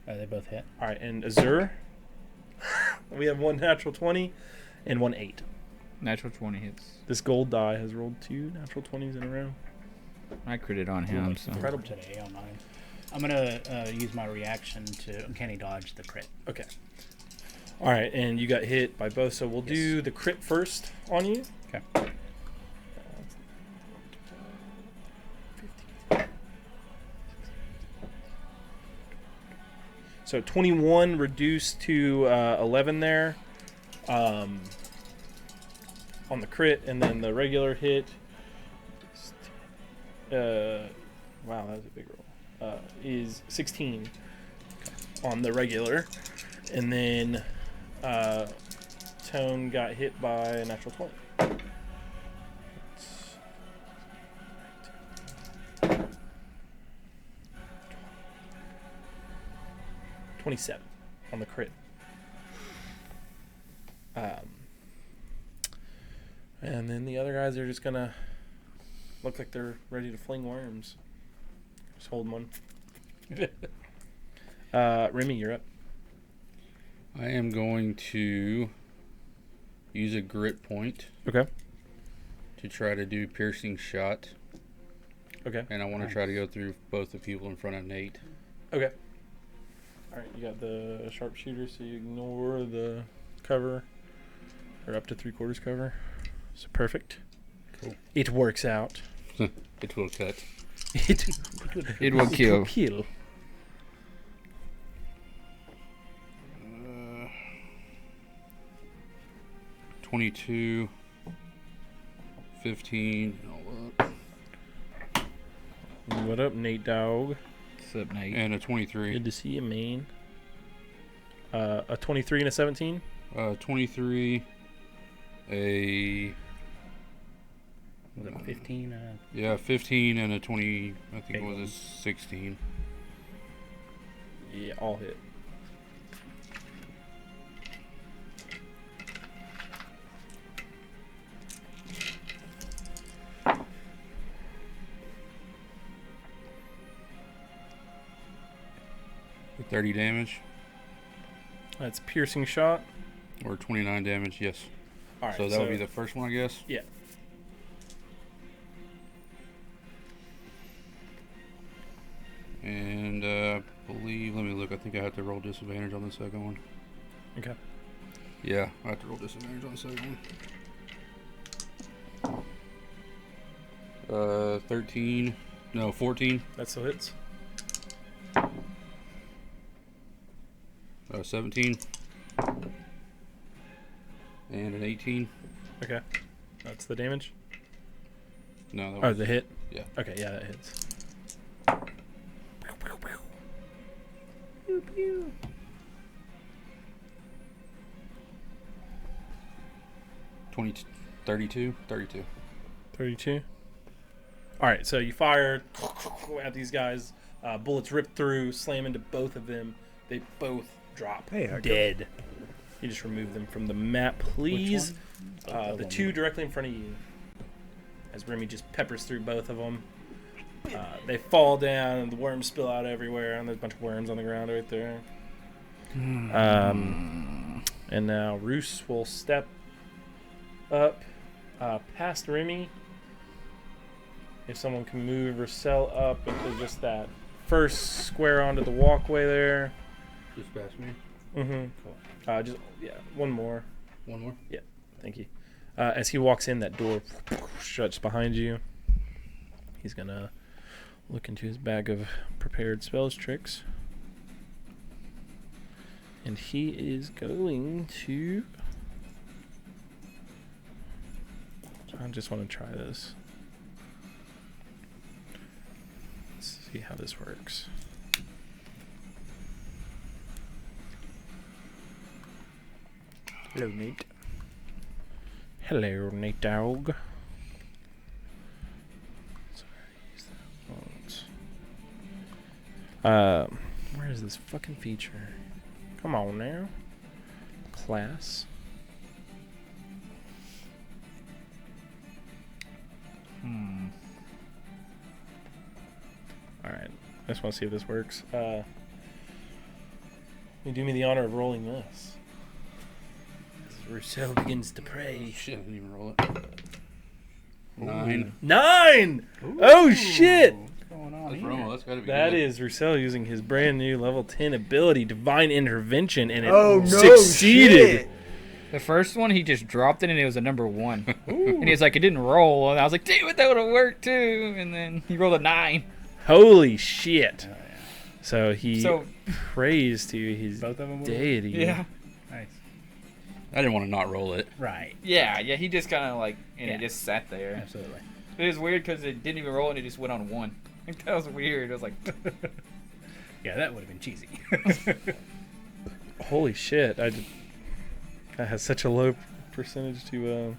They both hit. All right, and Azure, we have 1 natural 20 and 1 8. Natural 20 hits. This gold die has rolled 2 natural 20s in a row. I critted on him, so. Incredible. Today on mine. I'm gonna use my reaction to uncanny dodge the crit. Okay. All right, and you got hit by both, so we'll do the crit first on you. Okay. So 21 reduced to 11 there on the crit, and then the regular hit. Wow, that was a big roll. Is 16 on the regular, and then Tone got hit by a natural 20. 27 on the crit. And then the other guys are just gonna look like they're ready to fling worms. Just hold one. Remy, you're up. I am going to use a grit point Okay. to try to do piercing shot, Okay. and I want to try to go through both the people in front of Nate. Okay. Alright, you got the sharpshooter, so you ignore the cover. Or up to 3/4 cover. So perfect. Cool. It works out. It will cut. It will kill. Kill. 22, 15. What up, Nate Dog? What's up, Nate? And a 23. Good to see you, man. A 23 and a 17? 23. A Was it 15? yeah, 15 and a 20. I think Big it was one. a 16. Yeah, all hit. With 30 damage That's piercing shot. or 29 damage. Yes. All right, So that would be the first one, I guess. Yeah. And believe. Let me look. I think I have to roll disadvantage on the second one. Okay. Yeah, I have to roll disadvantage on the second one. 13. No, 14. That still hits. 17. And an 18. Okay. That's the damage. No, that Oh, was the hit? Yeah. Okay, yeah, that hits. 20, 32. 32. 32. All right, so you fire at these guys. Bullets rip through, slam into both of them. They both drop Hey, I dead. You just remove them from the map, please. Which one? The two directly in front of you. As Remy just peppers through both of them. They fall down, and the worms spill out everywhere, and there's a bunch of worms on the ground right there. And now Roos will step up past Remy. If someone can move Russell up into just that first square onto the walkway there. Just past me. Mm-hmm. Cool. Just one more. One more. Thank you. As he walks in, that door shuts behind you. He's gonna look into his bag of prepared spells tricks, and he is going to. I just want to try this. Let's see how this works. Hello, Nate. Hello, Nate Dog. Where is this fucking feature? Come on now. Class. Alright. I just want to see if this works. You do me the honor of rolling this. As Rousseau begins to pray. Shit, I didn't even roll it. 9. 9! Oh shit! What's going on That's here? Romo. That's gotta be That good. is Rousseau using his brand new level 10 ability, Divine Intervention, and it Oh, no succeeded. shit. The first one, he just dropped it, and it was a number 1. And he was like, it didn't roll. And I was like, damn it, that would have worked, too. And then he rolled a 9. Holy shit. Oh, yeah. So he So, prays to his Both of them were? deity. yeah. Nice. I didn't want to not roll it. Right. Yeah, he just kind of like, and Yeah. it just sat there. Absolutely. It was weird because it didn't even roll, and it just went on 1. Like, that was weird. It was like, Yeah, that would have been cheesy. Holy shit. That has such a low percentage to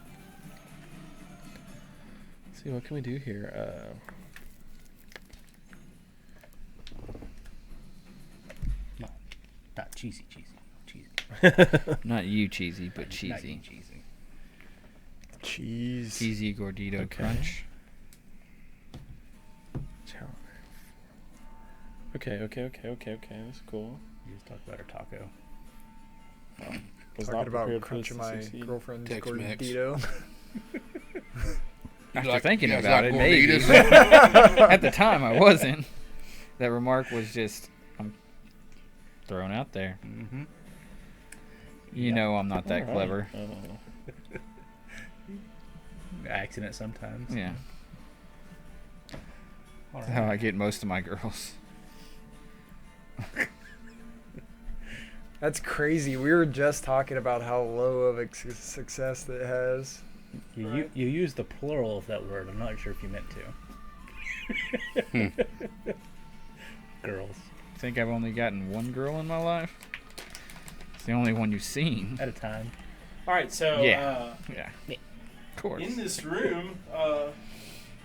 let's see, what can we do here? Not cheesy. Cheesy. not you, cheesy, but Not cheesy. you cheesy. Cheese. Cheesy Gordito Okay. Crunch. Okay. That's cool. You just talked about her taco. Was Talking not about prepared for crunching this to my succeed. girlfriend's Tex-Mex. gordito. After Like, thinking you guys about like it, maybe. Gorditas? At the time, I wasn't. That remark was just, thrown out there. Mm-hmm. You know I'm not that All right. clever. Accident sometimes. Yeah. All That's how right. I get most of my girls. That's crazy. We were just talking about how low of a success that it has. You use the plural of that word. I'm not sure if you meant to. Girls. Think I've only gotten one girl in my life? It's the only one you've seen. At a time. All right, so Yeah. Yeah. Of course. in this room,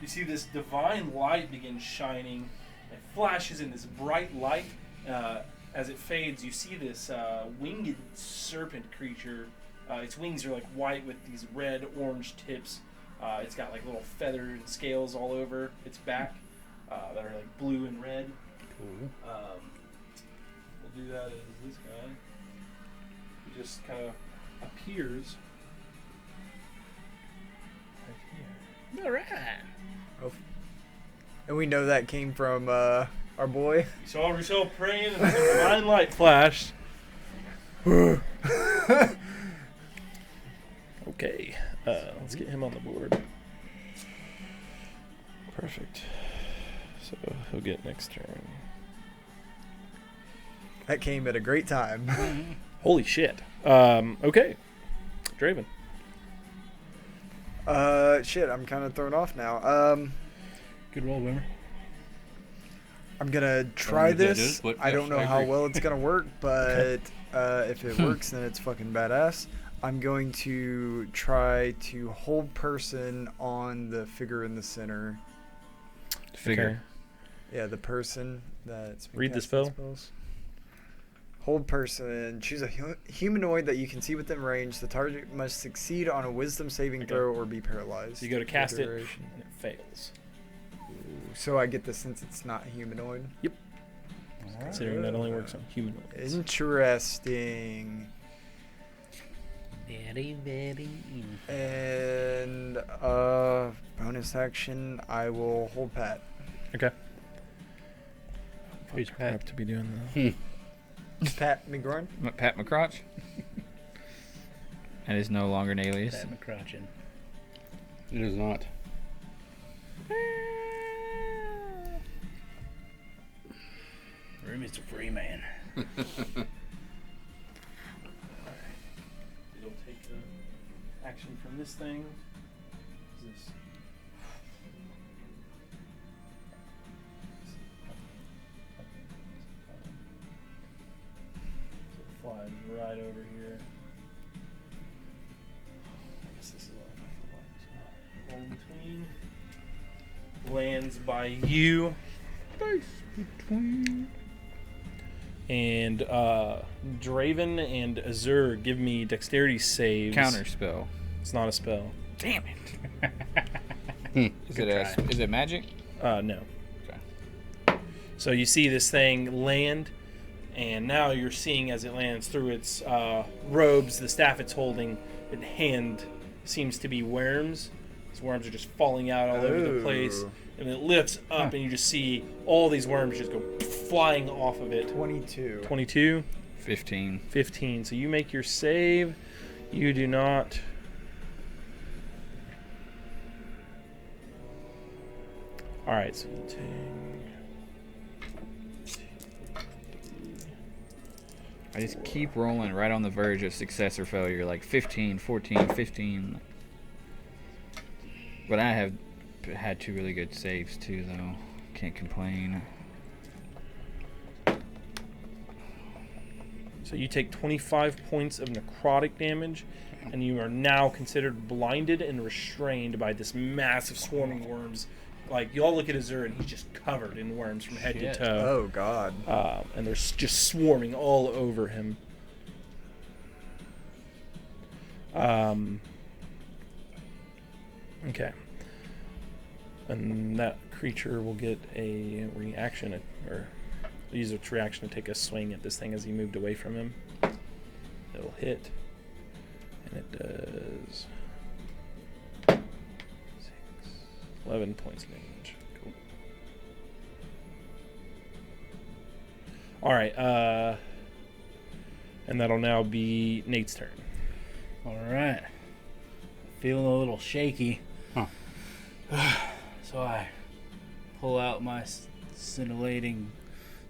you see this divine light begin shining. It flashes in this bright light. As it fades, you see this winged serpent creature. Its wings are like white with these red orange tips. It's got like little feathers and scales all over its back that are like blue and red. Cool. We'll do that as this guy. He just kind of appears right here. All right. Oh. And we know that came from our boy. You saw Rousseau praying and the divine light flashed. Okay, let's get him on the board. Perfect. So he'll get next turn. That came at a great time. Holy shit. Okay. Draven. Shit, I'm kind of thrown off now. Good roll, Boomer. I'm gonna try you gotta do this. it, but I don't yes, know I how agree. well it's gonna work, but if it works, then it's fucking badass. I'm going to try to hold person on the figure in the center. Figure. Yeah, the person that's been Read the casting spell. spells. Hold person. Choose a humanoid that you can see within range. The target must succeed on a wisdom saving Okay. throw or be paralyzed. So you go to for cast it, duration. and it fails. So I get this since it's not humanoid. Considering that only works on humanoids. Interesting. Very, very. And bonus action, I will hold pat. Okay. Who's Fuck, I Pat? have to be doing that. Pat McGroin. Pat McCrotch. That is no longer an alias. Pat McCrotchin. It is not. Room is a free man. You'll take the action from this thing. This. So it flies right over here. I guess this is all in between. Lands by you. And Draven and Azur, give me dexterity saves. Counter spell. It's not a spell. Damn it. Is Good it try. is it magic? No. Okay. So you see this thing land, and now you're seeing as it lands through its robes, the staff it's holding, in hand seems to be worms. These worms are just falling out all over the place. Oh. And it lifts up, and you just see all these worms just go flying off of it. 22. 22, 15. 15. So you make your save. You do not. All right, so you take. I just keep rolling right on the verge of success or failure, like 15, 14, 15. But I have had two really good saves too, though. Can't complain. So you take 25 points of necrotic damage, and you are now considered blinded and restrained by this massive swarming worms. Like, you all look at Azur, and he's just covered in worms from head Shit. to toe. Oh, God. And they're just swarming all over him. Okay. And that creature will get a reaction, or use its reaction to take a swing at this thing as he moved away from him. It'll hit, and it does 11 points of damage. Cool. All right. And that'll now be Nate's turn. All right. Feeling a little shaky. Huh. So I pull out my scintillating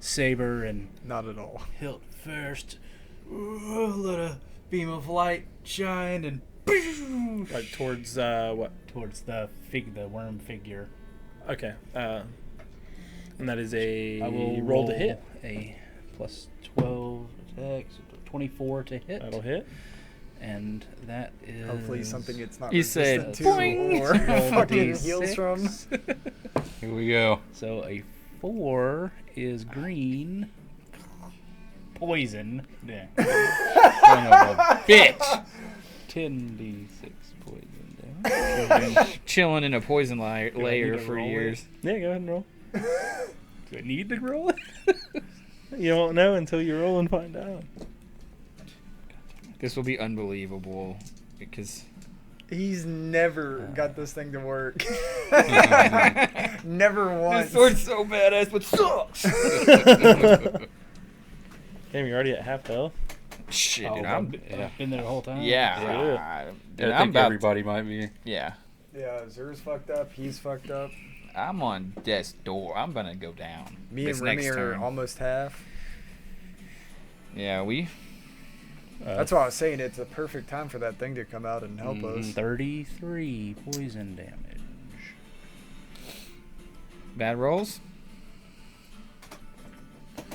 saber and Not at all. hilt first. Let a beam of light shine and Like towards what? towards the worm figure. Okay. And that is a I will roll to hit. a plus 12 attack, so 24 to hit. That'll hit. And that is Hopefully something it's not You resistant said to boing. or Roll fucking D6. heals from. Here we go. So a 4 is green. Poison. Yeah. Son of a bitch. 10d6 poison damage. Chilling in a poison layer to for roll it? years. Yeah, go ahead and roll. Do I need to roll it? You won't know until you roll and find out. This will be unbelievable because He's never got this thing to work. Never once. this sword's so badass, but sucks. Damn, you're already at half health. Shit, Oh, dude, I've I'm been there the whole time. yeah. I I'm think about everybody might be. yeah. Yeah, Zer's fucked up. He's fucked up. I'm on death's door. I'm gonna go down. Me this and Remy next are turn. almost half. Yeah, we. That's why I was saying it's a perfect time for that thing to come out and help us. 33 poison damage. Bad rolls.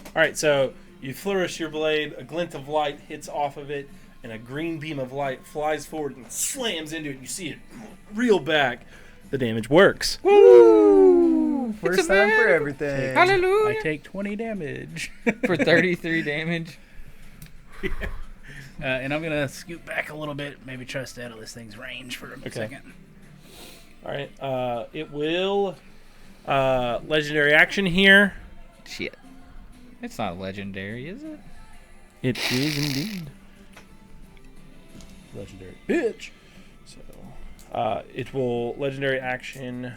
All right, so you flourish your blade, a glint of light hits off of it, and a green beam of light flies forward and slams into it. You see it reel back. The damage works. Woo! First time for everything. Hallelujah! I take 20 damage. For 33 damage. And I'm going to scoot back a little bit, maybe try to stay out of this thing's range for a second. All right, it will legendary action here. Shit. It's not legendary, is it? It is indeed. Legendary bitch. So, it will legendary action.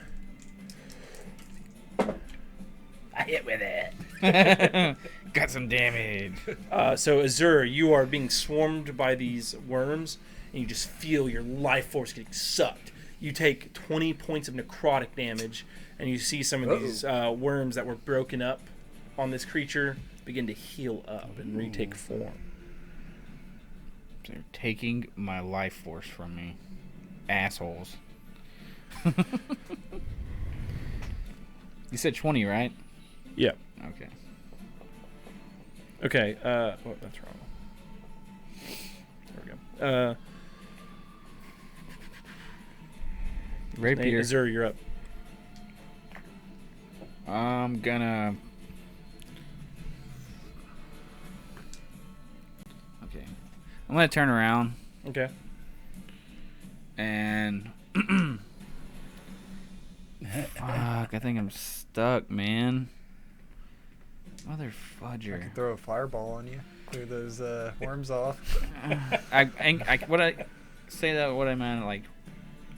I hit with it. Got some damage. So Azur, you are being swarmed by these worms, and you just feel your life force getting sucked. You take 20 points of necrotic damage, and you see some of these worms that were broken up on this creature begin to heal up and retake form. They're taking my life force from me. Assholes. You said 20, right? Yeah. Okay. Okay. Oh, that's wrong. There we go. Rapier. Azur, you're up. I'm gonna. Okay. I'm gonna turn around Okay. and. Fuck, I think I'm stuck, man. Mother I fudger. could throw a fireball on you. Clear those worms off. What I meant, like,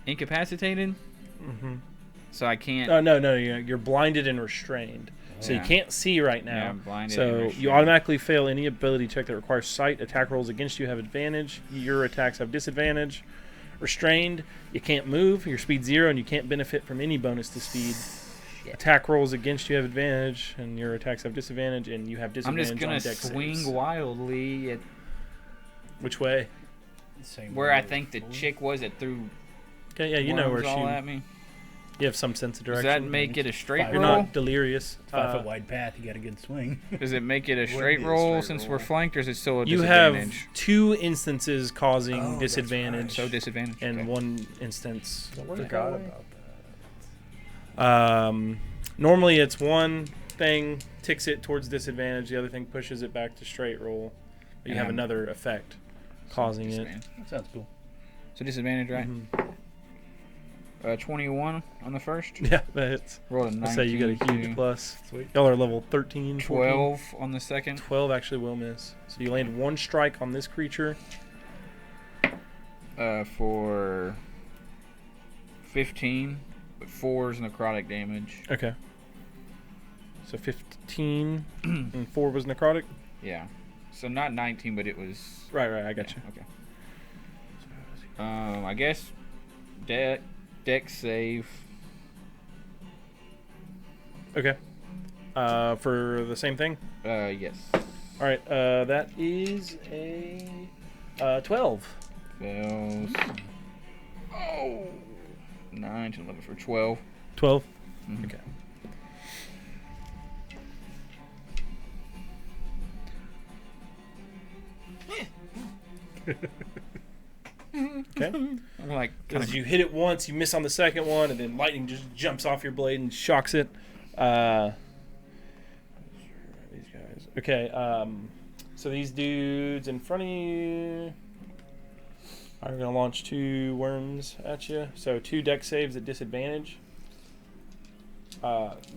incapacitated? Mm-hmm. So I can't. Oh, no, you're blinded and restrained. So you Yeah. can't see right now. Yeah, I'm blinded and so you restrained. automatically fail any ability check that requires sight. Attack rolls against you have advantage. Your attacks have disadvantage. Restrained, you can't move. Your speed's 0, and you can't benefit from any bonus to speed. Attack rolls against you have advantage, and your attacks have disadvantage, and you have I'm disadvantage just gonna on dex swing saves. wildly at Which way? Same where I move. think the chick was that threw Okay, yeah, you know where worms all at she. me. You have some sense of Does direction. that make it a straight Fire You're roll? not delirious. 5-foot wide path, you got a good swing. Does it make it a Would straight be a roll straight since roll. we're flanked, or is it still a You have disadvantage? 2 instances causing Oh, that's disadvantage, So disadvantage. and okay. 1 instance. Forgot about that. Normally it's one thing ticks it towards disadvantage, the other thing pushes it back to straight roll. But you have And another effect causing it. Disadvantage. That sounds cool. So disadvantage, right? Mhm. 21 on the first. Yeah, that hits. Roll a 19. Let's say you got a huge to plus. Sweet. Y'all are level 13, 14. 12 on the second. 12 actually will miss. So you land 1 strike on this creature. For 15, but 4 is necrotic damage. Okay. So 15 and 4 was necrotic. Yeah. So not 19, but it was. Right. I got you. Okay. I guess deck save. Okay. For the same thing. Yes. All right. That is a 12. Fails. Oh. 9 to 11 for 12. 12. Mhm. Okay. Okay. I'm like, As you hit it once, you miss on the second one, and then lightning just jumps off your blade and shocks it. These guys. Okay. So these dudes in front of you are going to launch 2 worms at you. So 2 deck saves at disadvantage.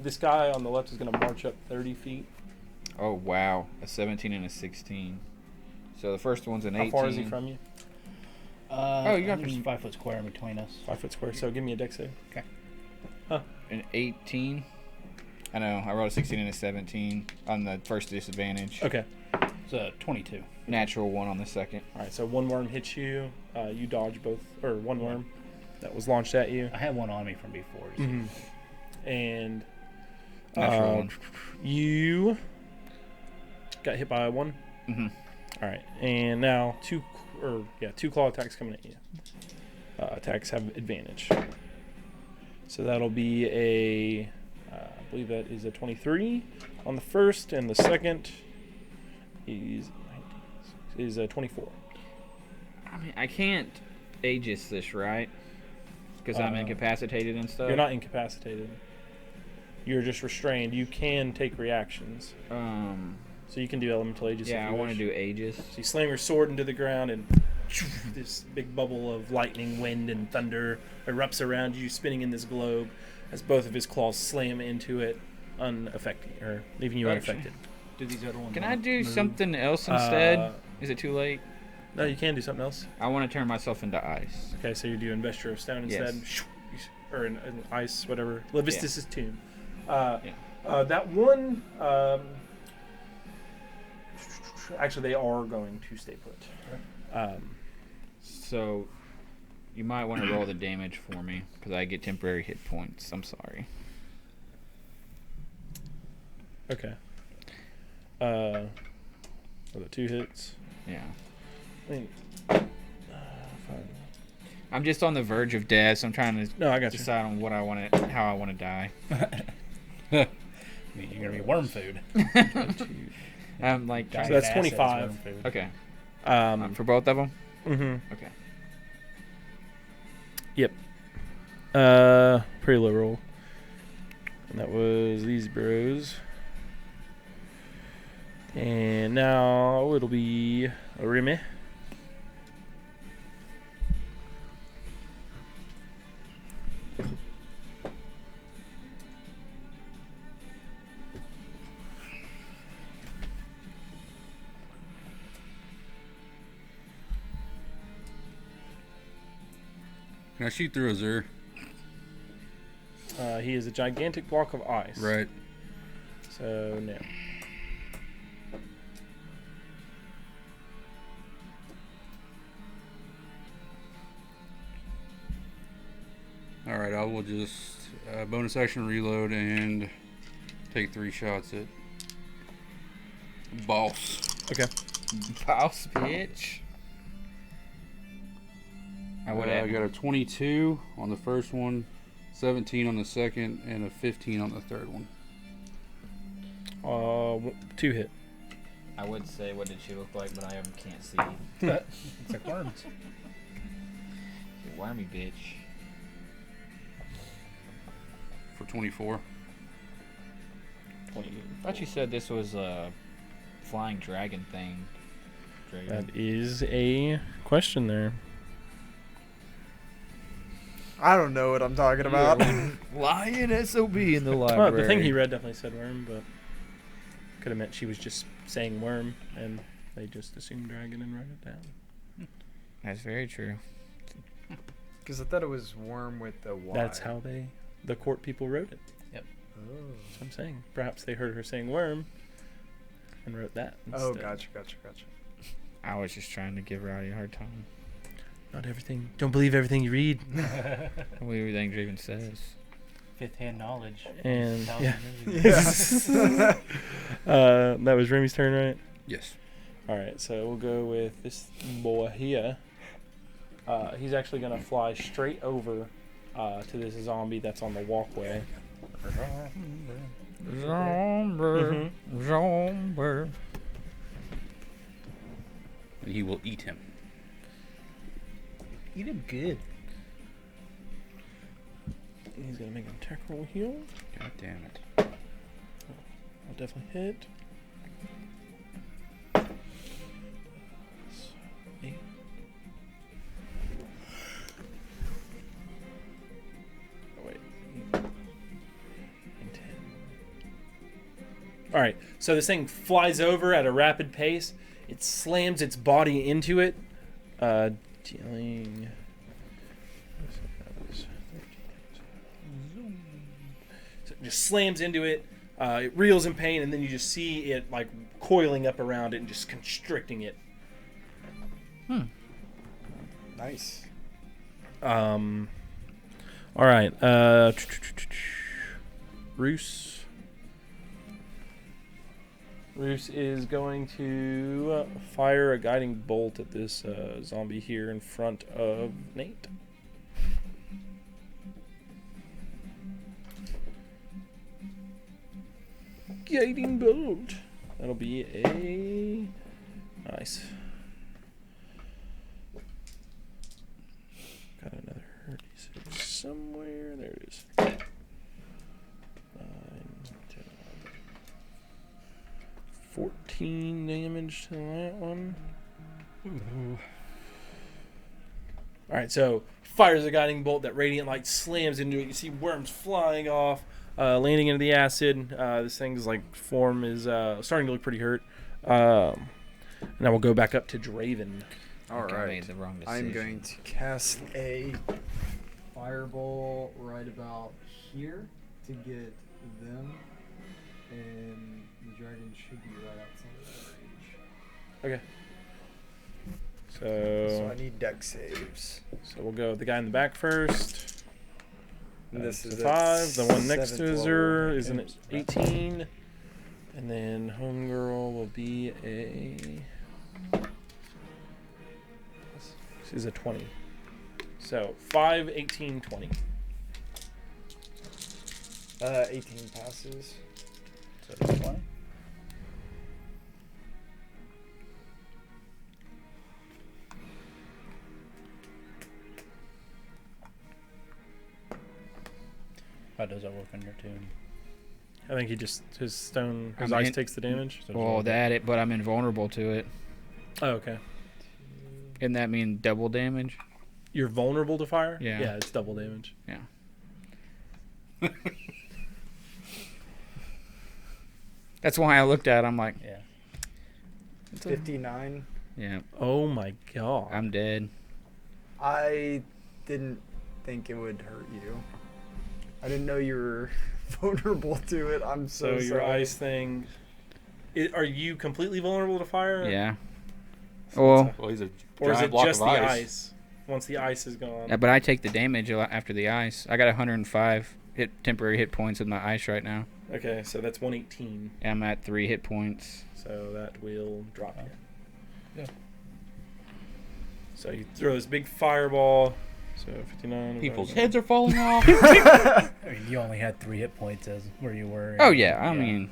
This guy on the left is going to march up 30 feet. oh wow, a 17 and a 16. So the first one's an 18. How far is he from you? you got there's to- 5 foot square in between us. 5 foot square. So give me a deck save. An 18. I know. I rolled a 16 and a 17 on the first disadvantage. Okay. It's a 22. Natural 1 on the second. All right. So 1 worm hits you. You dodge both, or 1 worm that was launched at you. I had one on me from before. So And Natural one. you got hit by 1. Mm-hmm. All right, and now 2 claw attacks coming at you. Attacks have advantage, so that'll be a, I believe that is a 23 on the first, and the second is a 24. I mean, I can't Aegis this, right? Because I'm incapacitated and stuff. You're not incapacitated. You're just restrained. You can take reactions, so you can do elemental Aegis. Yeah, if I you want to wish. do Aegis. So you slam your sword into the ground, and this big bubble of lightning, wind, and thunder erupts around you, spinning in this globe as both of his claws slam into it, unaffected, or leaving you Actually, unaffected. do these other ones Can I do move? something else instead? Uh, Is it too late? No, you can do something else. I want to turn myself into ice. Okay, so you're doing Vesture of Stone instead, Yes. or an ice, whatever. Levistus' tomb. Yeah. That one. Actually, they are going to stay put. So, you might want to roll the damage for me because I get temporary hit points. I'm sorry. Okay. For the 2 hits. Yeah. I mean, fine. I'm just on the verge of death, so I'm trying to No, I got you. decide on what I want to, how I want to die. I mean, you're gonna be worm food. I'm like, So trying that's Acid is 25. worm food. okay. For For both of them. mm-hmm. Okay. Yep. Pretty low roll. And that was these bros. And now it'll be Rime. Can I shoot through Azure? He is a gigantic block of ice. Right. So, no. All right. I will just bonus action reload and take 3 shots at boss. Okay. Boss bitch. I would I have. got a 22 on the first one, 17 on the second, and a 15 on the third one. 2 hit. I would say what did she look like, but I can't see. It's like worms. You wormy bitch. For 24. 20. I thought you said this was a flying dragon thing. That is a question there. I don't know what I'm talking about. Lion SOB in the library. Well, the thing he read definitely said worm, but could have meant she was just saying worm, and they just assumed dragon and wrote it down. That's very true. Because I thought it was worm with the Y. That's how the court people wrote it. Oh. That's what I'm saying. Perhaps they heard her saying worm, and wrote that. Oh, instead. gotcha. I was just trying to give Rowdy a hard time. Not everything. Don't believe everything you read. What everything Draven says. Fifth-hand knowledge. And Tells yeah. you everything. That was Remy's turn, right? Yes. All right, so we'll go with this boy here. He's actually gonna fly straight over to this zombie that's on the walkway. Zombie, zombie. And he will eat him. You did good. He's gonna make an attack roll here. God damn it. I'll definitely hit. So, 8. Oh, wait. 8 and 10. Alright, so this thing flies over at a rapid pace. It slams its body into it, dealing. So it just slams into it. It reels in pain, and then you just see it like coiling up around it and just constricting it. Nice. All right. Roos. Roos is going to fire a guiding bolt at this zombie here in front of Nate. Guiding bolt. That'll be a nice. Got another 36 somewhere. There it is. 9, 10, 14 damage to that one. Alright, so fires a guiding bolt. That radiant light slams into it. You see worms flying off, landing into the acid. This thing's like form is starting to look pretty hurt. And then we'll go back up to Draven. I think I Alright. made the wrong decision. I'm going to cast a fireball right about here to get them, and the dragon should be right outside of that range. Okay. So I need deck saves. So we'll go the guy in the back first. And this That's is a at 5. The one next to 7th her level. is an 18. And then homegirl will be a. She's a 20. So 5, 18, 20. 18 passes. So 20. How does that work on your tune? I think he just his stone his I'm ice in- takes the damage. So Well, but I'm invulnerable to it. Oh, okay. Isn't that mean double damage? You're vulnerable to fire? Yeah. Yeah, it's double damage. Yeah. That's why I looked at it. I'm like, Yeah. 59. yeah, Oh my god. I'm dead. I didn't think it would hurt you. I didn't know you were vulnerable to it. I'm So so your sorry. ice thing. Are you completely vulnerable to fire? Yeah. Well, Well, he's a Or is giant it block just of the ice. ice? Once the ice is gone. yeah, but I take the damage after the ice. I got 105 temporary hit points with my ice right now. Okay, so that's 118. I'm at 3 hit points. So that will drop you. Yeah. So you throw this big fireball. So 59. People's heads are falling off. I mean, you only had 3 hit points as where you were. Oh yeah, I mean,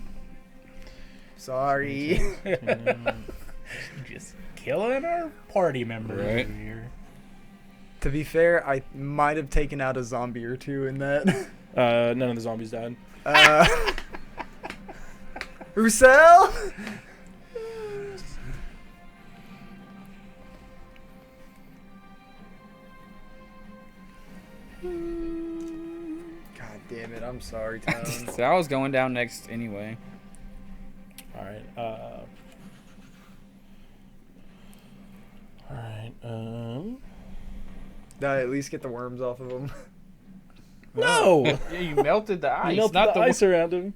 Sorry. Just killing our party members Right. over here. To be fair, I might have taken out a zombie or two in that. None of the zombies died. Roussel? God damn it, I'm sorry, Tone. so I was going down next anyway. All right. All right. Did I at least get the worms off of them? No. Yeah, you melted the I ice, melted not the the ice around him.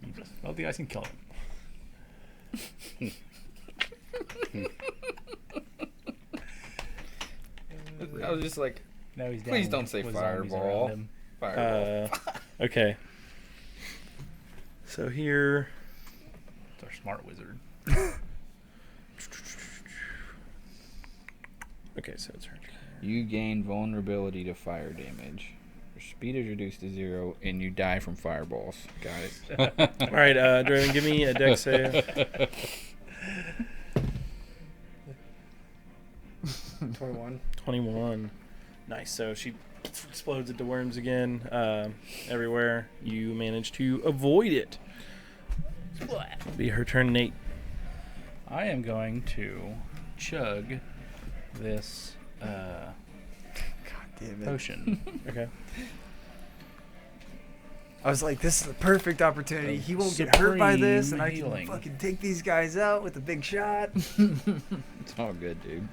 You just melt the ice and kill him. I was just like, Now he's down please don't say with zombies around fireball. him. Fireball. Okay. So here. It's our smart wizard. Okay, so it's her turn. You gain vulnerability to fire damage. Your speed is reduced to 0, and you die from fireballs. Got it. All right, Draven, give me a dex save. 21. 21. Nice. So she explodes into worms again everywhere. You manage to avoid it. It'll be her turn, Nate. I am going to chug this God damn it. potion. Okay. I was like, this is the perfect opportunity. He won't get hurt by this, and I can Healing. fucking take these guys out with a big shot. It's all good, dude.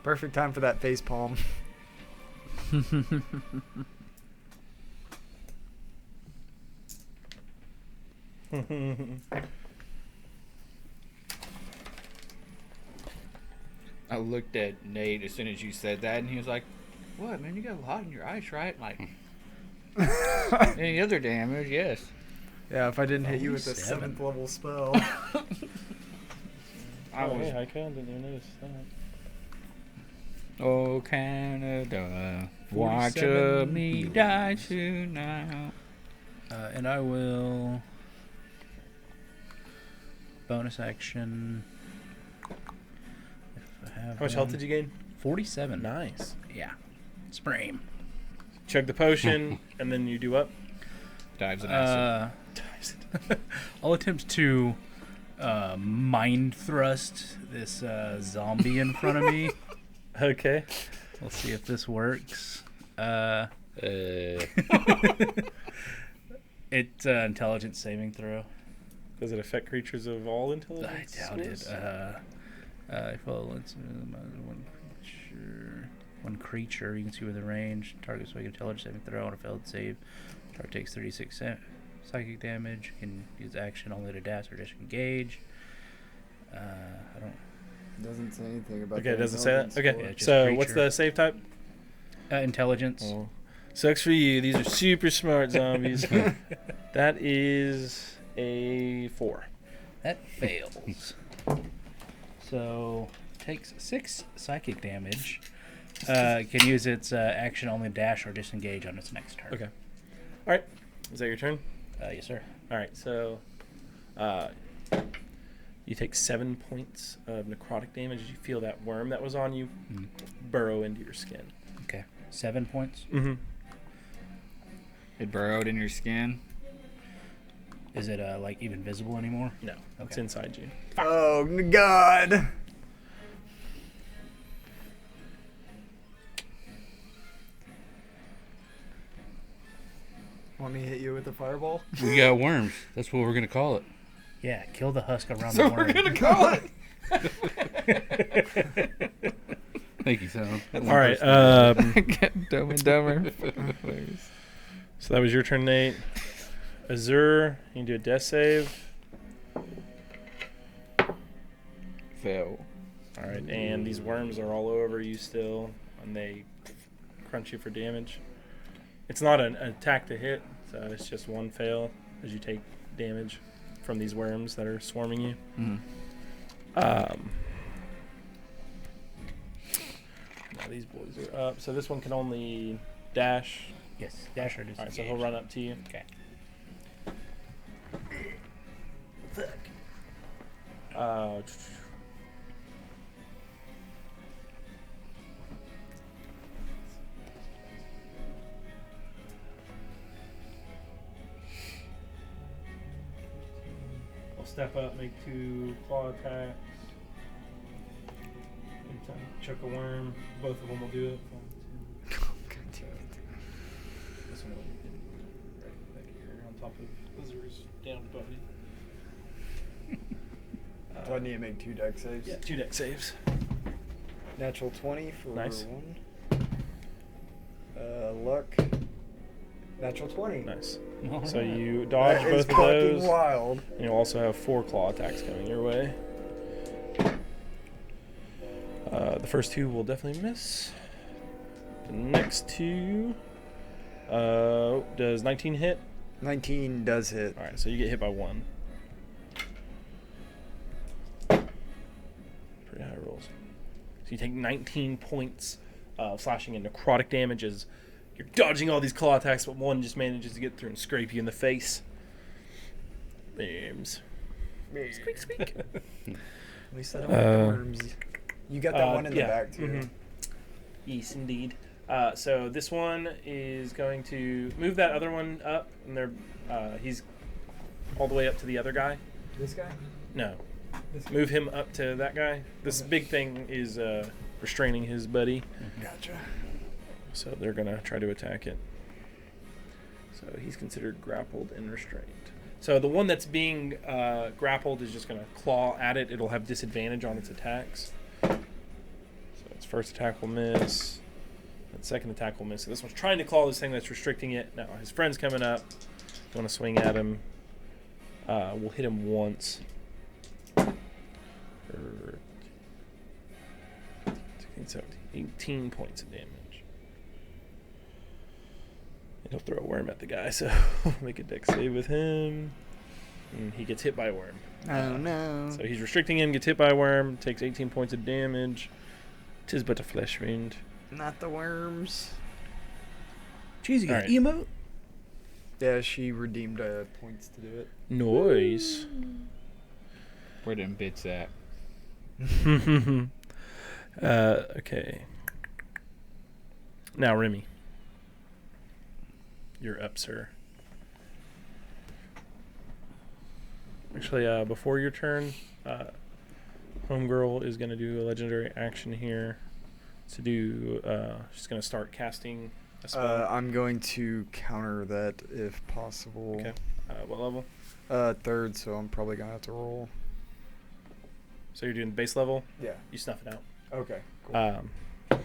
Perfect time for that face palm. I looked at Nate as soon as you said that, and he was like, "What, man? You got a lot in your eyes, right?" I'm like, any other damage? Yes. Yeah, if I didn't hit you Only with a 7. 7th level spell. I was. Hey, I didn't even notice that. Oh, Canada, watch 47 me heals. die tonight. And I will bonus action. If I have How much health did you gain? 47. Nice. Yeah. Spray him. Chug the potion, and then you do up. Dives an acid. I'll attempt to mind thrust this zombie in front of me. Okay. We'll see if this works. It's intelligence saving throw. Does it affect creatures of all I intelligence? doubt it. scores? One creature you can see within range. Target's make an intelligence saving throw on a failed save. Target takes 36 psychic damage. Can use action only to dash or disengage. I don't. Doesn't say anything about Okay, the it doesn't say that? intelligence Okay, score. Yeah, just so what's creature. the save type? Intelligence. Oh. Sucks for you. These are super smart zombies. That is a 4. That fails. So takes 6 psychic damage. Can use its action only dash or disengage on its next turn. Okay. All right. Is that your turn? Yes, sir. All right. So you take 7 points of necrotic damage as you feel that worm that was on you burrow into your skin. Okay. 7 points. Mm-hmm. It burrowed in your skin. Is it like even visible anymore? No, it's Okay. inside you. Oh, God. Want me to hit you with a fireball? We got worms. That's what we're gonna call it. Yeah. Kill the husk around So the we're worm. gonna call it. Thank you, Sam. All right. Dumb and Dumber. So that was your turn, Nate. Azure, you can do a death save. Fail. All right, and these worms are all over you still, and they crunch you for damage. It's not an attack to hit, so it's just one fail as you take damage from these worms that are swarming you. Now these boys are up. So this one can only dash. Yes. Dash or All disengage. right, so he'll run up to you. Okay. Uh, I'll step up, make 2 claw attacks. Anytime you chuck a worm, both of them will do it. 1, 2. This one will be right back here on top of Blizzard's down buddy. Do I need to make 2 deck saves? Yeah, 2 deck saves. Natural 20 for Nice. 1. Luck. Natural 20. Nice. All So right. you dodge That is both of those. fucking wild. And you'll also have 4 claw attacks coming your way. The first 2 will definitely miss. The next 2 does 19 hit? 19 does hit. Alright, so you get hit by 1. Pretty high rolls. So you take 19 points of slashing and necrotic damage as you're dodging all these claw attacks, but one just manages to get through and scrape you in the face. Beams. Squeak, squeak. At least I don't like the worms. You got that one in the yeah. back too. Mhm. Yes, indeed. So this one is going to move that other one up, and he's all the way up to the other guy. This guy? No, This guy? move him up to that guy. This big thing is restraining his buddy, Gotcha. so they're gonna try to attack it. So he's considered grappled and restrained. So the one that's being grappled is just gonna claw at it. It'll have disadvantage on its attacks. So its first attack will miss. And second attack will miss. So this one's trying to claw this thing that's restricting it. Now his friend's coming up. Want to swing at him. We'll hit him once. For 16, 17, 18 points of damage. And he'll throw a worm at the guy, so make a dex save with him. And he gets hit by a worm. Oh no. So he's restricting him, gets hit by a worm, takes 18 points of damage. 'Tis but a flesh wound. Not the worms. Jeez, you got Alright. emote? Yeah, she redeemed points to do it. Noise. Where them bits at? Okay. Now, Remy. You're up, sir. Actually, before your turn, Homegirl is going to do a legendary action here. To do, she's going to start casting a spell. I'm going to counter that if possible. Okay. What level? 3rd, so I'm probably gonna have to roll. So you're doing base level? Yeah. You snuff it out. Okay. Cool.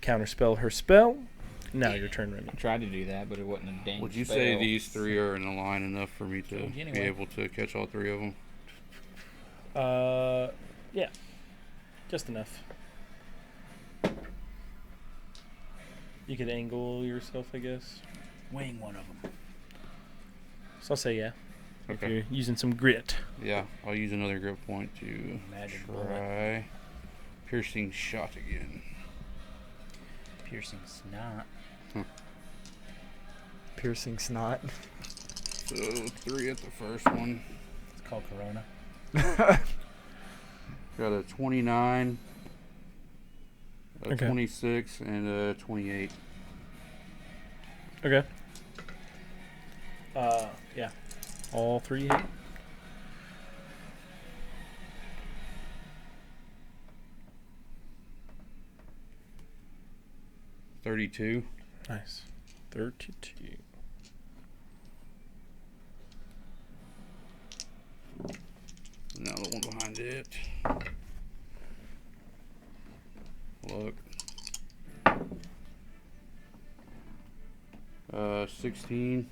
Counterspell her spell. Now your turn, Remy. I tried to do that, but it wasn't a dang Would you spell. say these 3 are in a line enough for me to Told you be anyway. able to catch all 3 of them? Yeah. Just enough. You could angle yourself, I guess. Wing one of them. So I'll say yeah. If Okay. you're using some grit. Yeah, I'll use another grip point to Magic bullet. try piercing shot again. Piercing snot. Piercing snot. So 3 at the first one. It's called Corona. Got a 29, a Okay. 26, and a 28. Okay. Yeah. All 3 hit. $32. Nice. 32. Now the one behind it. Look. 16.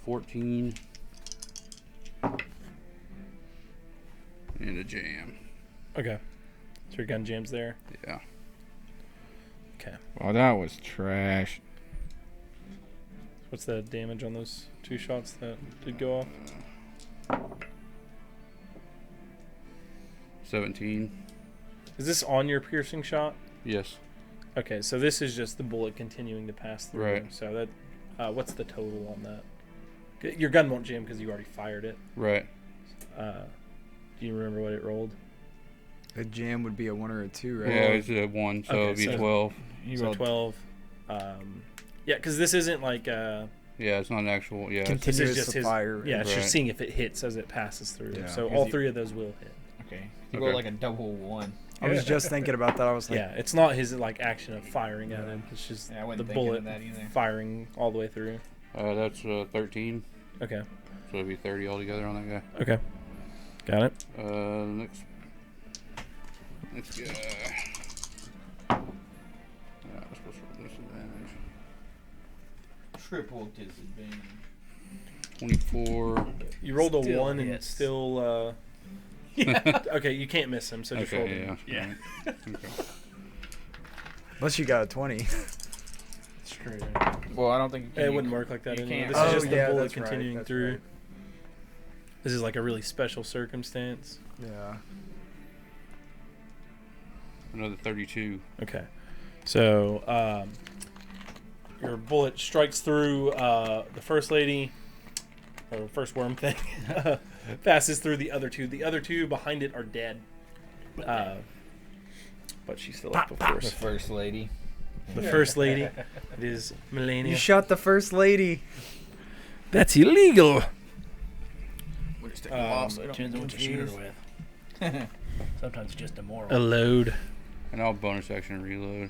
14. And a jam. Okay. So your gun jams there. Yeah. Okay. Well, that was trash. What's the damage on those 2 shots that did go off? 17. Is this on your piercing shot? Yes. Okay, so this is just the bullet continuing to pass through. Right. So that, what's the total on that? Your gun won't jam because you already fired it. Right. Do you remember what it rolled? A jam would be a 1 or a 2, right? Yeah, it's a 1, so Okay, it'd be so- 12. So 12. Yeah, because this isn't like Yeah, it's not an actual. Yeah. Conti- It's, this is Continuous just his. fire. Yeah, it's Right. just seeing if it hits as it passes through. Yeah. So Because all you- 3 of those will hit. Okay. You Okay. roll like a double 1. I was just thinking about that. I was like, Yeah, it's not his like action of firing at him. It's just Yeah, I the wasn't thinking bullet of that either. firing all the way through. That's 13. Okay. So it'd be 30 altogether on that guy. Okay. Got it. Next guy. Yeah, I was supposed to roll disadvantage. Triple disadvantage. 24. You rolled a Still 1 and hits. still. Yeah. Okay, you can't miss him, so just roll Okay, damage. yeah. Okay. unless you got a 20. Straight. Well, I don't think It wouldn't work like that you anymore. can't- This is just the yeah, bullet that's right, continuing that's through. right. This is like a really special circumstance. Yeah. Another 32. Okay. So, your bullet strikes through the first lady, or first worm thing, passes through the other two. The other two behind it are dead. But she's still up, of the course. first lady. The first lady, it is Melania. You shot the first lady. That's illegal. We'll just take Depends on what you shoot her with. Sometimes it's just immoral. A load. And I'll bonus action reload.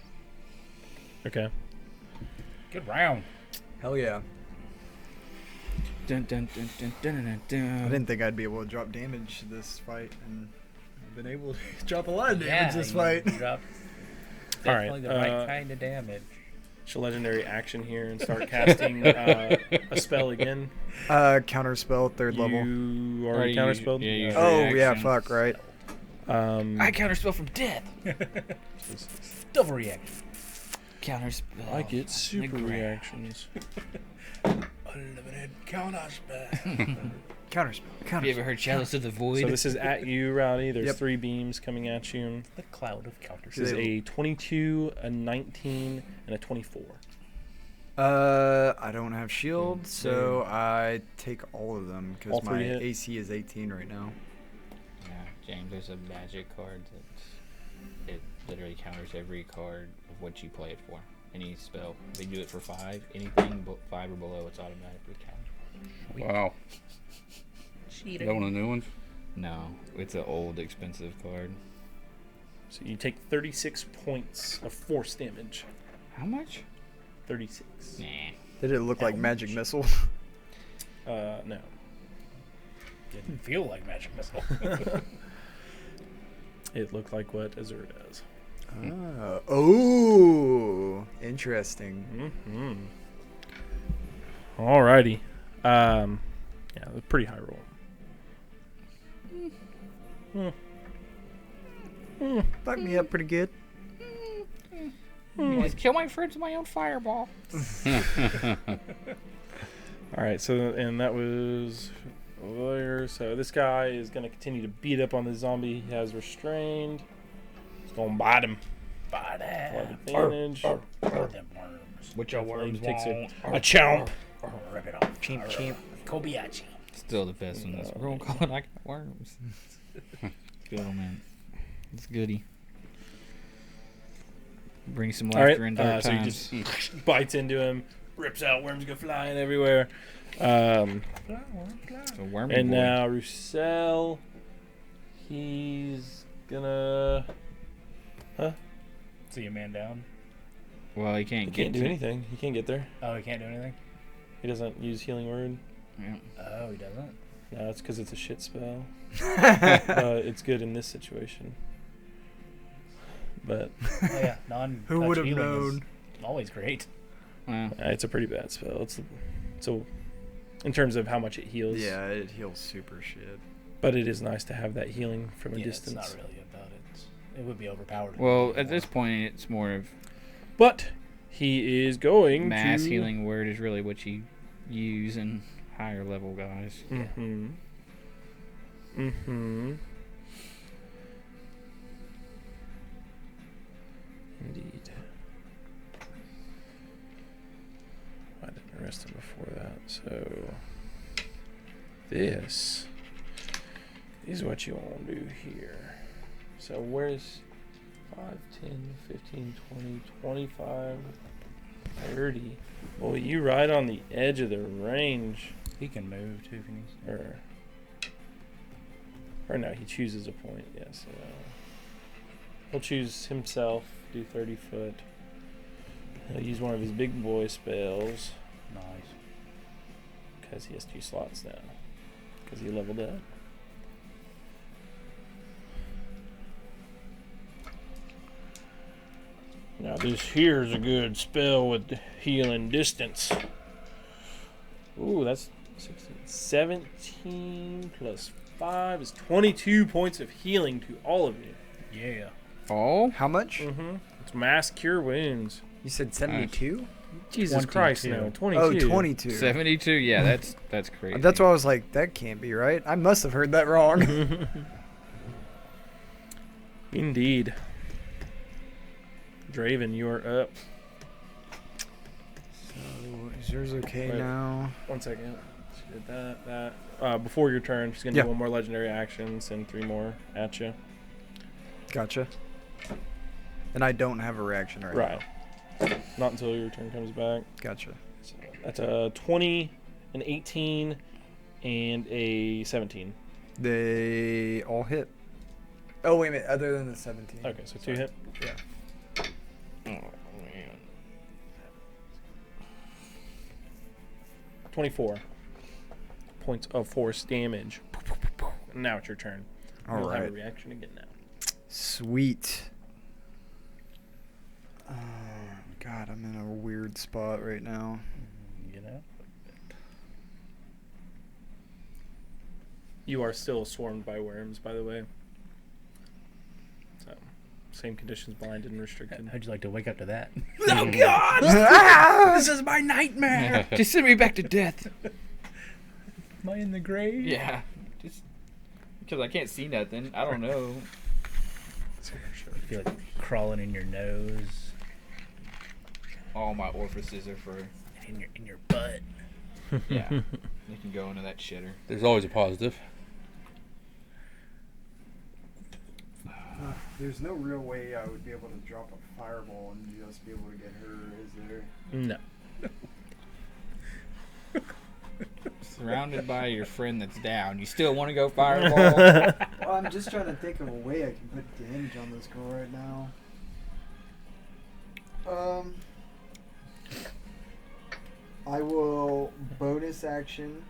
Okay. Good round. Hell yeah. Dun, dun, dun, dun, dun, dun, dun. I didn't think I'd be able to drop damage this fight, and I've been able to drop a lot of damage Yeah, this you fight. dropped All right, definitely the right kind of damage. It's a legendary action here and start casting a spell again. Counter spell, third level. You already counterspelled? yeah, you- Oh, yeah, reaction. fuck, right. I counterspell from death. Double reaction. Counterspell. I get super Negra. reactions. Unlimited counter spell. Counter spell. Have Counter you ever heard Chalice of the Void? So this is at you, Rowdy. There's Yep. 3 beams coming at you. The cloud of counter This is a 22, a 19, and a 24. I don't have shield, so I take all of them All because three my hit? AC is 18 right now. Yeah, James, there's a magic card that it literally counters every card of what you play it for. Any spell. They do it for 5. Anything 5 or below, it's automatically countered. Wow. Is cheating. that one of the new ones? No, it's an old, expensive card. So you take 36 points of force damage. How much? 36. Nah. Did it look like magic missile? No. Didn't feel like magic missile. It looked like what Azure does. Oh, interesting. Mm-hmm. Alrighty. Yeah, a pretty high roll. Fucked me up pretty good. You just kill my friends with my own fireball. Alright, so, and that was there. So this guy is going to continue to beat up on the zombie he has restrained. He's going to bite him. Bite Have it. advantage. Them worms. What your He takes a won't. chomp. Rip it off. Chimp, chimp. Kobayashi. Still the best one. This roll call like worms. Good old man. It's goody. Bring some All right, laughter in dark so he times. just bites into him, rips out, worms go flying everywhere. And It's a wormy boy. now Roussel, he's gonna. See a man down. Well, he He can't can't do to- anything. He can't get there. Oh, he can't do anything? He doesn't use healing word. Yeah. Oh, he doesn't? No, it's because it's a shit spell. It's good in this situation. But Oh, yeah. Non Who would have known? Always great. Well, it's a pretty bad spell. It's so in terms of how much it heals. Yeah, it heals super shit. But it is nice to have that healing from a Yeah, distance. it's not really about it. It would be overpowered. well, at this point, it's more of But he is going mass to healing word is really what you use in higher level guys. Mm-hmm. Mm-hmm. Indeed. I didn't arrest him before that, so this is what you want to do here. So where's 5, 10, 15, 20, 25, 30? Well, you right on the edge of the range. He can move too if he needs to. Or no, he chooses a point, yes. He'll choose himself, do 30 foot. He'll use one of his big boy spells Nice. because he has 2 slots now. Because he leveled up. Now this here's a good spell with healing distance. Ooh, that's 16. 17 plus 5 is 22 points of healing to all of you. Yeah. Oh, How much? Mm-hmm. It's mass cure wounds. You said 72? Jesus 22. Christ, no. 22. Oh, 22. 72. Yeah, that's crazy. That's why I was like, that can't be right. I must have heard that wrong. Indeed. Draven, you are up. So, is yours okay Wait. now? 1 second. She did that. Before your turn, she's going to Yeah. do 1 more legendary action, send 3 more at you. Gotcha. And I don't have a reaction right Right. Not until your turn comes back. Gotcha. So that's a 20, an 18, and a 17. They all hit. Oh, wait a minute. Other than the 17. Okay, so 2 hit. Yeah. Oh man. 24 points of force damage. Now it's your turn. All You'll have a right. reaction again now. Sweet. God, I'm in a weird spot right now. You know? You are still swarmed by worms, by the way. So, same conditions, blinded and restricted. How'd you like to wake up to that? Oh God! This is my nightmare. Just send me back to death. Am I in the grave? Yeah. Just because I can't see nothing. I don't know. I feel like crawling in your nose, All my orifices are for. and in your butt. Yeah. They can go into that shitter. there's always a positive. There's no real way I would be able to drop a fireball and just be able to get her, is there? No. Surrounded by your friend that's down. You still want to go fireball? Well, I'm just trying to think of a way I can put damage on this girl right now. I will bonus action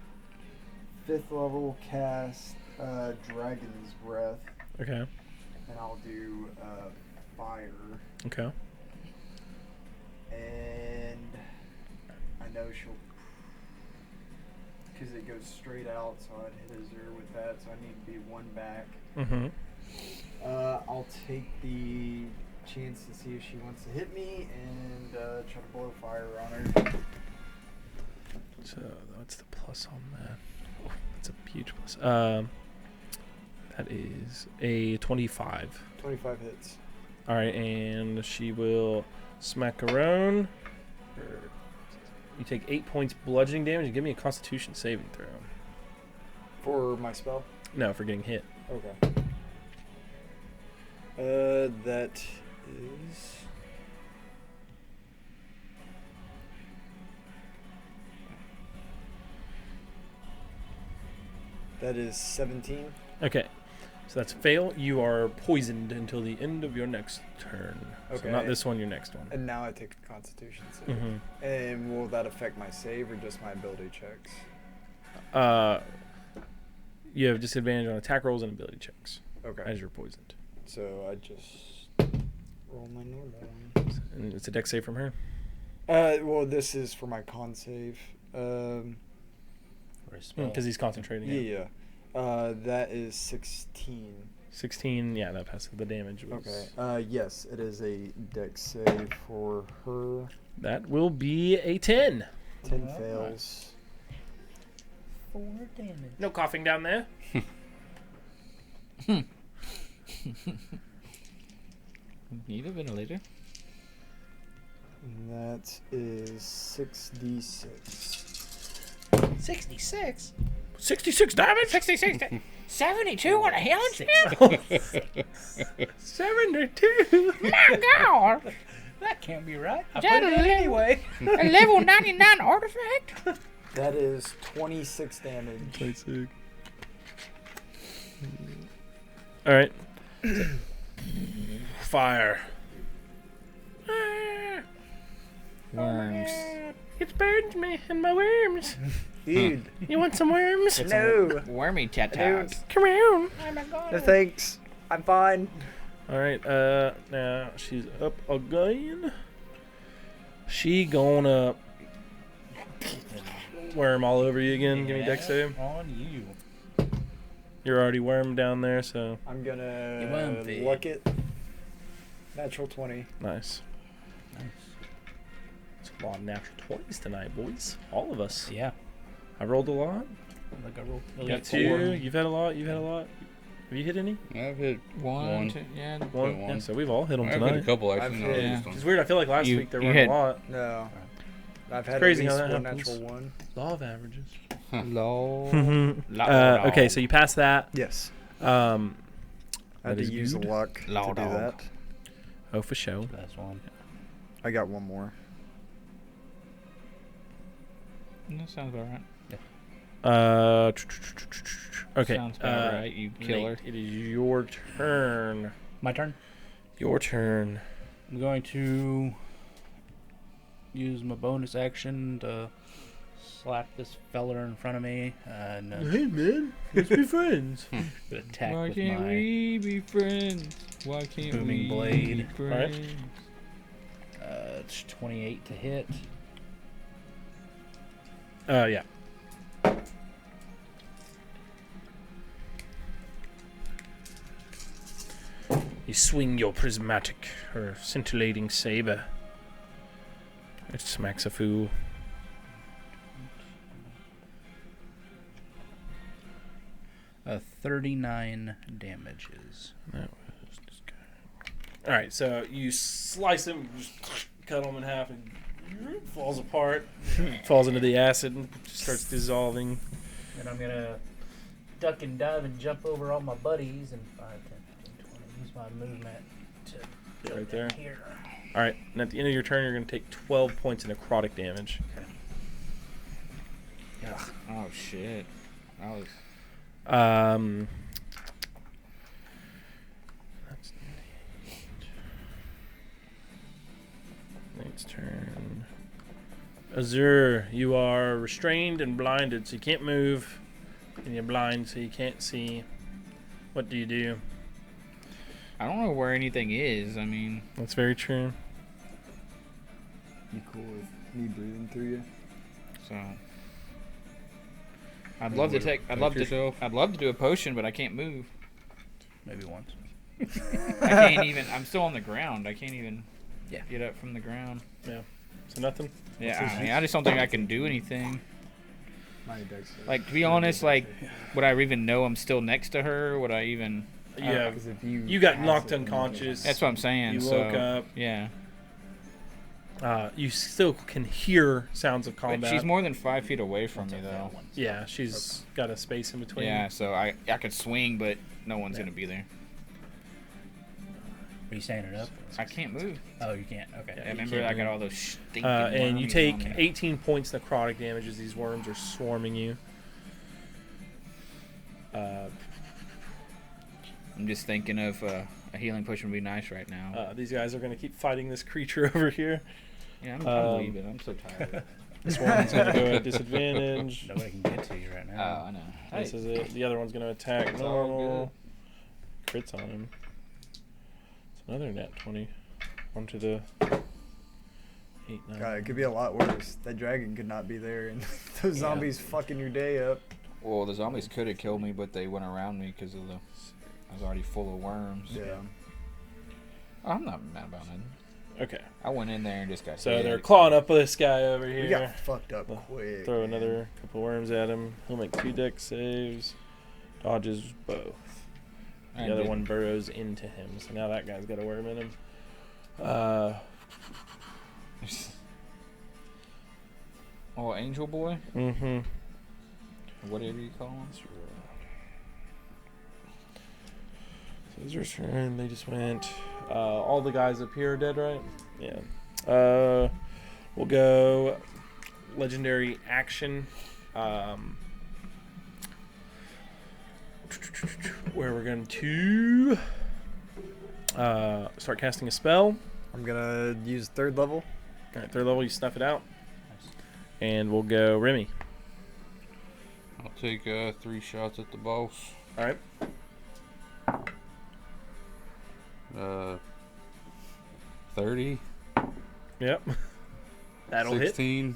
5th level cast Dragon's Breath, Okay. and I'll do fire. Okay. And I know she'll, because it goes straight out, so I'd hit a zero with that, so I need to be 1 back. Mm-hmm. I'll take the chance to see if she wants to hit me and try to blow fire on her. So what's the plus on that? Oh, that's a huge plus. That is a 25. 25 hits. All right, and she will smack around. You take 8 points bludgeoning damage and give me a Constitution saving throw. For my spell? No, for getting hit. Okay. That is... That is 17. Okay, so that's a fail. You are poisoned until the end of your next turn. Okay. So not this one, your next one. And now I take a Constitution save. Mm-hmm. And will that affect my save or just my ability checks? You have disadvantage on attack rolls and ability checks Okay. as you're poisoned. So I just roll my normal one. And it's a dex save from her. Well, this is for my con save. For a spell. Because he's concentrating. Yeah. That is 16. 16, yeah, that passes. The damage was... Okay. Yes, it is a dex save for her. That will be a 10. 10 Alright. fails. 4 damage. No coughing down there. Need a ventilator? And that is 6d6. 66. 66 damage? 66. 72 on a healing spell? 72. My God. That can't be right. I That put it is in anyway. A level 99 artifact? That is 26 damage. Alright. fire. Worms. It burns me and my worms. Dude, You want some worms? no. Wormy tatas. Come on. No thanks. I'm fine. All right. Now she's up again. She gonna worm all over you again. Give me dex save. On you. You're already wormed down there, so I'm You gonna won't be. look it. Natural 20. nice. It's a lot of natural 20s tonight, boys. All of us. Yeah. I rolled a lot. Like I rolled. You got 2. You've had a lot. You've had a lot. Have you hit any? I've hit One. 1. Two, yeah. One. one. Yeah, so we've all hit them I've hit a tonight. couple I've actually. hit- not Yeah. just one. It's weird. I feel like last You- week there you weren't had- a lot. No. I've had crazy at how least that one happens. natural 1. Law of averages. Lol. Okay, so you passed that. Yes. That I had to is use good. luck Law to do dog. that. Oh, for sure. That's one. I got one more. That sounds about right. Okay. Sounds about right, you killer. Nate, it is your turn. My turn. Your turn. I'm going to use my bonus action to slap this feller in front of me and Hey, man. Let's be friends. attack Why with can't my. we be friends? Why can't Booming we blade. be friends? It's 28 to hit. Yeah. You swing your prismatic or scintillating saber. It smacks a fool. Uh, 39 damages. That was this guy. All right, so you slice him, just cut him in half, and falls apart. Falls into the acid and starts dissolving. And I'm going to duck and dive and jump over all my buddies and 5, 10, 15, 20. Use my movement to jump Right there. down here. All right, and at the end of your turn, you're going to take 12 points of necrotic damage. Oh shit. That was That's Nate's turn. Azur, you are restrained and blinded, so you can't move, and you're blind, so you can't see. What do you do? I don't know where anything is. I mean, That's very true. You cool with me breathing through you? so I'd love to take. I'd love to do a potion, but I can't move. Maybe once. I can't even. I'm still on the ground. I can't even Yeah. get up from the ground. So nothing? Yeah, I mean, I just don't think I can do anything. My dex save. Like, to be honest, like, would I even know I'm still next to her? Would I even? Yeah, 'Cause if you you got pass knocked it, then you can- unconscious. That's what I'm saying. You so, woke up. Yeah. You still can hear sounds of But combat. she's more than 5 feet away from me, though. Yeah, she's got a space in between. Yeah, so I could swing, but no one's Yeah. gonna be there. Are you standing up? I can't move. Oh, you can't. Okay. Yeah, you remember, can't I got move. all those stinking And you wormies take on me. 18 points necrotic damage as these worms are swarming you. I'm just thinking of a healing potion would be nice right now. These guys are going to keep fighting this creature over here. Yeah, I'm um, leaving. I'm so tired. This one's going to go at disadvantage. Nobody can get to you right Oh, now. I know. This is it. The other one's going to attack It's all normal. Crits on him. It's another nat 20. Onto the 8, 9. God, it could be a lot worse. That dragon could not be there, and those zombies fucking your day up. Well, the zombies could have killed me, but they went around me because of the. I was already full of worms. Yeah. Oh, I'm not mad about it. Okay. I went in there and just got. So hit. they're clawing up this guy over We here. got fucked up quick. Throw man. another couple worms at him. He'll make 2 dex saves. Dodges both. I The other did- one burrows into him. So now that guy's got a worm in him. Oh, Angel Boy, Mm-hmm. whatever you call him. So it's your turn. They just went. All the guys up here are dead, right? Yeah. We'll go legendary action. Where we're going to Start casting a spell. I'm gonna use 3rd level. All right, 3rd level, you snuff it out. And we'll go Remy. I'll take 3 shots at the boss. All right. 30. Yep. That'll 16.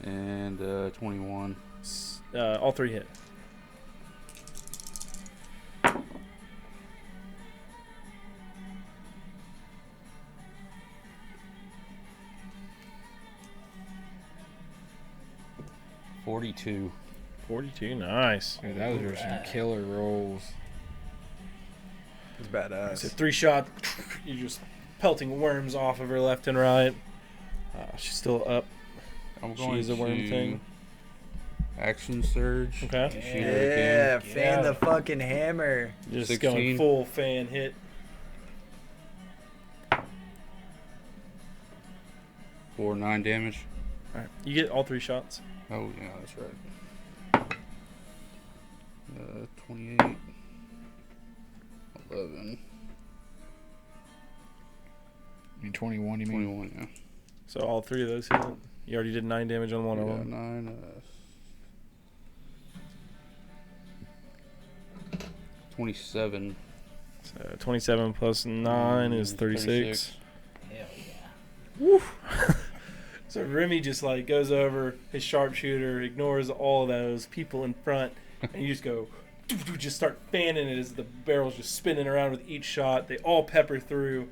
And 21. hit. All 3 hit. $42. 42, nice. Dude, those are some killer rolls. It's badass. So 3 shots, you're just pelting worms off of her left and right. She's still up. I'm She going is a worm to thing. Action surge. Okay. Shoot her again. Fan the fucking hammer. Just 16. going full fan hit. For 9 damage. All right. You get all 3 shots. Oh yeah, that's right. 28. 11. I mean, 21, you mean? 21, yeah. So all 3 of those hit. You already did 9 damage on one of Yeah, them. 9. 27. So 27 plus 9 is 36. Hell yeah. Woo. So Remy just like goes over his sharpshooter, ignores all those people in front, and you just go, just start fanning it as the barrel's just spinning around with each shot. They all pepper through,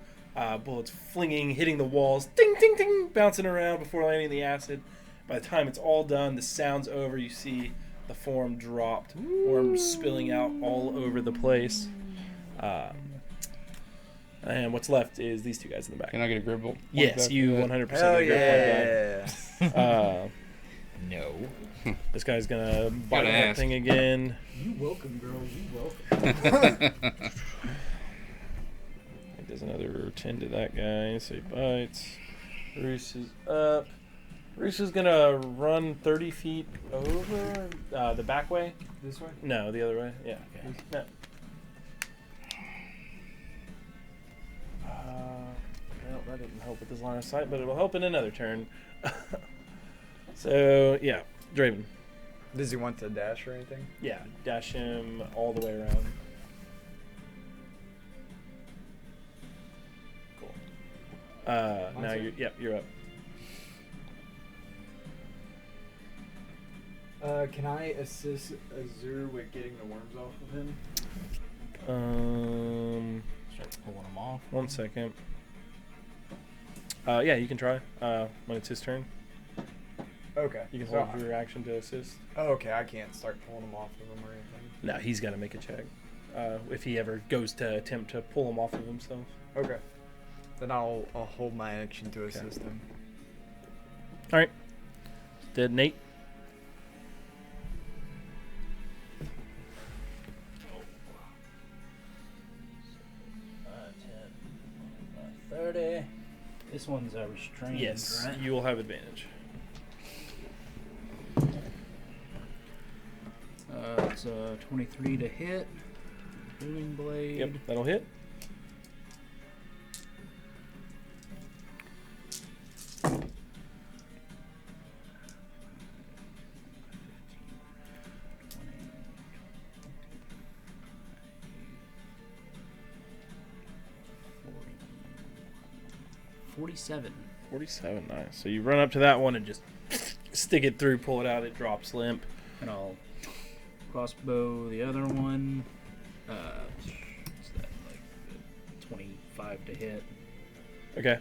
bullets flinging, hitting the walls, ding, ding, ding, bouncing around before landing the acid. By the time it's all done, the sound's over. You see the form dropped, worms spilling out all over the place. And what's left is these 2 guys in the back. Can I get a grip point? Yes, back you for that? 100% Hell get a grip point back. yeah. No. This guy's gonna bite Gotta that ask. thing again. You welcome, girl. You welcome. He does another 10 to that guy, so he bites. Roos is up. Roos is gonna run 30 feet over the back way. This way? No, the other way. Yeah. Okay. No. Well, that didn't help with his line of sight, but it will help in another turn. So, yeah, Draven. Does he want to dash or anything? Yeah, dash him all the way around. Cool. Now Mine's you're up. Can I assist Azur with getting the worms off of him? Start pulling them off. 1 second. Yeah, you can try. When it's his turn, Okay. you can so hold your action to assist. Oh, okay. I can't start pulling them off of him or anything. No, he's got to make a check. If he ever goes to attempt to pull him off of himself. Okay. Then I'll hold my action to assist him. All right. Dead Nate. Uh, 10, 30. This one's restrained, Yes, right? you will have advantage. It's 23 to hit. Booming blade. Yep, that'll hit. $47. 47, nice. So you run up to that one and just stick it through, pull it out, it drops limp. And I'll crossbow the other one. What's that, like 25 to hit Okay.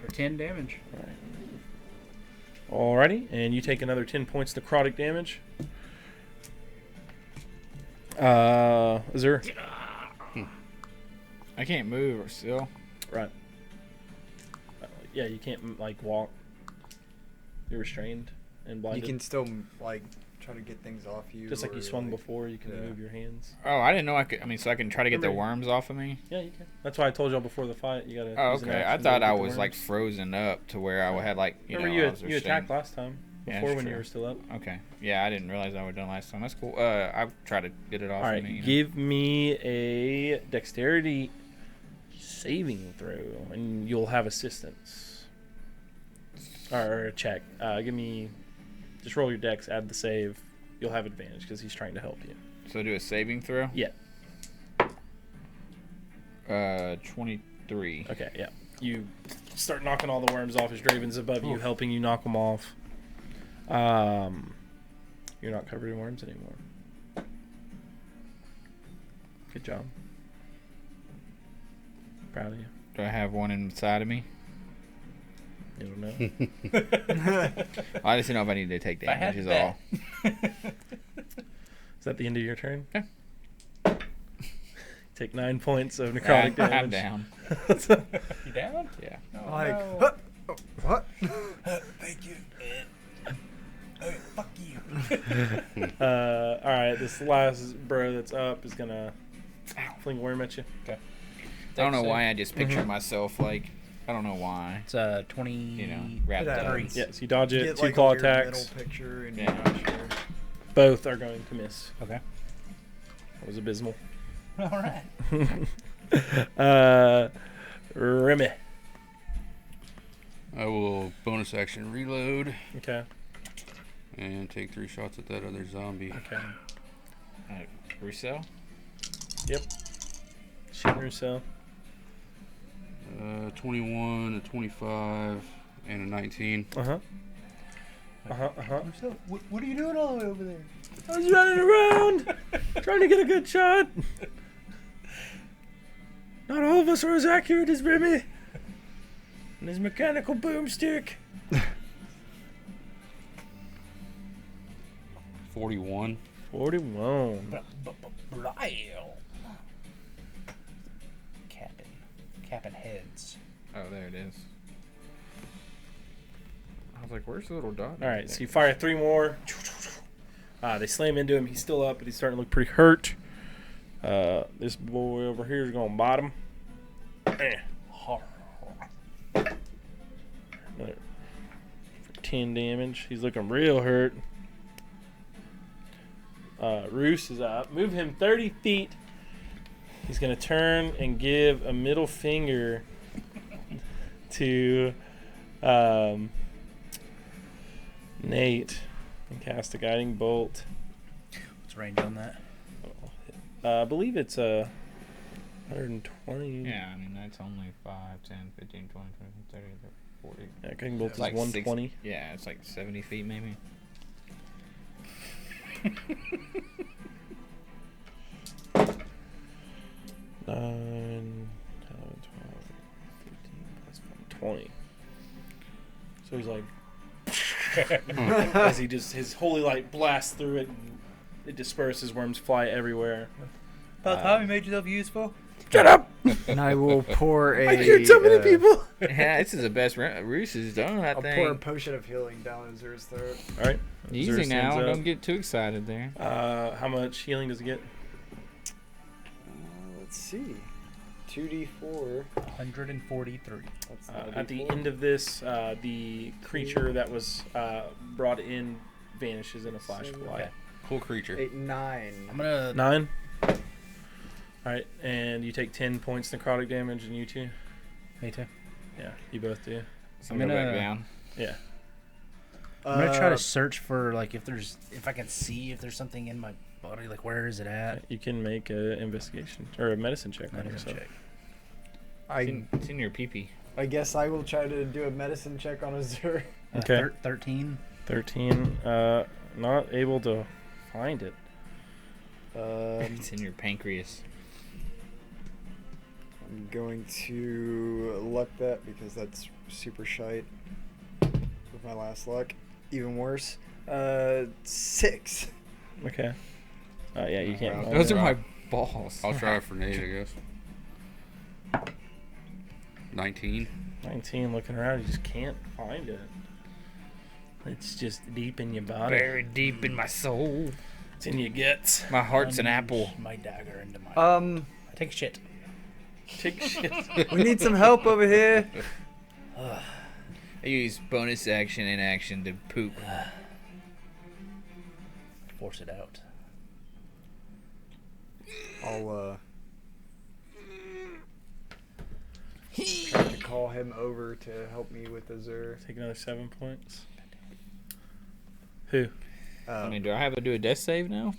for 10 damage. Alrighty, and you take another 10 points necrotic damage. Azur. I can't move or still. Right. Yeah, you can't like walk. You're restrained and blinded. You can still like try to get things off you. just like you or, swung like- before. You can yeah. move your hands. Oh, I didn't know I could. I mean, so I can try to get the Remember- worms off of me. Yeah, you can. That's why I told y'all before the fight. You gotta. Oh, use an okay. I action to thought get I the was like worms. frozen up to where I had like Remember I you was you attacked restrained. last time Yeah, before that's when you true. were still up. Okay. Yeah, I didn't realize I would done last time. That's cool. I'll try to get it off. All right, of me, give me a dexterity saving throw, and you'll have assistance. Or a check. Just roll your dex, add the save. You'll have advantage because he's trying to help you. So do a saving throw. Yeah. 23. Okay, yeah. You start knocking all the worms off as Draven's above you, helping you knock them off. You're not covered in worms anymore. Good job. Proud of you. Do I have one inside of me? You don't know. I just don't know if I need to take I had damage. Is that. all. Is that the end of your turn? Yeah. Take 9 points of necrotic damage. I'm down. You down? Yeah. Oh, Like, no. what? Thank you. Fuck you. All right, this last bro that's up is gonna fling a worm at you. I don't know why I just pictured myself like, I don't know why. It's 20. You know, wrapped That up. hurts. Yes, you dodge it. Get, 2 like, claw a weird attacks. middle picture and Yeah. you're not sure. Both are going to miss. Okay. That was abysmal. All right. Remy. I will bonus action reload Okay. and take 3 shots at that other zombie. Okay. Rousseau? Yep. Shoot Rousseau. 21, a 25, and a 19. What are you doing all the way over there? I was running around trying to get a good shot. Not all of us are as accurate as Remy and his mechanical boomstick. 41. 41. Capping heads. Oh, there it is. I was like, where's the little dot? All right, so you fire 3 more. They slam into him. He's still up, but he's starting to look pretty hurt. This boy over here is going to bottom. For 10 damage. He's looking real hurt. Roos is up. Move him 30 feet. He's going to turn and give a middle finger to Nate and cast a guiding bolt. What's range on that? I believe it's 120. Yeah, I mean, that's only 5, 10, 15, 20, 30, 40. Yeah, guiding bolt is Like 120. 60 yeah, it's like 70 feet maybe. Nine, 10, 12, 15 plus 20. So he's like, as he just his holy light blasts through it, and it disperses. Worms fly everywhere. About time you made yourself useful. Shut up! And I will pour a. I killed so many people. Yeah, this is the best Roos has done, I I'll think. pour a potion of healing down Azur's throat. All right. Easy Zerus now. stands up. Don't get too excited there. How much healing does it get? Let's see. 2d4. 143. That's not a At the D4. end of this, the creature that was brought in vanishes in a flash of light. Okay. Cool creature. 8, 9. I'm gonna 9. All right, and you take 10 points necrotic damage, and you too. Me too. Yeah, you both do. So I'm I'm gonna go gonna- back down. Yeah. I'm gonna try to search for like if I can see if there's something in my body. Like where is it at? You can make an investigation or a medicine check. on Medicine yourself. check. It's in your pee-pee. I guess I will try to do a medicine check on Azur. Okay. 13. 13. Not able to find it. It's in your pancreas. I'm going to luck that because that's super shite. With my last luck, even worse. 6. Okay. Yeah, you can't. Wow. find Those it. are my balls. I'll try for Nate, I guess. 19. 19. Looking around, you just can't find it. It's just deep in your body. Buried deep in my soul. It's in your guts. My heart's an Plunge apple. My dagger into my. Um, I take a shit. Take shit. we need some help over here. I use bonus action and action to poop. Force it out. I'll try to call him over to help me with Azure. Take another 7 points. Who? I mean, do I have to do a death save now?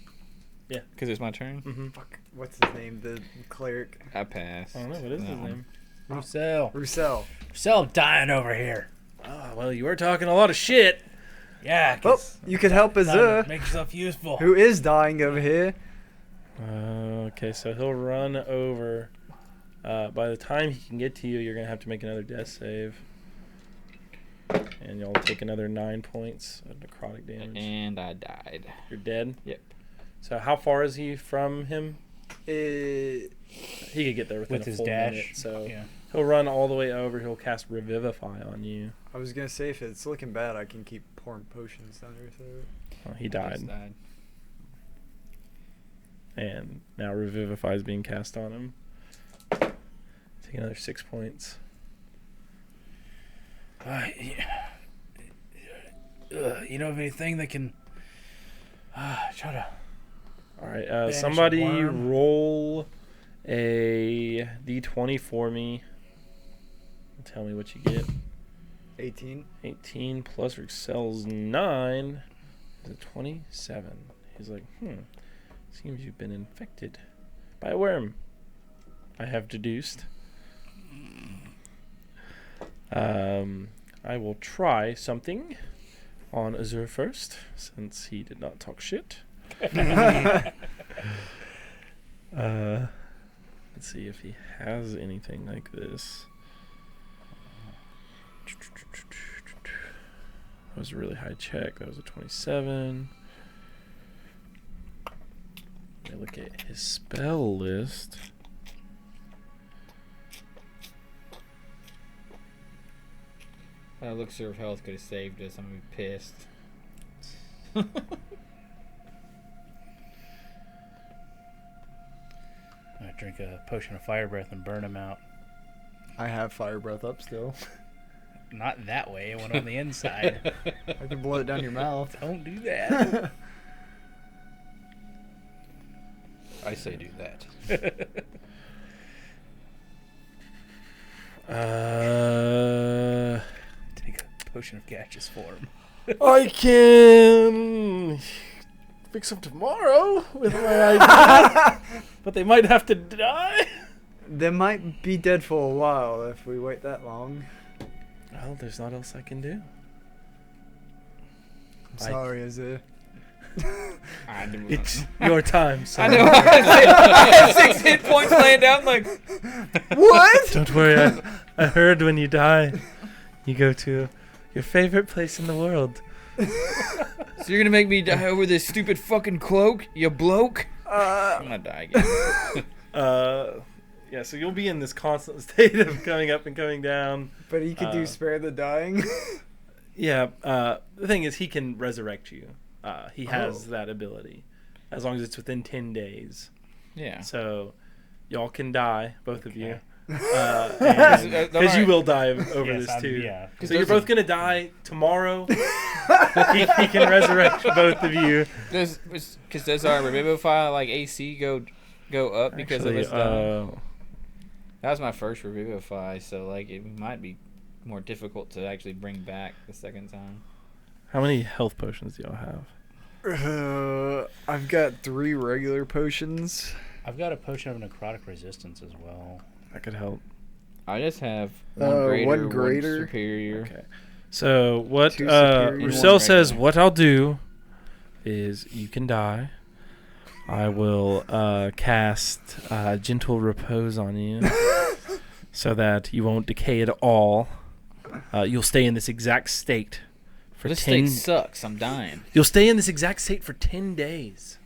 Yeah. Because it's my turn? Mm-hmm. Fuck, what's his name? The cleric. I pass. I don't know. What is his name? Roussel. Roussel. Roussel, I'm dying over here. Oh, well, you were talking a lot of shit. Yeah, Oh, 'cause you could help Azure, make yourself useful. who is dying over here. Okay, so he'll run over. By the time he can get to you, you're going to have to make another death save. And you'll take another 9 points of necrotic damage. And I died. You're dead? Yep. So how far is he from him? He could get there within With a his full dash. minute. So Yeah. he'll run all the way over. He'll cast Revivify on you. I was gonna say if it's looking bad, I can keep pouring potions down your throat. Oh, he I died. just died. And now Revivify is being cast on him. Take another 6 points. You know of anything that can try to... All right, Banish a somebody worm. roll a d20 for me. Tell me what you get. 18. 18 plus Excel's 9 is a 27. He's like, seems you've been infected by a worm. I have deduced. I will try something on Azure first, since he did not talk shit. Let's see if he has anything like this. That was a really high check. That was a 27. Let me look at his spell list. Elixir of Health could have saved us. I'm going to be pissed. I drink a potion of fire breath and burn him out. I have fire breath up still. Not that way. It went on the inside. I can blow it down your mouth. Don't do that. I say do that. Take a potion of gaseous form. I can fix them tomorrow with my idea, but they might have to die. They might be dead for a while if we wait that long. Well, there's not else I can do. I'm sorry, Azure. It's your time, son. I know. I had 6 hit points laying down like... What? Don't worry, I heard when you die, you go to your favorite place in the world. So you're going to make me die over this stupid fucking cloak, you bloke? I'm going to die again. Yeah, so you'll be in this constant state of coming up and coming down. But he could do spare the dying. Yeah, the thing is, he can resurrect you. He has that ability, as long as it's within 10 days. Yeah. So, y'all can die, both of you. Because Because you will die over Yes, this too. yeah. So you're both gonna die tomorrow. he can resurrect both of you. Does our Revivify like AC go up because of Actually, us dying? That was my first Revivify, so like it might be more difficult to actually bring back the second time. How many health potions do y'all have? I've got 3 regular potions. I've got a potion of necrotic resistance as well. That could help. I just have one one greater, greater. one superior. Okay. So what 2 superior, Roussel one says, regular. what I'll do is you can die. I will cast gentle repose on you so that you won't decay at all. You'll stay in this exact state for This 10. state sucks. I'm dying. You'll stay in this exact state for 10 days.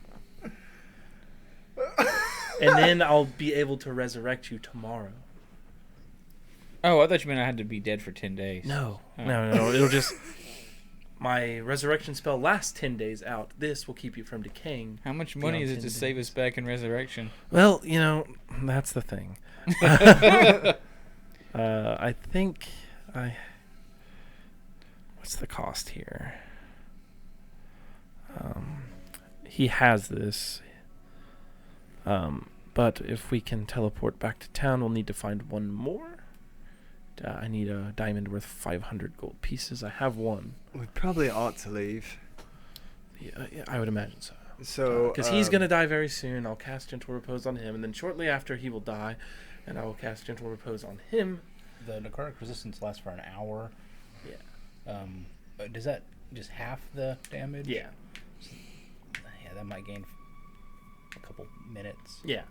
And then I'll be able to resurrect you tomorrow. Oh, I thought you meant I had to be dead for 10 days. No. Oh. No. It'll just... My resurrection spell lasts 10 days out. This will keep you from decaying. How much money is it to 10 save days. us back in resurrection? Well, that's the thing. I think what's the cost here? He has this. But if we can teleport back to town, we'll need to find one more. I need a diamond worth 500 gold pieces. I have one. We probably ought to leave. Yeah, I would imagine so. So, Because he's going to die very soon. I'll cast Gentle Repose on him, and then shortly after he will die, and I will cast Gentle Repose on him. The necrotic resistance lasts for an hour. Yeah. Does that just half the damage? Yeah. Yeah, that might gain a couple minutes. Yeah.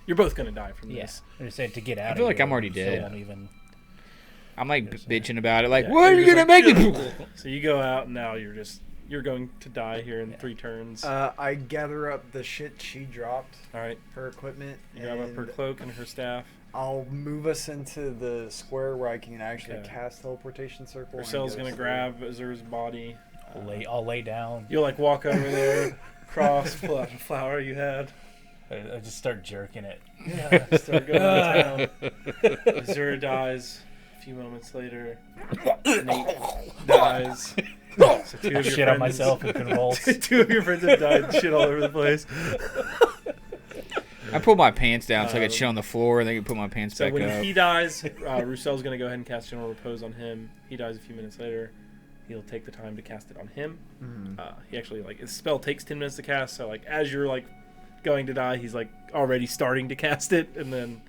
You're both going to die from Yeah. this. I just said to get out. I feel of like here, I'm already so dead. won't even. I'm like Yes, bitching about it. Like, Yeah, what are you're you just gonna like, make me? So you go out, and now you're going to die here in 3 turns. I gather up the shit she dropped, All right. her equipment, You grab up her and cloak and her staff. I'll move us into the square where I can actually Okay. cast teleportation circle. and Ursel's get going to us grab Azur's body. I'll lay down. You'll like walk over there, cross, pull out a flower you had. I just start jerking it. Yeah, start going to town. Azur dies. A few moments later, Nate dies. So 2 of your Shit on friends- myself and convulse. 2 of your friends have died and shit all over the place. I pulled my pants down so I could Um, shit on the floor, and then I could put my pants So back when up. he dies, Roussel's going to go ahead and cast General Repose on him. He dies a few minutes later. He'll take the time to cast it on him. He actually his spell takes 10 minutes to cast. So as you're going to die, he's already starting to cast it, and then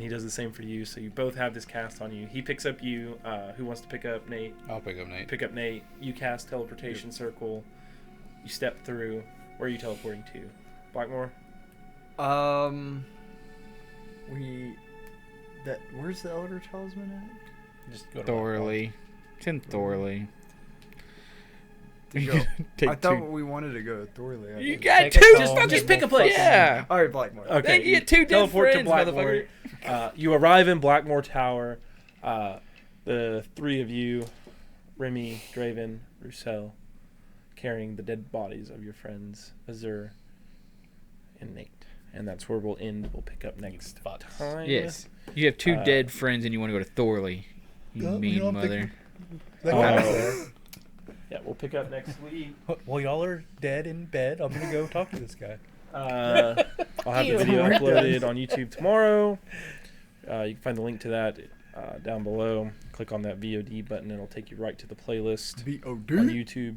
he does the same for you. So you both have this cast on you. He picks up you. Who wants to pick up Nate? I'll pick up Nate. Pick up Nate. You cast teleportation circle. You step through. Where are you teleporting to? Blackmore. Where's the Elder Talisman at? Just go to Thorley. It's in Thorley. To You go. take I thought 2. we wanted to go to Thorley. I You think. got Take 2. us Just home. fucking Just pick a place. Yeah. All right, Blackmore. Okay. Then you get 2 dead teleport friends, to Blackmore. motherfucker. You arrive in Blackmore Tower. The 3 of you, Remy, Draven, Roussel, carrying the dead bodies of your friends, Azur and Nate. And that's where we'll end. We'll pick up next fucks. time. Yes. You have 2 Uh, dead friends, and you want to go to Thorley. You mean mother. Yeah, we'll pick up next week. Well, y'all are dead in bed. I'm gonna go talk to this guy. I'll have the video uploaded on YouTube tomorrow. You can find the link to that down below. Click on that VOD button, and it'll take you right to the playlist on YouTube.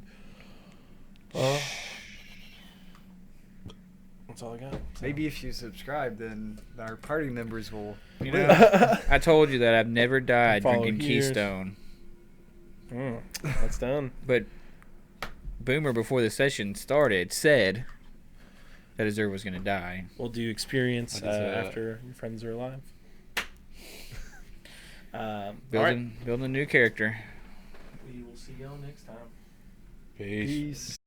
That's all I got. So. Maybe if you subscribe, then our party members will. You know, I told you that I've never died Follow drinking years. Keystone. That's done. But Boomer, before the session started, said that Azur was going to die. We'll do experience What is that? after your friends are alive. All Building a new character. We will see y'all next time. Peace. Peace.